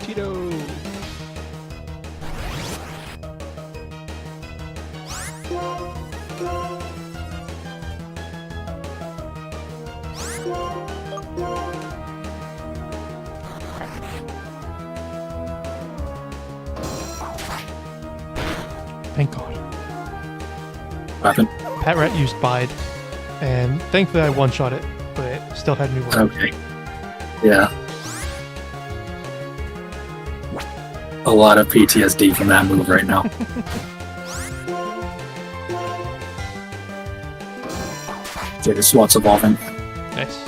Tito! Thank God. What happened? Pat Rat used Bide, and thankfully I one-shot it, but it still had new work. Okay. Yeah. A lot of PTSD from that move right now. Okay, the SWAT's evolving. Nice.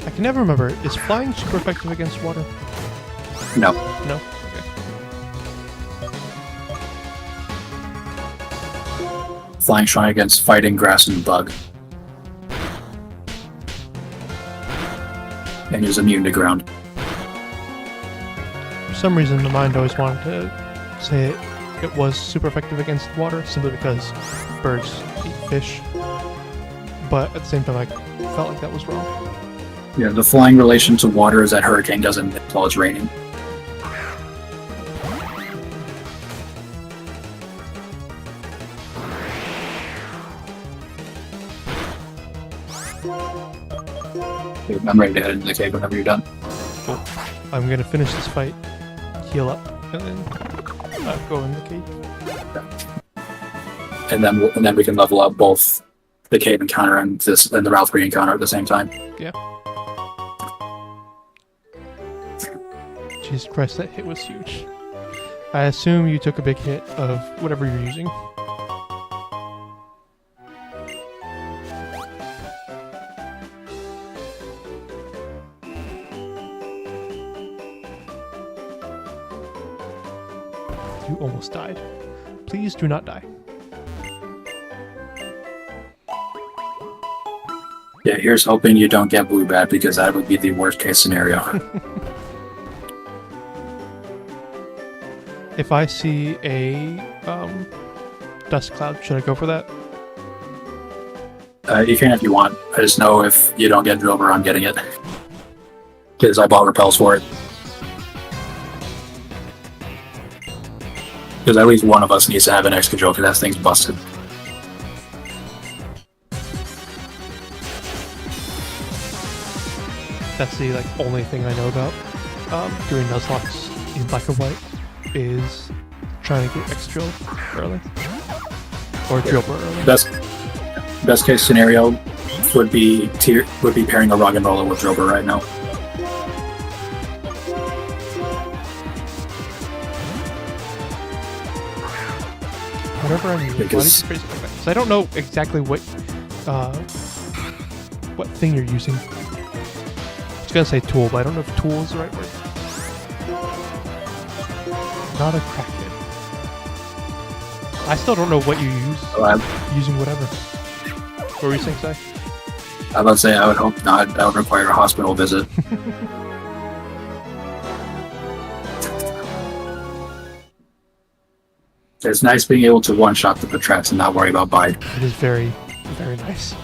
I can never remember, is flying super effective against water? No. No? Okay. Flying strong against fighting, grass, and bug. And is immune to ground. For some reason, the mind always wanted to say it was super effective against water, simply because birds eat fish. but at the same time, I felt like that was wrong. Yeah, the flying relation to water is that hurricane doesn't hit until it's raining. I'm ready to head into the cave whenever you're done. Cool. I'm gonna finish this fight, heal up, and then go in the cave. And then we can level up both the cave encounter and the Ralph Green encounter at the same time. Yeah. Jesus Christ, that hit was huge. I assume you took a big hit of whatever you're using. You almost died. Please do not die. Yeah, here's hoping you don't get blue bat, because that would be the worst case scenario. If I see a dust cloud, should I go for that? You can if you want. I just know if you don't get Drover, I'm getting it. Because I bought repels for it. Because at least one of us needs to have an extra joke, because that thing's busted. That's the only thing I know about doing Nuzlocke in black and white is trying to get X drill early or dribble early. Best case scenario would be pairing a Rug and Roller with Drover right now. Whatever I'm using, because I don't know exactly what thing you're using. I was gonna say tool, but I don't know if tool is the right word. Not a crackhead. I still don't know what you use. Using whatever. What were you saying, Si? I would say I would hope not. That would require a hospital visit. It's nice being able to one-shot the Patrats and not worry about bide. It is very, very nice.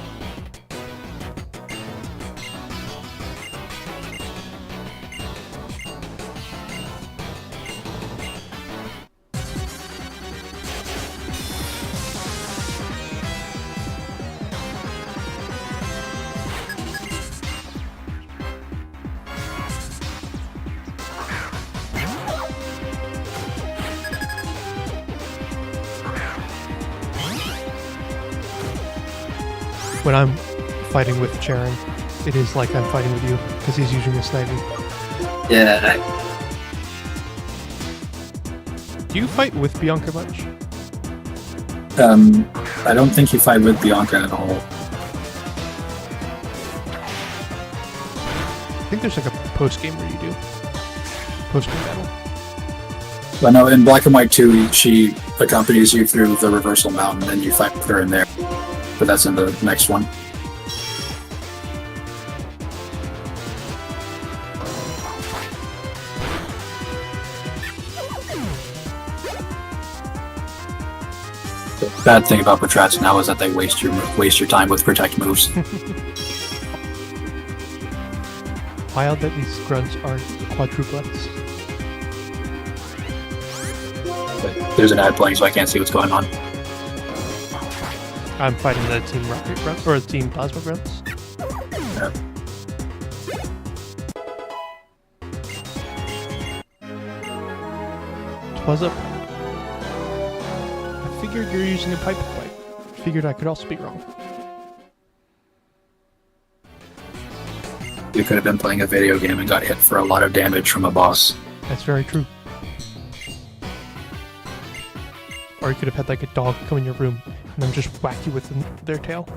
When I'm fighting with Charon, it is like I'm fighting with you, because he's using a sniping. Yeah. Do you fight with Bianca much? I don't think you fight with Bianca at all. I think there's like a post-game where you do. Post-game battle. But no, in Black and White 2, she accompanies you through the Reversal Mountain, and you fight with her in there. But that's in the next one. The bad thing about Patrats now is that they waste your time with protect moves. Wild that these grunts are quadruplets. But there's an ad playing, so I can't see what's going on. I'm fighting the Team Rocket grunts, or the Team Plasma grunts. Yeah. Twas a pipe. I figured you're using a pipe fight. Figured I could also be wrong. You could have been playing a video game and got hit for a lot of damage from a boss. That's very true. Or you could have had like a dog come in your room and then just whack you with their tail.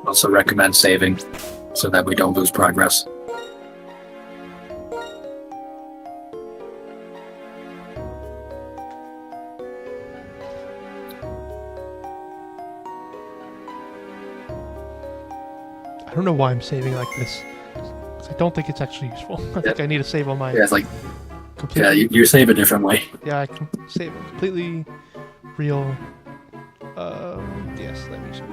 Also recommend saving so that we don't lose progress. I don't know why I'm saving like this. I don't think it's actually useful. I think I need to save on my. Yeah, it's like completely, you save a different way. Yeah, I can save a completely real. DS. Let me see.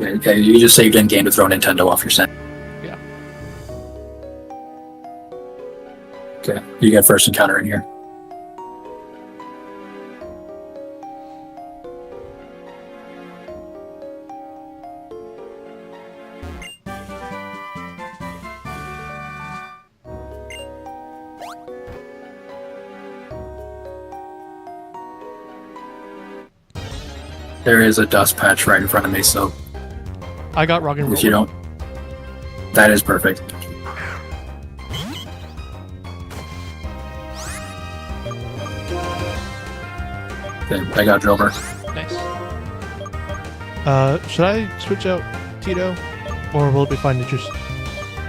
Yeah, you just saved in game to throw Nintendo off your scent. Yeah. Okay, you get first encounter in here. There is a dust patch right in front of me, so I got rock and roll. if you don't, that is perfect. Okay, I got Drover. Nice. Should I switch out Tito, or will it be fine to just?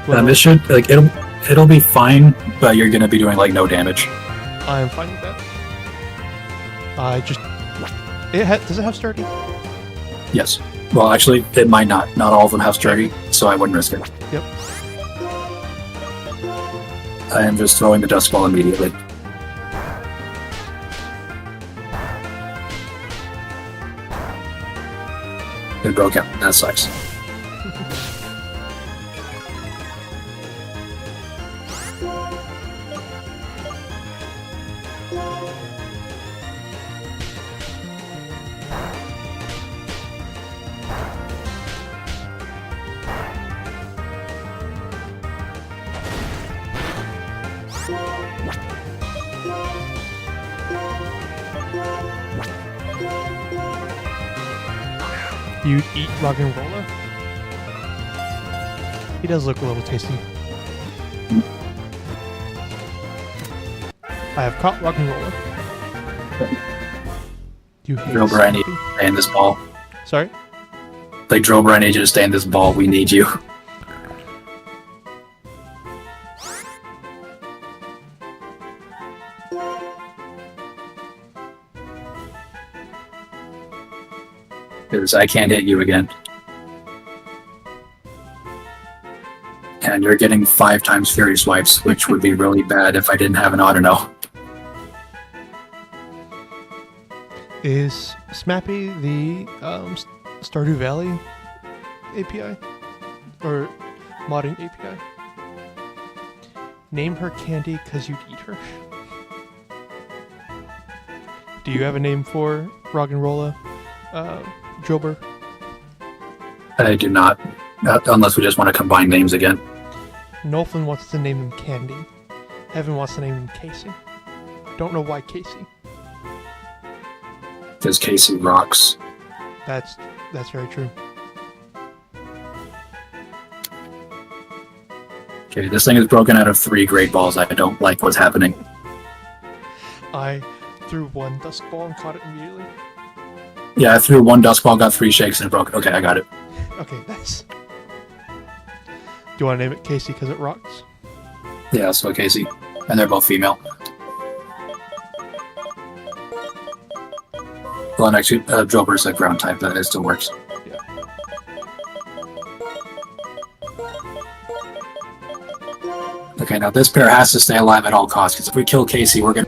This should it'll be fine, but you're gonna be doing like no damage. I am fine with that. Does it have sturdy? Yes. Well, actually, it might not. Not all of them have sturdy, so I wouldn't risk it. Yep. I am just throwing the dust ball immediately. It broke out. That sucks. You'd eat rock and roller? He does look a little tasty. I have caught rock and roller. You hate Drover, I need Snoopy? to stay in this ball. Sorry? Like, Drover, I need you to stay in this ball. We need you. Because I can't hit you again. And you're getting 5 times Fury Swipes, which would be really bad if I didn't have an Autono. Is Smappy the Stardew Valley API? Or modding API? Name her Candy because you'd eat her. Do you have a name for Roggenrola, Jober? I do not. Unless we just want to combine names again. Nolfin wants to name him Candy. Evan wants to name him Casey. I don't know why Casey. Because Casey rocks. That's very true. Okay, this thing is broken out of 3 great balls. I don't like what's happening. I threw one dust ball and caught it immediately. Yeah, I threw 1 dust ball, got 3 shakes, and it broke. Okay, I got it. Okay, nice. Do you want to name it Casey because it rocks? Yeah, so Casey. And they're both female. Well, and actually, Drover is a ground type, but it still works. Yeah. Okay, now this pair has to stay alive at all costs, because if we kill Casey, we're gonna...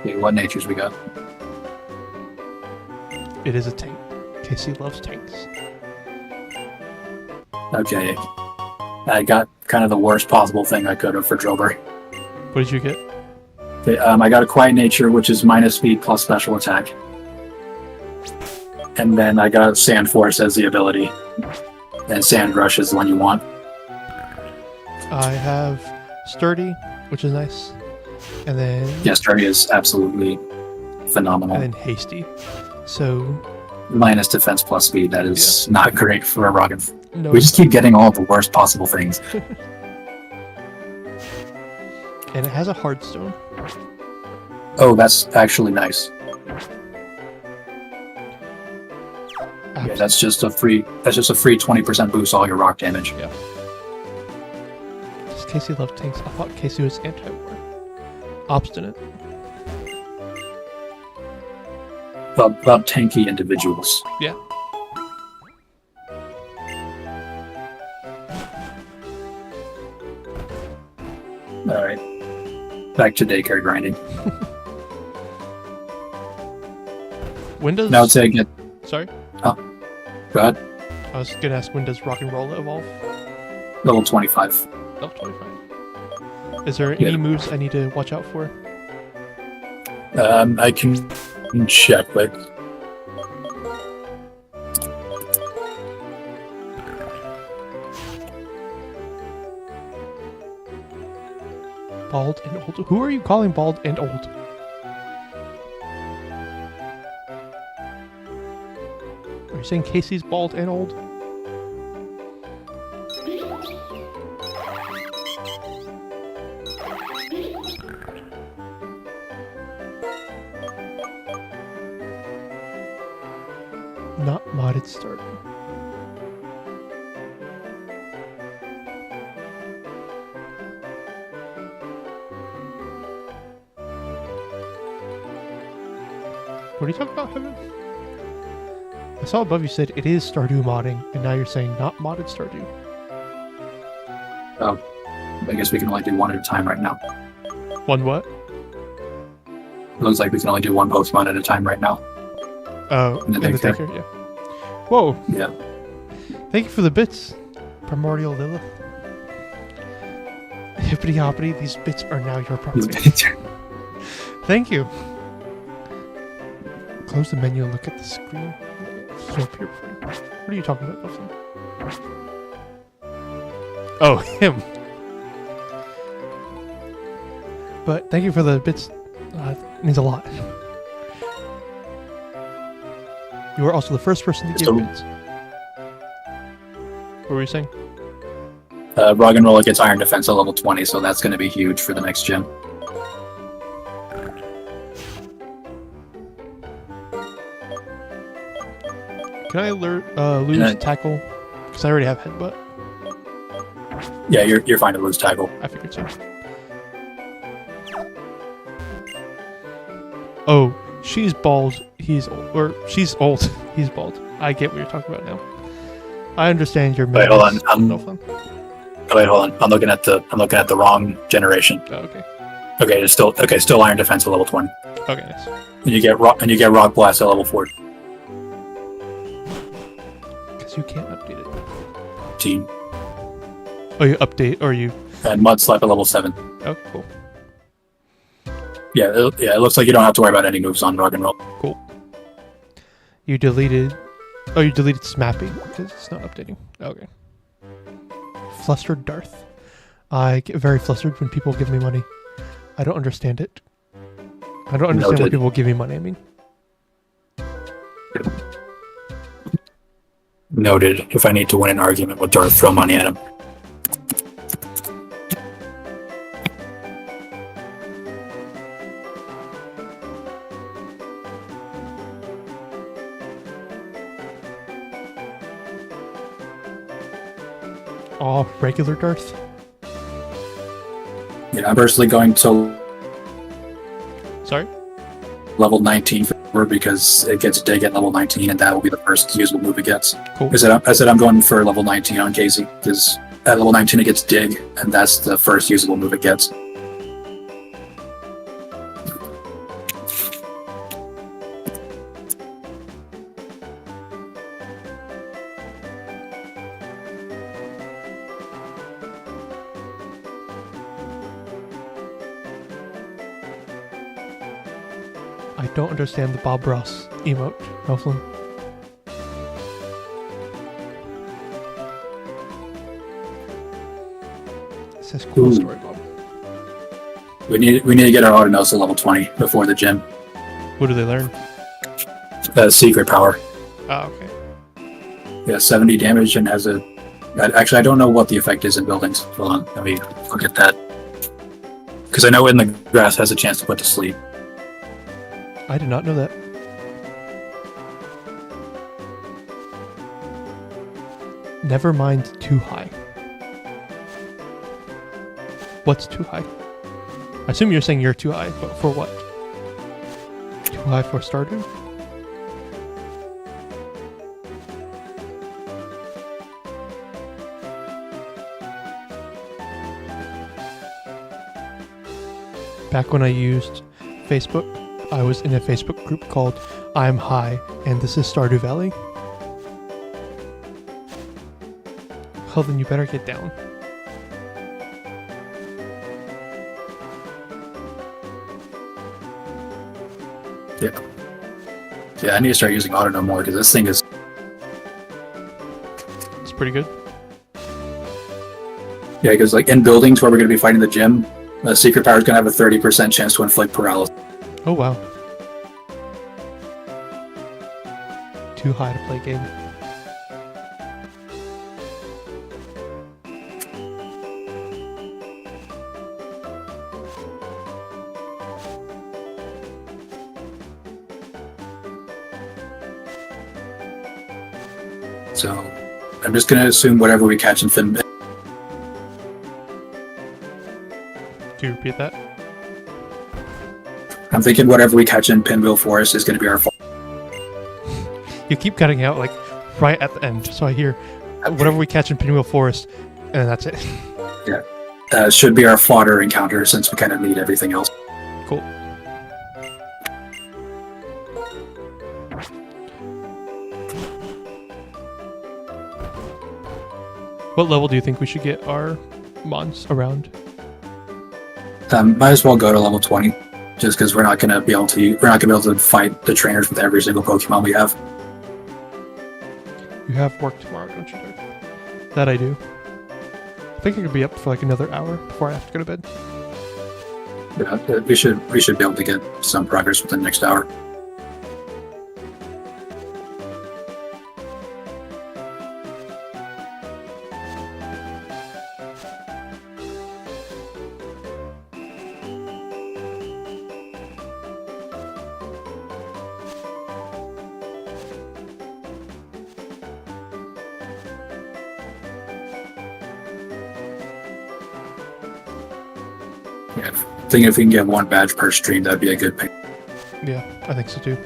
Okay, what natures we got? It is a tank. Casey loves tanks. Okay. I got kind of the worst possible thing I could have for Drover. What did you get? Okay, I got a Quiet Nature, which is minus speed plus special attack. And then I got Sand Force as the ability. And Sand Rush is the one you want. I have Sturdy, which is nice. And then... Yes, Sturdy is absolutely phenomenal. And then Hasty. So... Minus defense plus speed, that is not great for a rocket. No, We just keep getting all the worst possible things. and it has a Hardstone. Oh, that's actually nice. Yeah, that's just a free 20% boost all your rock damage. Yeah. Does Casey love tanks? I thought Casey was anti-war. Obstinate. About tanky individuals. Yeah. All right. Back to daycare grinding. When does... Now I'd say I get... Sorry? Go ahead. I was gonna ask, when does rock and roll evolve? Level 25. Level 25. Is there any moves I need to watch out for? I can check quick. Bald and old. Who are you calling bald and old? Are you saying Casey's bald and old? Not modded starting. What are you talking about, Heaven? I saw above you said it is Stardew modding, and now you're saying not modded Stardew. Oh, I guess we can only do one at a time right now. One what? It looks like we can only do one Pokemon at a time right now. Oh, in the daycare. Yeah. Whoa. Yeah. Thank you for the bits, Primordial Lilith. Hippity hoppity, these bits are now your property. Thank you. Close the menu and look at the screen. So pure frame. What are you talking about, Nelson? Oh, him. But thank you for the bits. It means a lot. You are also the first person to give bits. What were you saying? Rock and Roller gets Iron Defense at level 20, so that's going to be huge for the next gym. Can I lose tackle? Because I already have headbutt. Yeah, you're fine to lose tackle. I figured so. Oh, she's bald. He's old, or she's old. He's bald. I get what you're talking about now. I understand your. Wait, hold on. No fun. Wait, hold on. I'm looking at the wrong generation. Oh, okay. Okay, it's still Iron Defense at level 20. Okay, nice. And you get Rock Blast at level 40. Because you can't update it. Team. Oh, you update or you? And Mud Slap at level 7. Oh, cool. Yeah, it looks like you don't have to worry about any moves on Rock and Roll. Cool. You deleted... Oh, you deleted Smapping because it's not updating. Okay. Flustered Darth. I get very flustered when people give me money. I don't understand it. I don't understand why people give me money, I mean. Noted. If I need to win an argument with Darth, throw money at him. Oh, regular Darth? Yeah, I'm personally going to Sorry? level 19 for because it gets Dig at level 19, and that will be the first usable move it gets. Cool. I said I'm going for level 19 on Casey, because at level 19 it gets Dig, and that's the first usable move it gets. I don't understand the Bob Ross emote, Nelson. It says cool story, Bob. We need to get our Autonos to level 20 before the gym. What do they learn? Secret power. Oh, okay. Yeah, 70 damage and has a... Actually, I don't know what the effect is in buildings. Hold on, let me look at that. Because I know In the Grass has a chance to put to sleep. I did not know that. Never mind too high. What's too high? assume you're saying you're too high, but for what? Too high for Stardew? Back when I used Facebook, I was in a Facebook group called I'm High, and this is Stardew Valley. Well, then you better get down. Yeah, I need to start using auto no more because this thing is. It's pretty good. Yeah, because like in buildings where we're going to be fighting the gym, the secret power is going to have a 30% chance to inflict paralysis. Oh wow. Too high to play game. So I'm just going to assume whatever we catch in Fin. Do you repeat that? I'm thinking whatever we catch in Pinwheel Forest is going to be our fault. You keep cutting out like right at the end, so I hear whatever we catch in Pinwheel Forest, and that's it. Should be our fodder encounter since we kind of need everything else. Cool. What level do you think we should get our mons around? Might as well go to level 20, just because we're not going to be able to fight the trainers with every single Pokemon we have. You have work tomorrow, don't you, Dirk? That I do. I think I could be up for like another hour before I have to go to bed. Yeah, we should be able to get some progress within the next hour. Yeah, I think if we can get one badge per stream, that'd be a good pick. Yeah, I think so too.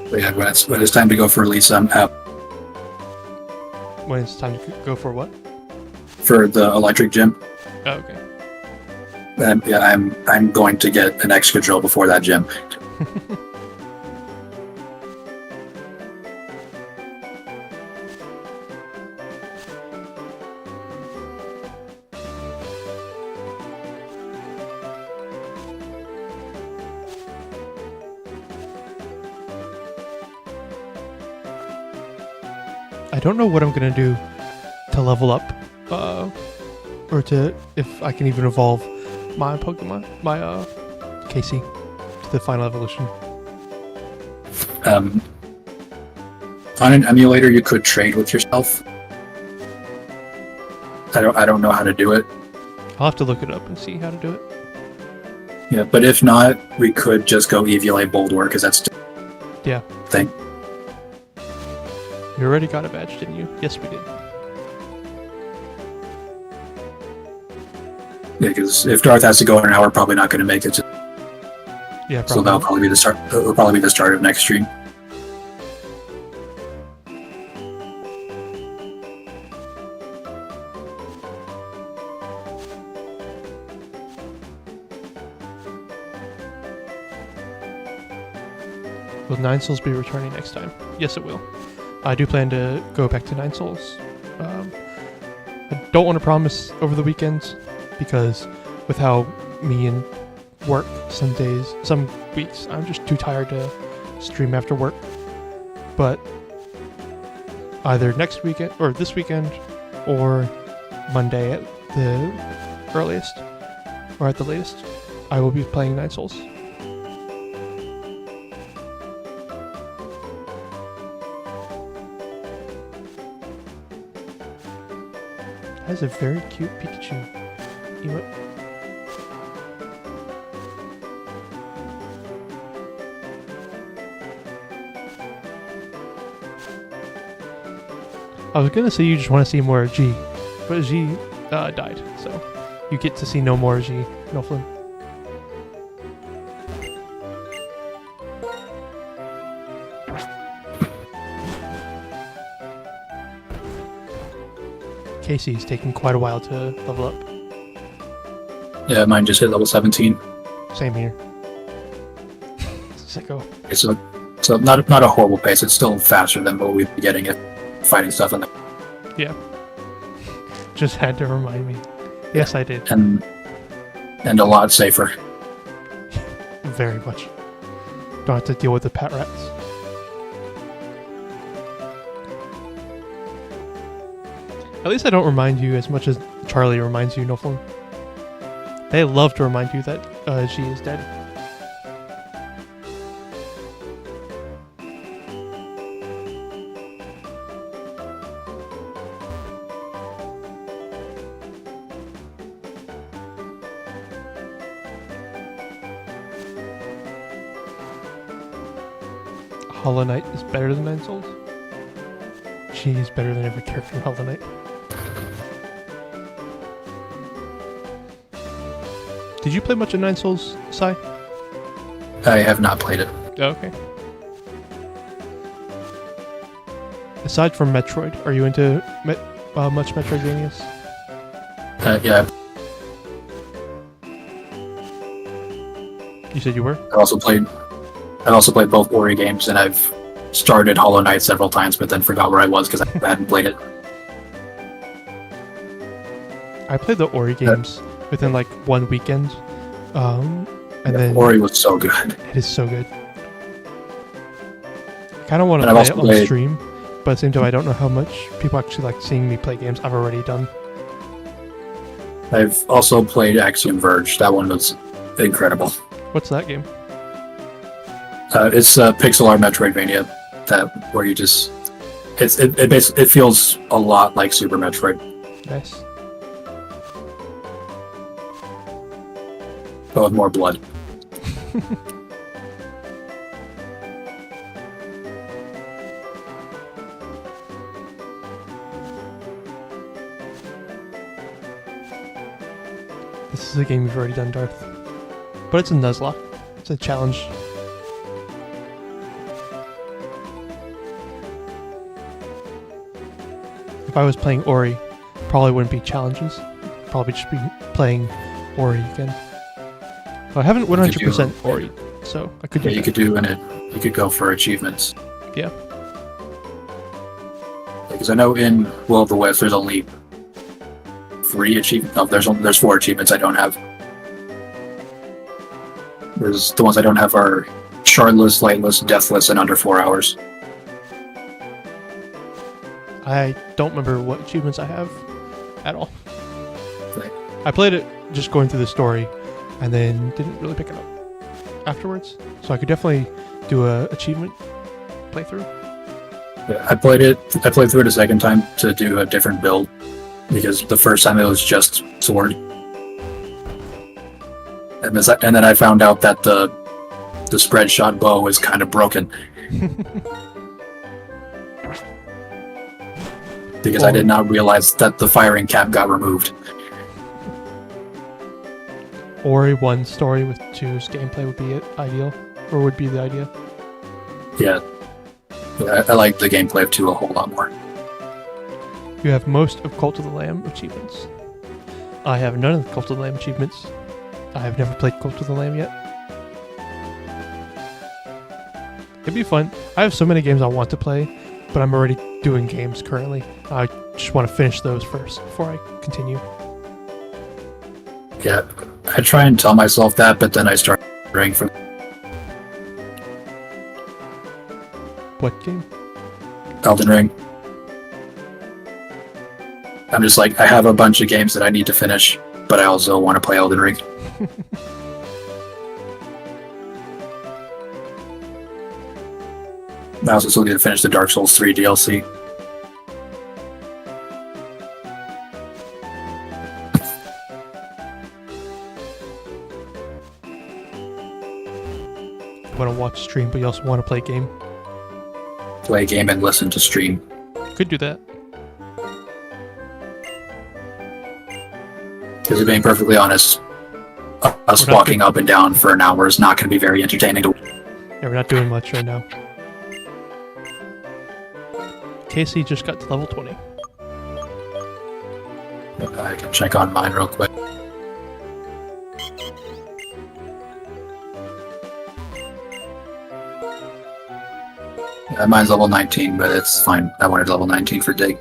But yeah, when it's time to go for Lisa, I'm out When it's time to go for what? for the electric gym. Oh, okay. Yeah, I'm going to get an Excadrill before that gym. I don't know what I'm gonna do to level up, or to if I can even evolve my Pokemon, my KC, to the final evolution. On an emulator, you could trade with yourself. I don't know how to do it. I'll have to look it up and see how to do it. Yeah, but if not, we could just go Eviolite Boldore because that's Yeah. thing. You already got a badge, didn't you? Yes, we did. Yeah, because if Darth has to go in an hour, probably not going to make it. Yeah, So probably. that'll probably be the start. It'll probably be the start of next stream. Will Nine Souls be returning next time? Yes, it will. I do plan to go back to Nine Souls. I don't want to promise over the weekends because with how me and work some days, some weeks, I'm just too tired to stream after work. But either next weekend or this weekend or Monday at the earliest or at the latest, I will be playing Nine Souls. has a very cute Pikachu emote. I was gonna say you just want to see more G, but G died, so you get to see no more G, Noflin. Casey's taking quite a while to level up. Yeah, mine just hit level 17. Same here. Sicko. Okay, so not a horrible pace. It's still faster than what we'd be getting at fighting stuff in the Yeah. Just had to remind me. Yes, I did. and a lot safer. Very much. Don't have to deal with the pet rats. At least I don't remind you as much as Charlie reminds you, Noflin. They love to remind you that G is dead. Hollow Knight is better than Nine Souls? G is better than every character in Hollow Knight. Did you play much of Nine Souls, Sai? I have not played it. Oh, okay. Aside from Metroid, are you into much Metroidvanias? Yeah, You said you were? I've also played both Ori games, and I've started Hollow Knight several times, but then forgot where I was because I hadn't played it. I played the Ori games within like one weekend, and then Ori was so good. it is so good. I kind of want to And play I've it also on played- stream, but at the same time, I don't know how much people actually like seeing me play games I've already done. I've also played Axiom Verge. That one was incredible. What's that game? It's a pixel art Metroidvania where you just it feels a lot like Super Metroid, Nice. but with more blood. This is a game you've already done, Darth. But it's a Nuzlocke. It's a challenge. If I was playing Ori, probably wouldn't be challenges. Probably just be playing Ori again. Well, I haven't 100% Ori, so I could do Yeah, you that. could do you could go for achievements. Yeah. Because I know in Will of the Wisp there's only 3 achievements. No, there's 4 achievements I don't have. There's the ones I don't have are Shardless, Lightless, Deathless, and under 4 hours. I don't remember what achievements I have at all. Right. I played it just going through the story and then didn't really pick it up afterwards. So I could definitely do a achievement playthrough. Yeah, I played through it a second time to do a different build because the first time it was just sword, and then I found out that the spread shot bow is kind of broken because I did not realize that the firing cap got removed. Ori 1 story with 2's gameplay would be ideal, or would be the idea. Yeah, I like the gameplay of 2 a whole lot more. You have most of Cult of the Lamb achievements. I have none of the Cult of the Lamb achievements. I have never played Cult of the Lamb yet. It'd be fun. I have so many games I want to play, but I'm already doing games currently. I just want to finish those first before I continue. Yeah, I try and tell myself that, but then I start praying for What game? Elden Ring. I'm just like, I have a bunch of games that I need to finish, but I also want to play Elden Ring. I also still need to finish the Dark Souls 3 DLC. you want to watch stream, but you also want to play a game. Play a game and listen to stream. Could do that. Because being perfectly honest, us We're not walking up and down for an hour is not going to be very entertaining. Yeah, we're not doing much right now. Casey just got to level 20. I can check on mine real quick. Mine's level 19, but it's fine. I wanted level 19 for dig.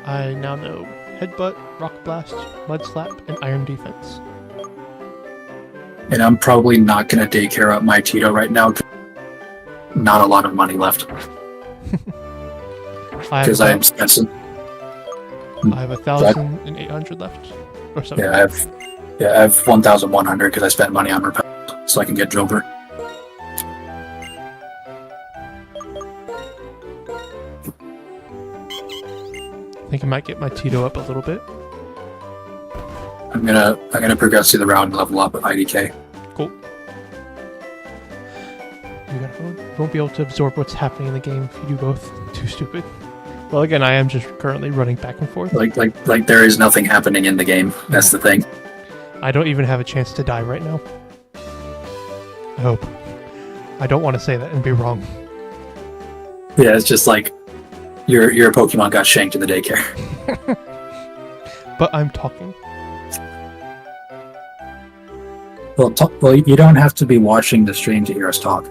I now know Headbutt, Rock Blast, Mud Slap, and Iron Defense. And I'm probably not going to daycare up my Tito right now. Not a lot of money left. Because I'm expensive. I have 1,800 left. Or something. Yeah, I have 1,100 because I spent money on repel, so I can get Joker. I think I might get my Tito up a little bit. I'm gonna progress through the round and level up at IDK. Cool. You won't be able to absorb what's happening in the game if you do both. Too stupid. Well, again, I am just currently running back and forth. Like there is nothing happening in the game. That's the thing. I don't even have a chance to die right now. I hope. I don't want to say that and be wrong. Yeah, it's just like your Pokemon got shanked in the daycare. But I'm talking. Well, you don't have to be watching the stream to hear us talk.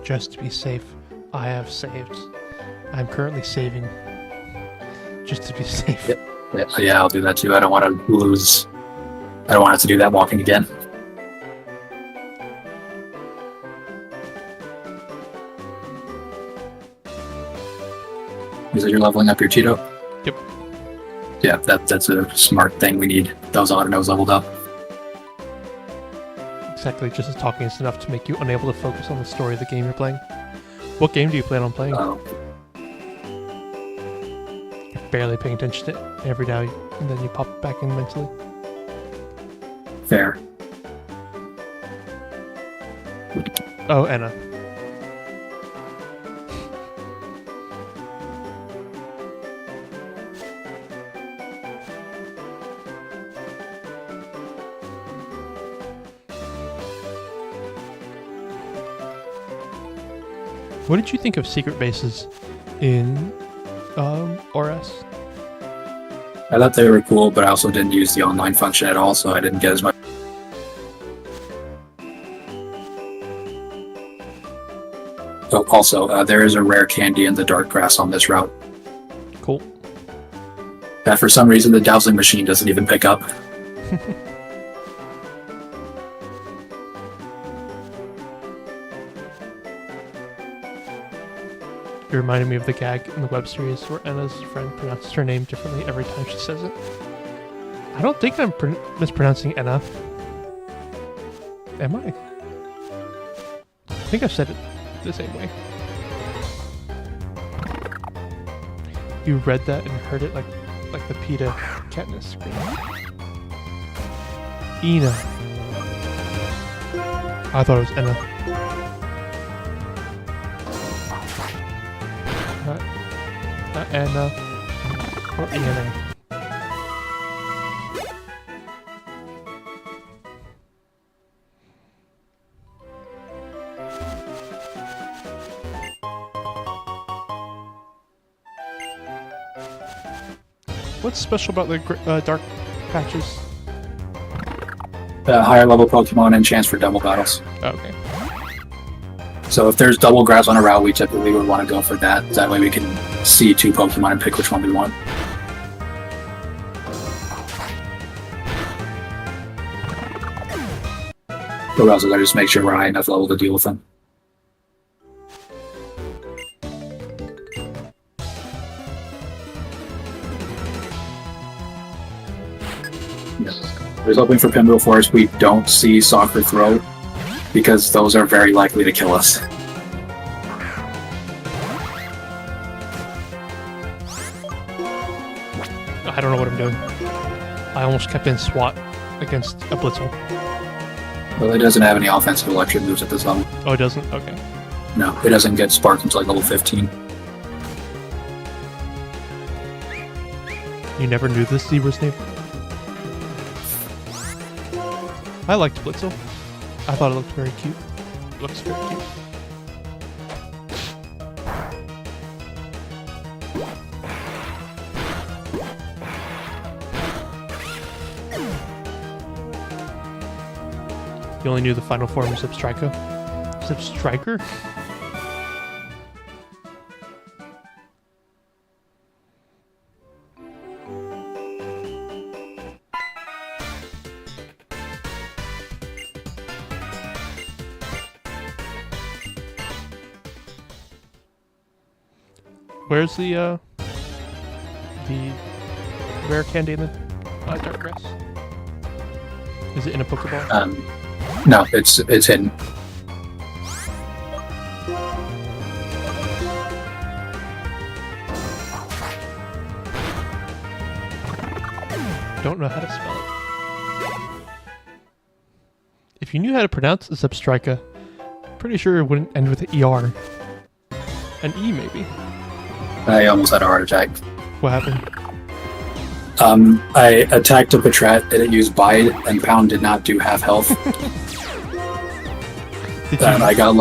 Just to be safe, I have saved. I'm currently saving. Just to be safe. Yeah, I'll do that too. I don't want to lose. I don't want to have to do that walking again. Is it you're leveling up your Tito? Yep. Yeah, that's a smart thing. We need those autonos leveled up. Exactly, just as talking is enough to make you unable to focus on the story of the game you're playing. What game do you plan on playing? You're barely paying attention to it every day, and then you pop back in mentally. Fair. Oh, Anna. What did you think of secret bases in ORS? I thought they were cool, but I also didn't use the online function at all, so I didn't get as much. Oh, also, there is a rare candy in the dark grass on this route. Cool. That for some reason the dowsing machine doesn't even pick up. It reminded me of the gag in the web series where Anna's friend pronounces her name differently every time she says it. I don't think I'm mispronouncing Anna. Am I? I think I've said it the same way. You read that and heard it like the PETA Katniss scream. Ina. I thought it was Anna. Not Anna or Iana. What's special about the dark patches? Higher level Pokemon and chance for double battles. Oh, okay. So if there's double grass on a route, we typically would want to go for that. That way we can see two Pokemon and pick which one we want. But we also gotta just make sure we're high enough level to deal with them. I was hoping for Pinwheel Forest we don't see Soccer Throw. because those are very likely to kill us. I don't know what I'm doing. I almost kept in SWAT against a Blitzel. Well, it doesn't have any offensive electric moves at this level. Oh, it doesn't? Okay. No, it doesn't get sparked until like level 15. You never knew this zebra's name? I liked Blitzel. I thought it looked very cute. It looks very cute. You only knew the final form of Zipstriker? Zipstriker? Where's the rare candy in the dark grass? Is it in a Pokeball? No, it's hidden. Don't know how to spell it. If you knew how to pronounce Zipstriker, pretty sure it wouldn't end with an ER. An E, maybe. I almost had a heart attack. What happened? I attacked a Patrat and it used Bide, and Pound did not do half health. And I got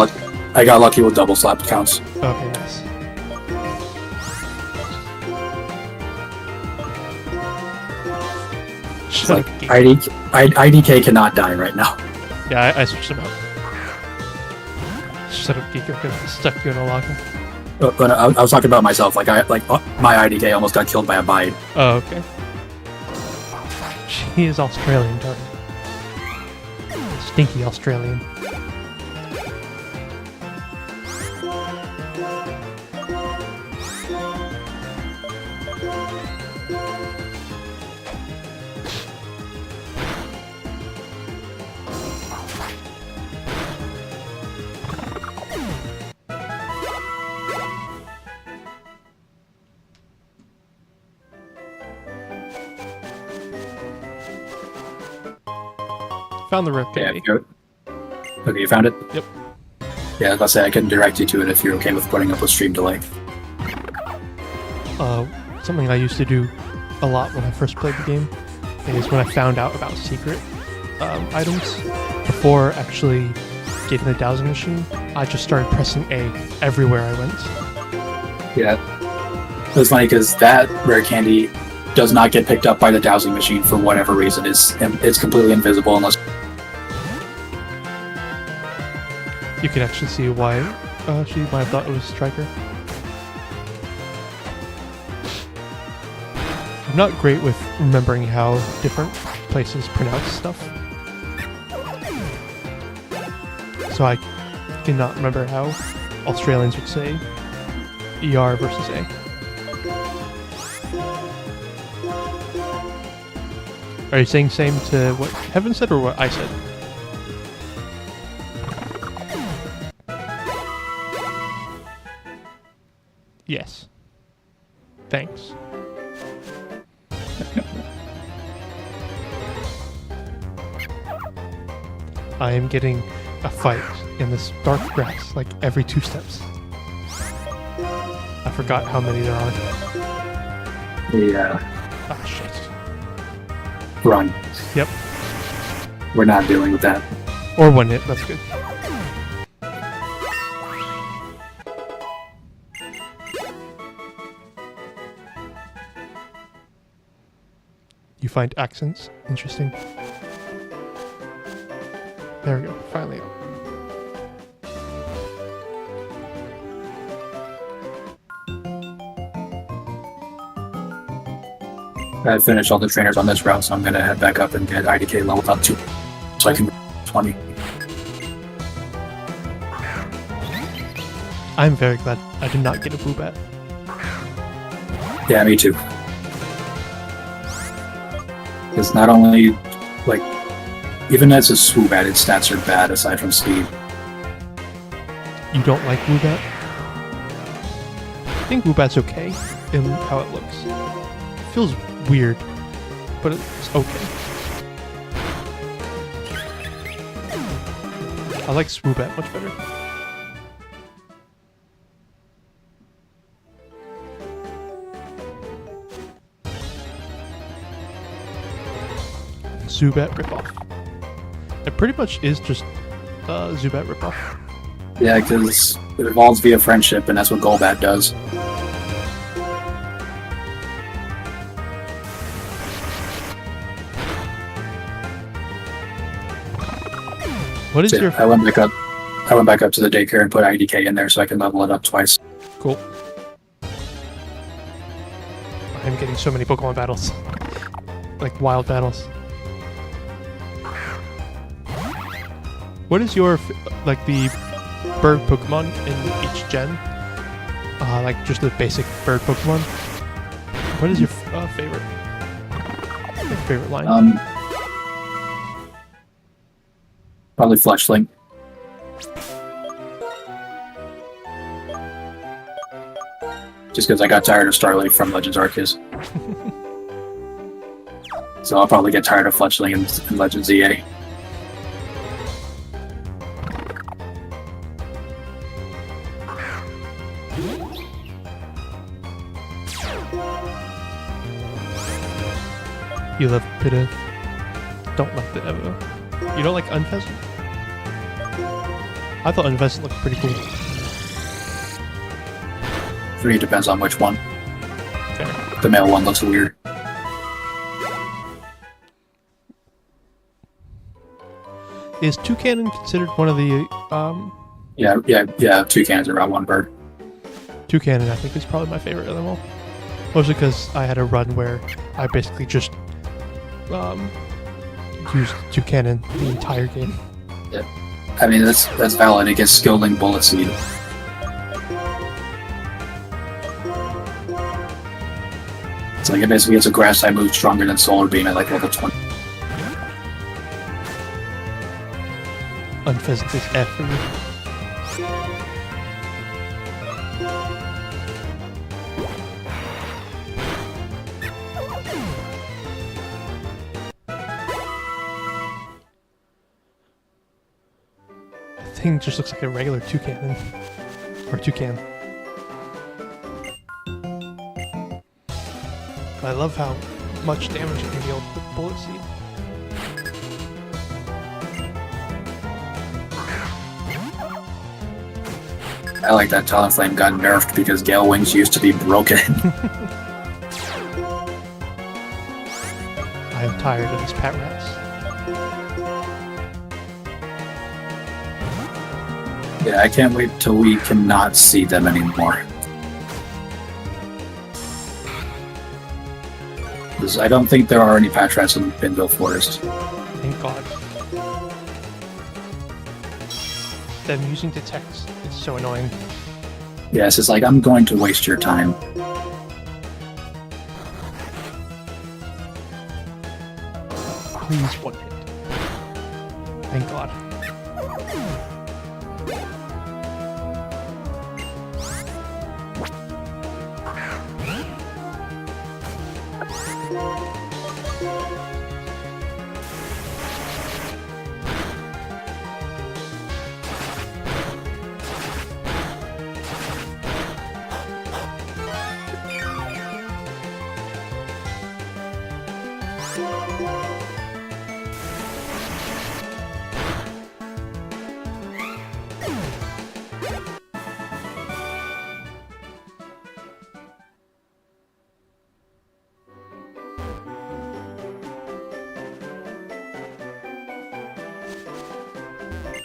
lucky with double slap counts. Okay, nice. Shut Like, up, Geek. IDK cannot die right now. Yeah, I switched him out. Shut up, Geek. I'm gonna stuck you in a locker. But I was talking about myself. Like my IDK almost got killed by a Bide. Oh, okay. She is Australian, dark. Stinky Australian. Found the rare candy. Okay, you found it? Yep. Yeah, I was about to say I can direct you to it if you're okay with putting up with stream delay. Something I used to do a lot when I first played the game is when I found out about secret items before actually getting the dowsing machine, I just started pressing A everywhere I went. Yeah. It was funny because that rare candy does not get picked up by the dowsing machine for whatever reason. It's completely invisible unless... You can actually see why she might have thought it was Striker. I'm not great with remembering how different places pronounce stuff. So I cannot remember how Australians would say ER versus A. Are you saying same to what Heaven said or what I said? Yes. Thanks. I am getting a fight in this dark grass like every 2 steps. I forgot how many there are. Yeah. Ah, shit. Run. Yep. We're not dealing with that. Or 1 hit, that's good. You find accents interesting. There we go, finally. I finished all the trainers on this route, so I'm gonna head back up and get IDK leveled up too, so I can 20. I'm very glad I did not get a Boobat. Yeah, me too. Because not only, like, Even as a swoop at, its stats are bad aside from speed. You don't like Woobat? I think Woobat's okay in how it looks. It feels weird, but it's okay. I like Swoobat much better. Zubat ripoff. It pretty much is just Zubat ripoff. Yeah, because it evolves via friendship, and that's what Golbat does. What is your? I went back up. I went back up to the daycare and put IDK in there so I can level it up twice. Cool. I'm getting so many Pokemon battles, like wild battles. What is your like the bird Pokemon in each gen? Like just the basic bird Pokemon. What is your favorite? Your favorite line? Probably Fletchling. Just because I got tired of Starlight from Legends Arceus. So I'll probably get tired of Fletchling in Legends EA. You love Pidove. Don't like the Evo. You don't like Unfezant? I thought Unfezant looked pretty cool. For me, it depends on which one. Fair. The male one looks weird. Is Toucannon considered one of the Yeah. Two cannons around one bird. Toucannon, I think, is probably my favorite of them all. Mostly because I had a run where I basically just used Toucannon the entire game. Yeah. I mean, that's valid. It gets Skilling Bullet Seed. It's like it basically gets a grass type move stronger than Solar Beam at like level 20. Unpheasant is F for me. The thing just looks like a regular Toucannon. Or Toucan. I love how much damage it can deal with Bullet Seed. I like that Talonflame got nerfed because Gale Wings used to be broken. I am tired of these Pat Rats. Yeah, I can't wait till we cannot see them anymore. Because I don't think there are any Patrats in Pinville Forest. Thank God. Them using Detect is so annoying. Yes, it's like, I'm going to waste your time. Please one hit. Thank God.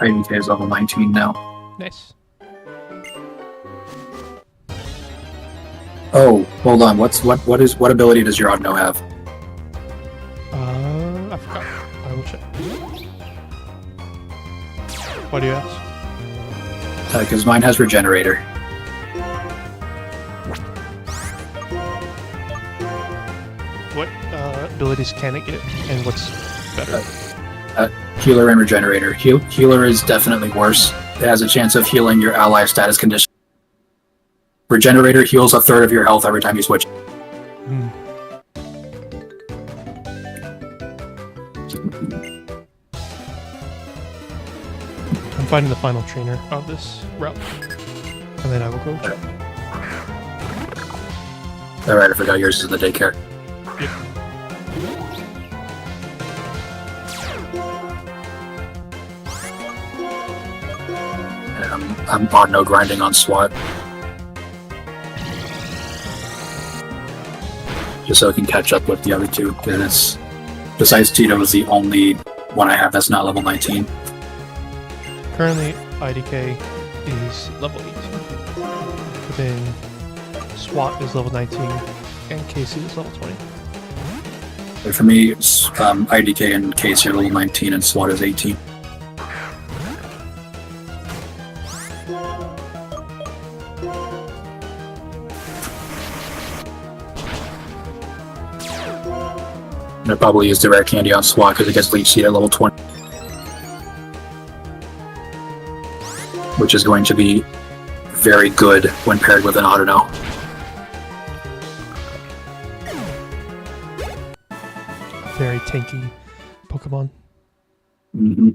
IDK is level 19 now. Nice. Oh, hold on. What ability does your Audino have? I forgot. I will check. What do you ask? Because mine has Regenerator. What abilities can it get, and what's better? Healer and Regenerator. Healer is definitely worse. It has a chance of healing your ally status condition. Regenerator heals a third of your health every time you switch. I'm finding the final trainer of this route. And then I will go check. Alright, I forgot yours is in the daycare. Yep. I'm on no grinding on SWAT. Just so I can catch up with the other two, because besides Tito is the only one I have that's not level 19. Currently, IDK is level 18. But then SWAT is level 19, and Casey is level 20. But for me, it's, IDK and Casey are level 19, and SWAT is 18. I probably use direct candy on SWAT because it gets leech seed at level 20. Which is going to be very good when paired with an Autono. Very tanky Pokemon. Mm-hmm.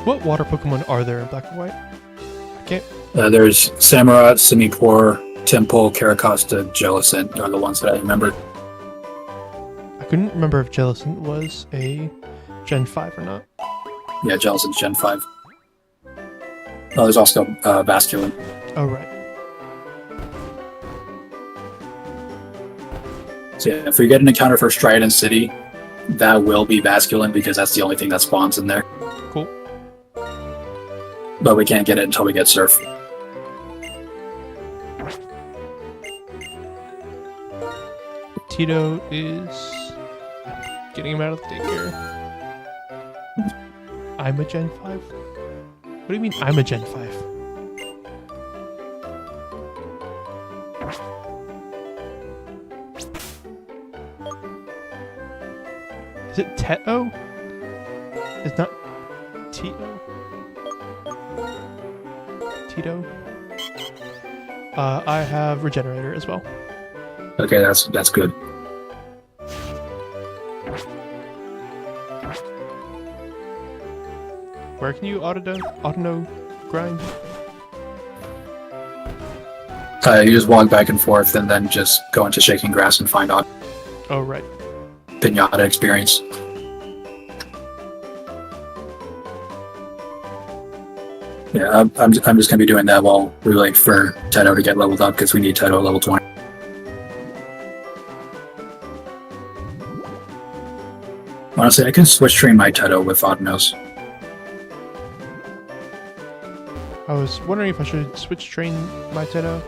What water Pokemon are there in Black and White? I can't. There's Samurott, Simipour, Temple, Caracosta, Jellicent are the ones that I remember. I couldn't remember if Jellicent was a Gen 5 or not. Yeah, Jellicent's Gen 5. Oh, there's also Basculin. Oh, right. So yeah, if we get an encounter for Strident City, that will be Basculin because that's the only thing that spawns in there. Cool. But we can't get it until we get Surf. Tito is getting him out of the daycare. I'm a Gen 5? What do you mean I'm a Gen 5? Is it Teto? It's not Tito? Tito? I have Regenerator as well. Okay, that's good. Where can you auto grind? You just walk back and forth and then just go into Shaking Grass and find out Oh, right. Pinata experience. Yeah, I'm just going to be doing that while we wait for Teto to get leveled up because we need Teto at level 20. Honestly, I can switch train my Teto with Autonos. I was wondering if I should switch train my Teto.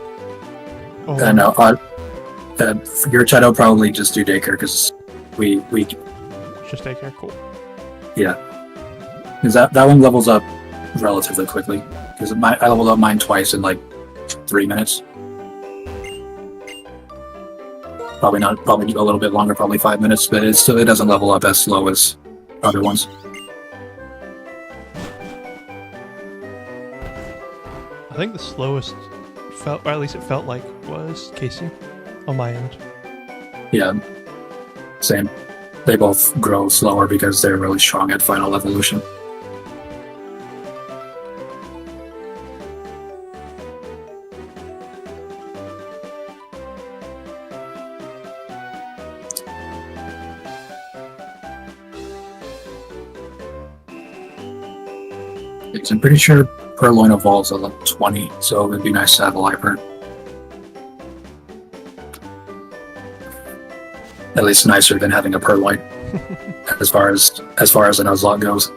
Oh, No, your Teto probably just do daycare because we just daycare, cool. yeah, because that one levels up relatively quickly because I leveled up mine twice in like 3 minutes. Probably a little bit longer, probably 5 minutes, but it doesn't level up as slow as other ones. I think the slowest felt, or at least it felt like, was Casey on my end. Yeah, same. They both grow slower because they're really strong at final evolution. I'm pretty sure Purloin evolves at level 20, so it would be nice to have a Liper. At least nicer than having a Purloin, as far as an Nuzlocke goes.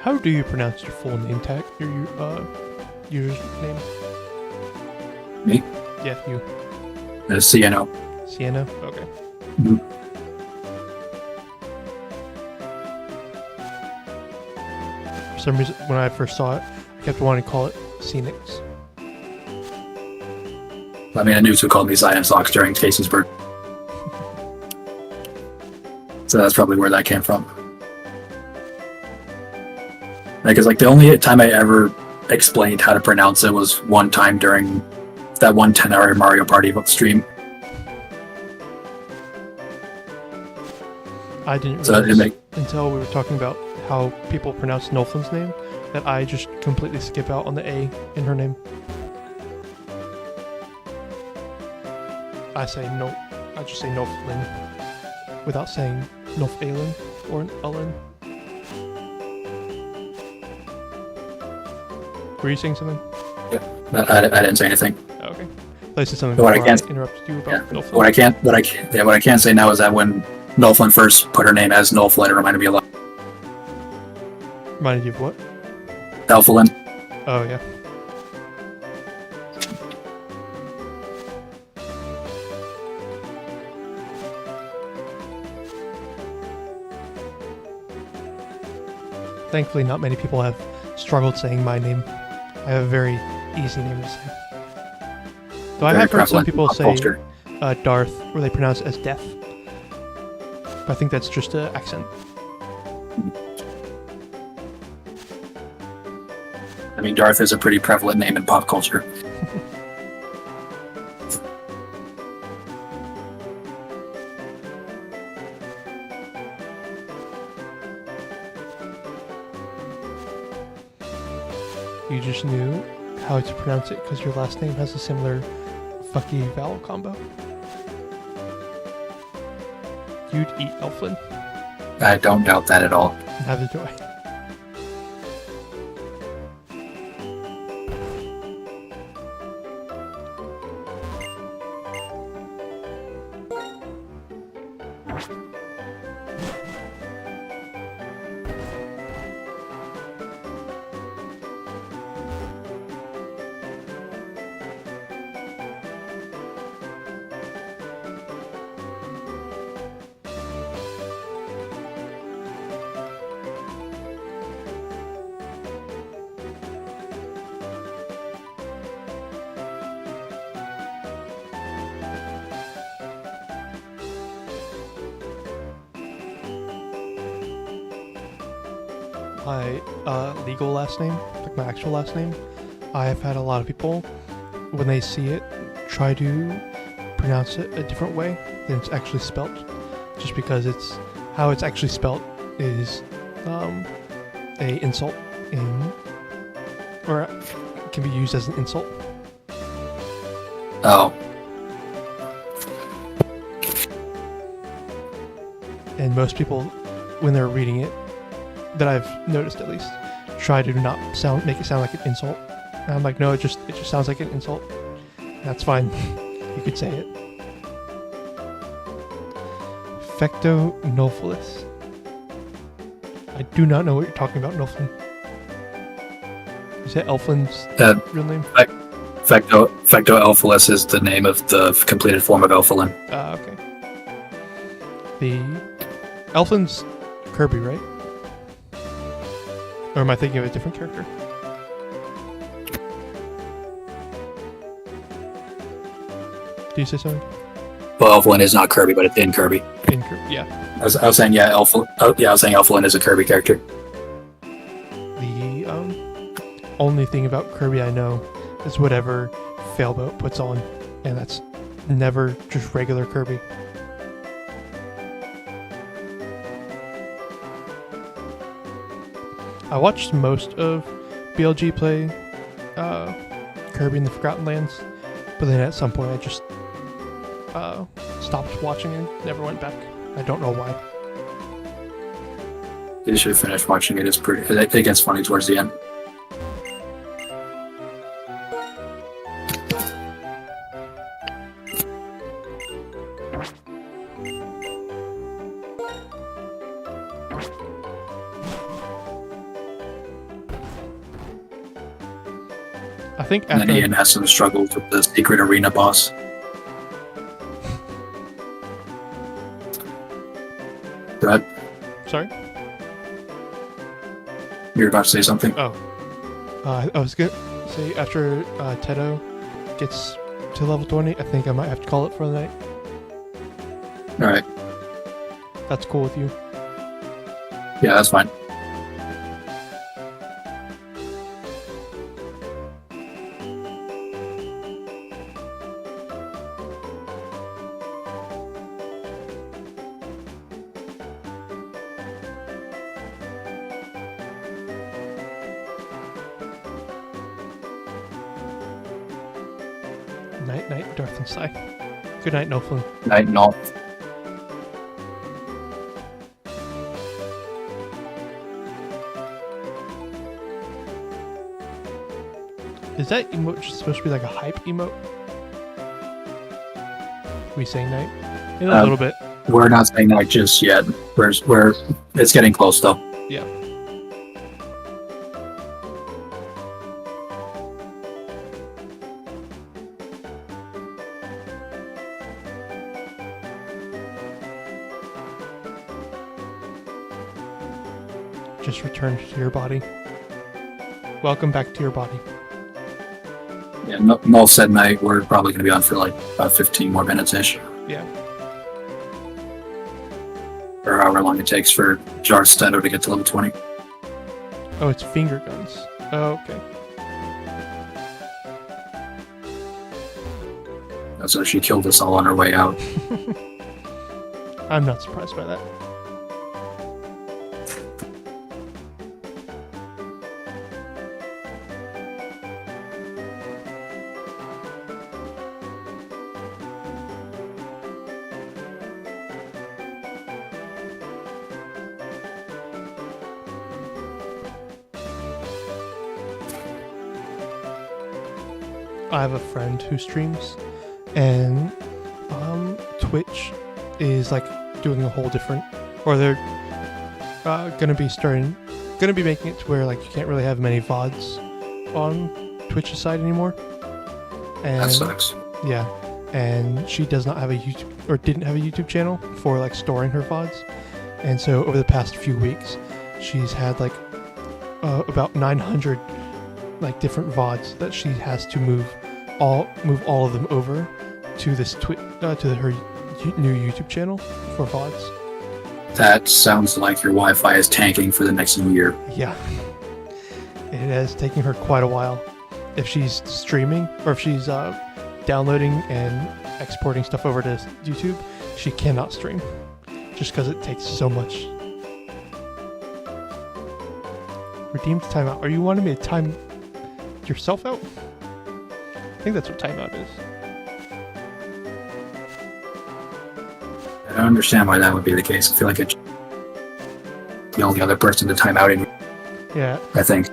How do you pronounce your full name tag? Your username? Me? Yeah, you. CNO. Sienna? Okay. Mhm. For some reason, when I first saw it, I kept wanting to call it Phoenix. I mean, I knew who called me Zion Socks during Casey's birth. So that's probably where that came from. Because like the only time I ever explained how to pronounce it was one time during that one 10-hour Mario Party stream. I didn't So realize until we were talking about how people pronounce Nolflin's name that I just completely skip out on the A in her name. I just say Nolflin without saying Nolfalin or Ellen. Were you saying something? I didn't say anything. Oh, okay. I said something What I before can't- interrupted you about Nolflin. What I can say now is that when Nolflin first put her name as Nolflin, it reminded me a lot Reminded you of what? of Elflin. Oh, yeah. Thankfully, not many people have struggled saying my name. I have a very easy name to say. Though I Very have heard some prevalent in people pop say culture. Darth, where they pronounce it as Death. But I think that's just an accent. I mean, Darth is a pretty prevalent name in pop culture. You just knew how to pronounce it because your last name has a similar fucky vowel combo. You'd eat Elflin. I don't doubt that at all. Neither do I. My legal last name, like my actual last name, I have had a lot of people, when they see it, try to pronounce it a different way than it's actually spelt. Just because it's how it's actually spelt is a insult in, or can be used as an insult. Oh, And most people, when they're reading it, that I've noticed at least, try to not make it sound like an insult. And I'm like, no, it just sounds like an insult. That's fine. You could say it. Fectonophilis. I do not know what you're talking about, Noflin. Is that Elflin's real name? Fectoelphalus is the name of the completed form of Elflin. Okay. The Elflin's Kirby, right? Or am I thinking of a different character? Do you say something? Well, Elflin is not Kirby, but it's in Kirby. In Kirby, yeah. I was saying, yeah, I was saying Elflin is a Kirby character. The only thing about Kirby I know is whatever Failboat puts on, and that's never just regular Kirby. I watched most of BLG play Kirby in the Forgotten Lands, but then at some point I just stopped watching and never went back. I don't know why. You should finish watching it. It gets funny towards the end. think And then after Ian has some struggles with the secret arena boss. Go ahead. sorry. You're about to say something? Oh, I was gonna say after Tedo gets to level 20, I think I might have to call it for the night. Alright. That's cool with you. Yeah, that's fine. Night, night, Darth and Sai. Good night, Noflin. Night and all. Is that emote just supposed to be like a hype emote? We saying night? In a little bit. We're not saying that just yet. We're it's getting close though. Yeah. Just returned to your body. Welcome back to your body. Yeah, Null said night. We're probably going to be on for like about 15 more minutes ish, Yeah. or however long it takes for Jarstedo to get to level 20. Oh, it's finger guns. Oh, okay. So she killed us all on her way out. I'm not surprised by that. I have a friend who streams, and Twitch is like doing a whole different, or they're gonna be making it to where like you can't really have many VODs on Twitch's side anymore. And That sucks. yeah, and she does not have a YouTube, or didn't have a YouTube channel for like storing her VODs, and so over the past few weeks, she's had like about 900 like different VODs that she has to move all of them over to this to her new YouTube channel for VODs. That sounds like your Wi-Fi is tanking for the next year. Yeah, it has taken her quite a while. If she's streaming or if she's downloading and exporting stuff over to YouTube, she cannot stream just because it takes so much. Redeemed timeout. Are you wanting me to time yourself out? I think that's what timeout is. I don't understand why that would be the case. I feel like it's the only other person to time out in. Yeah, I think.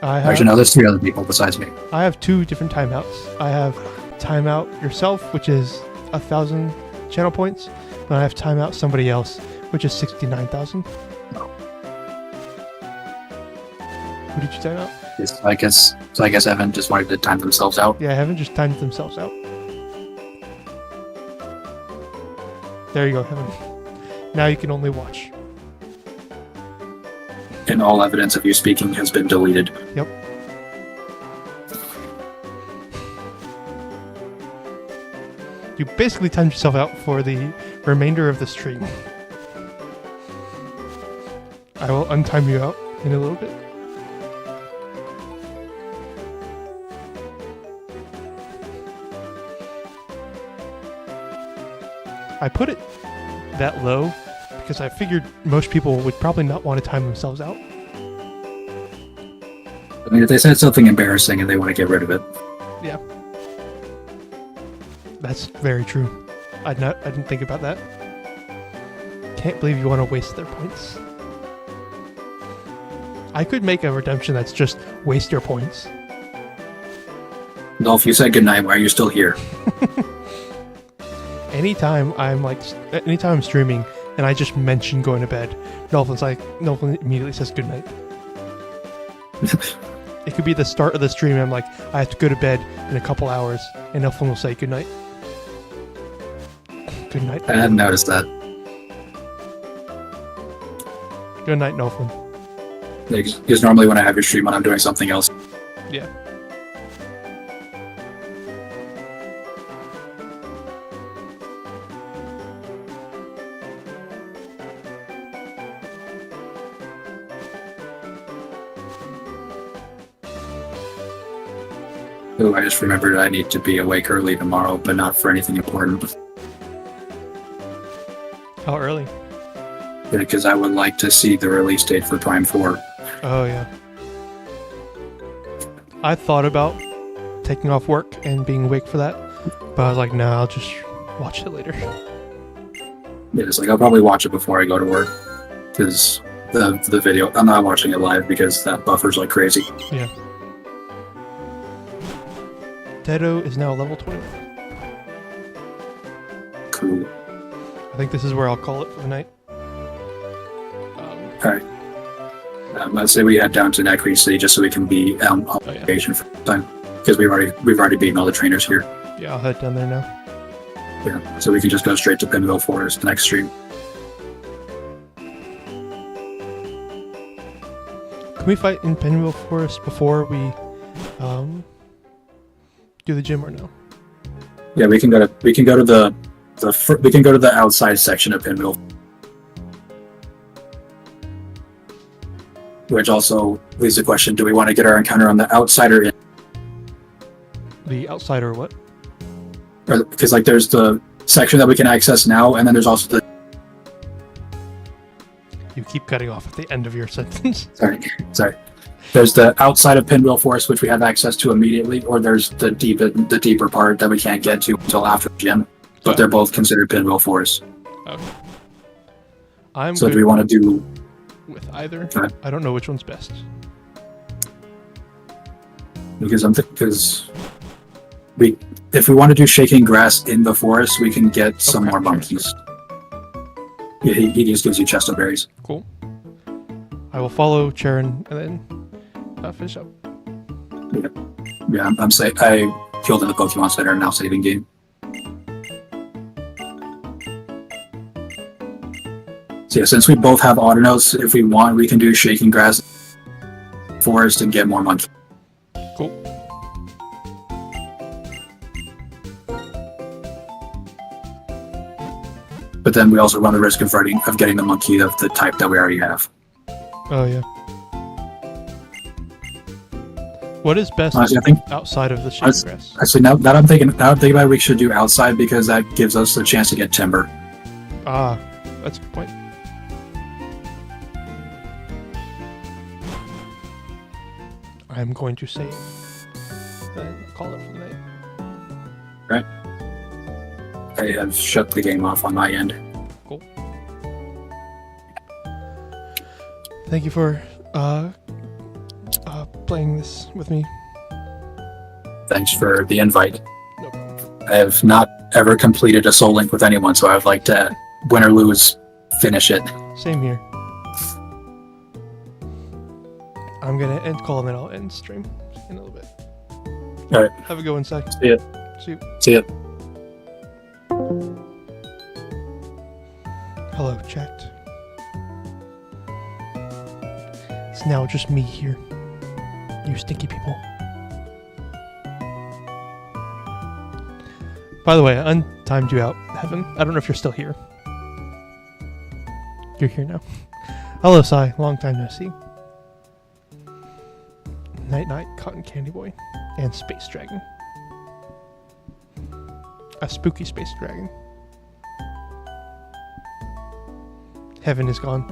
I No, there's 3 other people besides me. have 2 different timeouts. I have timeout yourself, which is 1,000 channel points, and I have timeout somebody else, which is 69,000. Who did you time out? So I guess Evan just wanted to time themselves out. Yeah, I haven't just timed themselves out. There you go, Heaven. Now you can only watch. And all evidence of you speaking has been deleted. Yep. You basically timed yourself out for the remainder of the stream. I will untime you out in a little bit. I put it that low because I figured most people would probably not want to time themselves out. I mean, if they said something embarrassing and they want to get rid of it. Yeah. That's very true. I didn't think about that. Can't believe you want to waste their points. I could make a redemption that's just waste your points. Dolph, you said goodnight. Why are you still here? Anytime I'm streaming and I just mention going to bed, Dolphin immediately says goodnight. It could be the start of the stream and I'm like, I have to go to bed in a couple hours, and Elflin will say good night. Good night. I hadn't noticed that. Good night, Noflin. Because normally when I have your stream on, I'm doing something else. Yeah. Oh, I just remembered I need to be awake early tomorrow, but not for anything important. How early? Because I would like to see the release date for Prime 4. Oh, yeah. I thought about taking off work and being awake for that, but I was like, nah, I'll just watch it later. Yeah, it's like I'll probably watch it before I go to work. Because the video, I'm not watching it live because that buffers like crazy. Yeah. Dedo is now level 21. Cool. I think this is where I'll call it for the night. Alright. Let's say we head down to Necrete City just so we can be on vacation for time. Because we've already beaten all the trainers here. Yeah, I'll head down there now. Yeah, so we can just go straight to Pinville Forest next stream. Can we fight in Pinville Forest before we do the gym or no? Yeah, we can go to the outside section of Pinville. Which also leaves the question: do we want to get our encounter on the outside or in? The outside or what? Because like there's the section that we can access now, and then there's also the. You keep cutting off at the end of your sentence. Sorry. There's the outside of Pinwheel Forest, which we have access to immediately, or there's the deeper part that we can't get to until after the gym. But they're both considered Pinwheel Forest. Okay. So do we want to do with either? Okay. I don't know which one's best. Because if we want to do shaking grass in the forest, we can get some more monkeys. Yeah, he just gives you chesto berries. Cool. I will follow Charon and then finish up. Yeah, I killed in the Pokemon Center and now saving game. So yeah, since we both have Autonotes, if we want, we can do shaking grass forest and get more monkeys. Cool. But then we also run the risk of getting the monkey of the type that we already have. Oh yeah. What is best Honestly, outside of the shaking grass? Actually, now that I'm thinking about it, we should do outside because that gives us a chance to get timber. Ah, that's a good point. I'm going to save and call it for the night. Right. I have shut the game off on my end. Cool. Thank you for playing this with me. Thanks for the invite. Nope. I have not ever completed a Soullink with anyone, so I would like to, win or lose, finish it. Same here. I'm gonna end call and then I'll end stream in a little bit. Alright. Have a good one, Si. See ya. See ya. Hello, chat. It's now just me here. You stinky people. By the way, I untimed you out, Heaven. I don't know if you're still here. You're here now. Hello, Si. Long time no see. Night Night, Cotton Candy Boy, and Space Dragon. A spooky space dragon. Heaven is gone.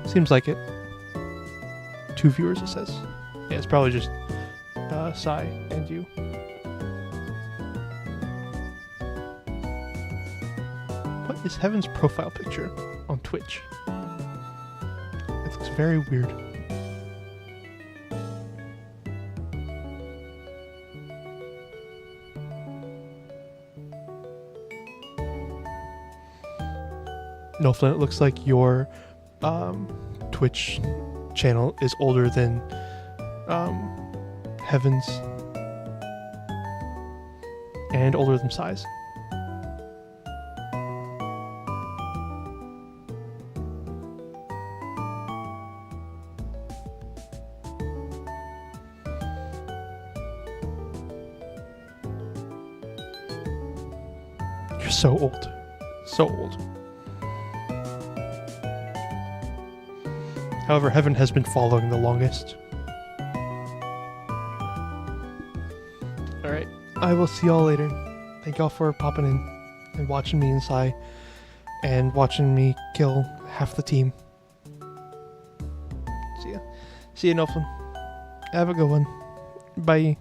Seems like it. 2 viewers, it says. Yeah, it's probably just Si and you. What is Heaven's profile picture on Twitch? It looks very weird. No, Flynn, it looks like your Twitch channel is older than Heaven's and older than Sai's. You're so old. So old. However, Heaven has been following the longest. Alright, I will see y'all later. Thank y'all for popping in and watching me and Sai and watching me kill half the team. See ya. See ya, Noflin. Have a good one. Bye.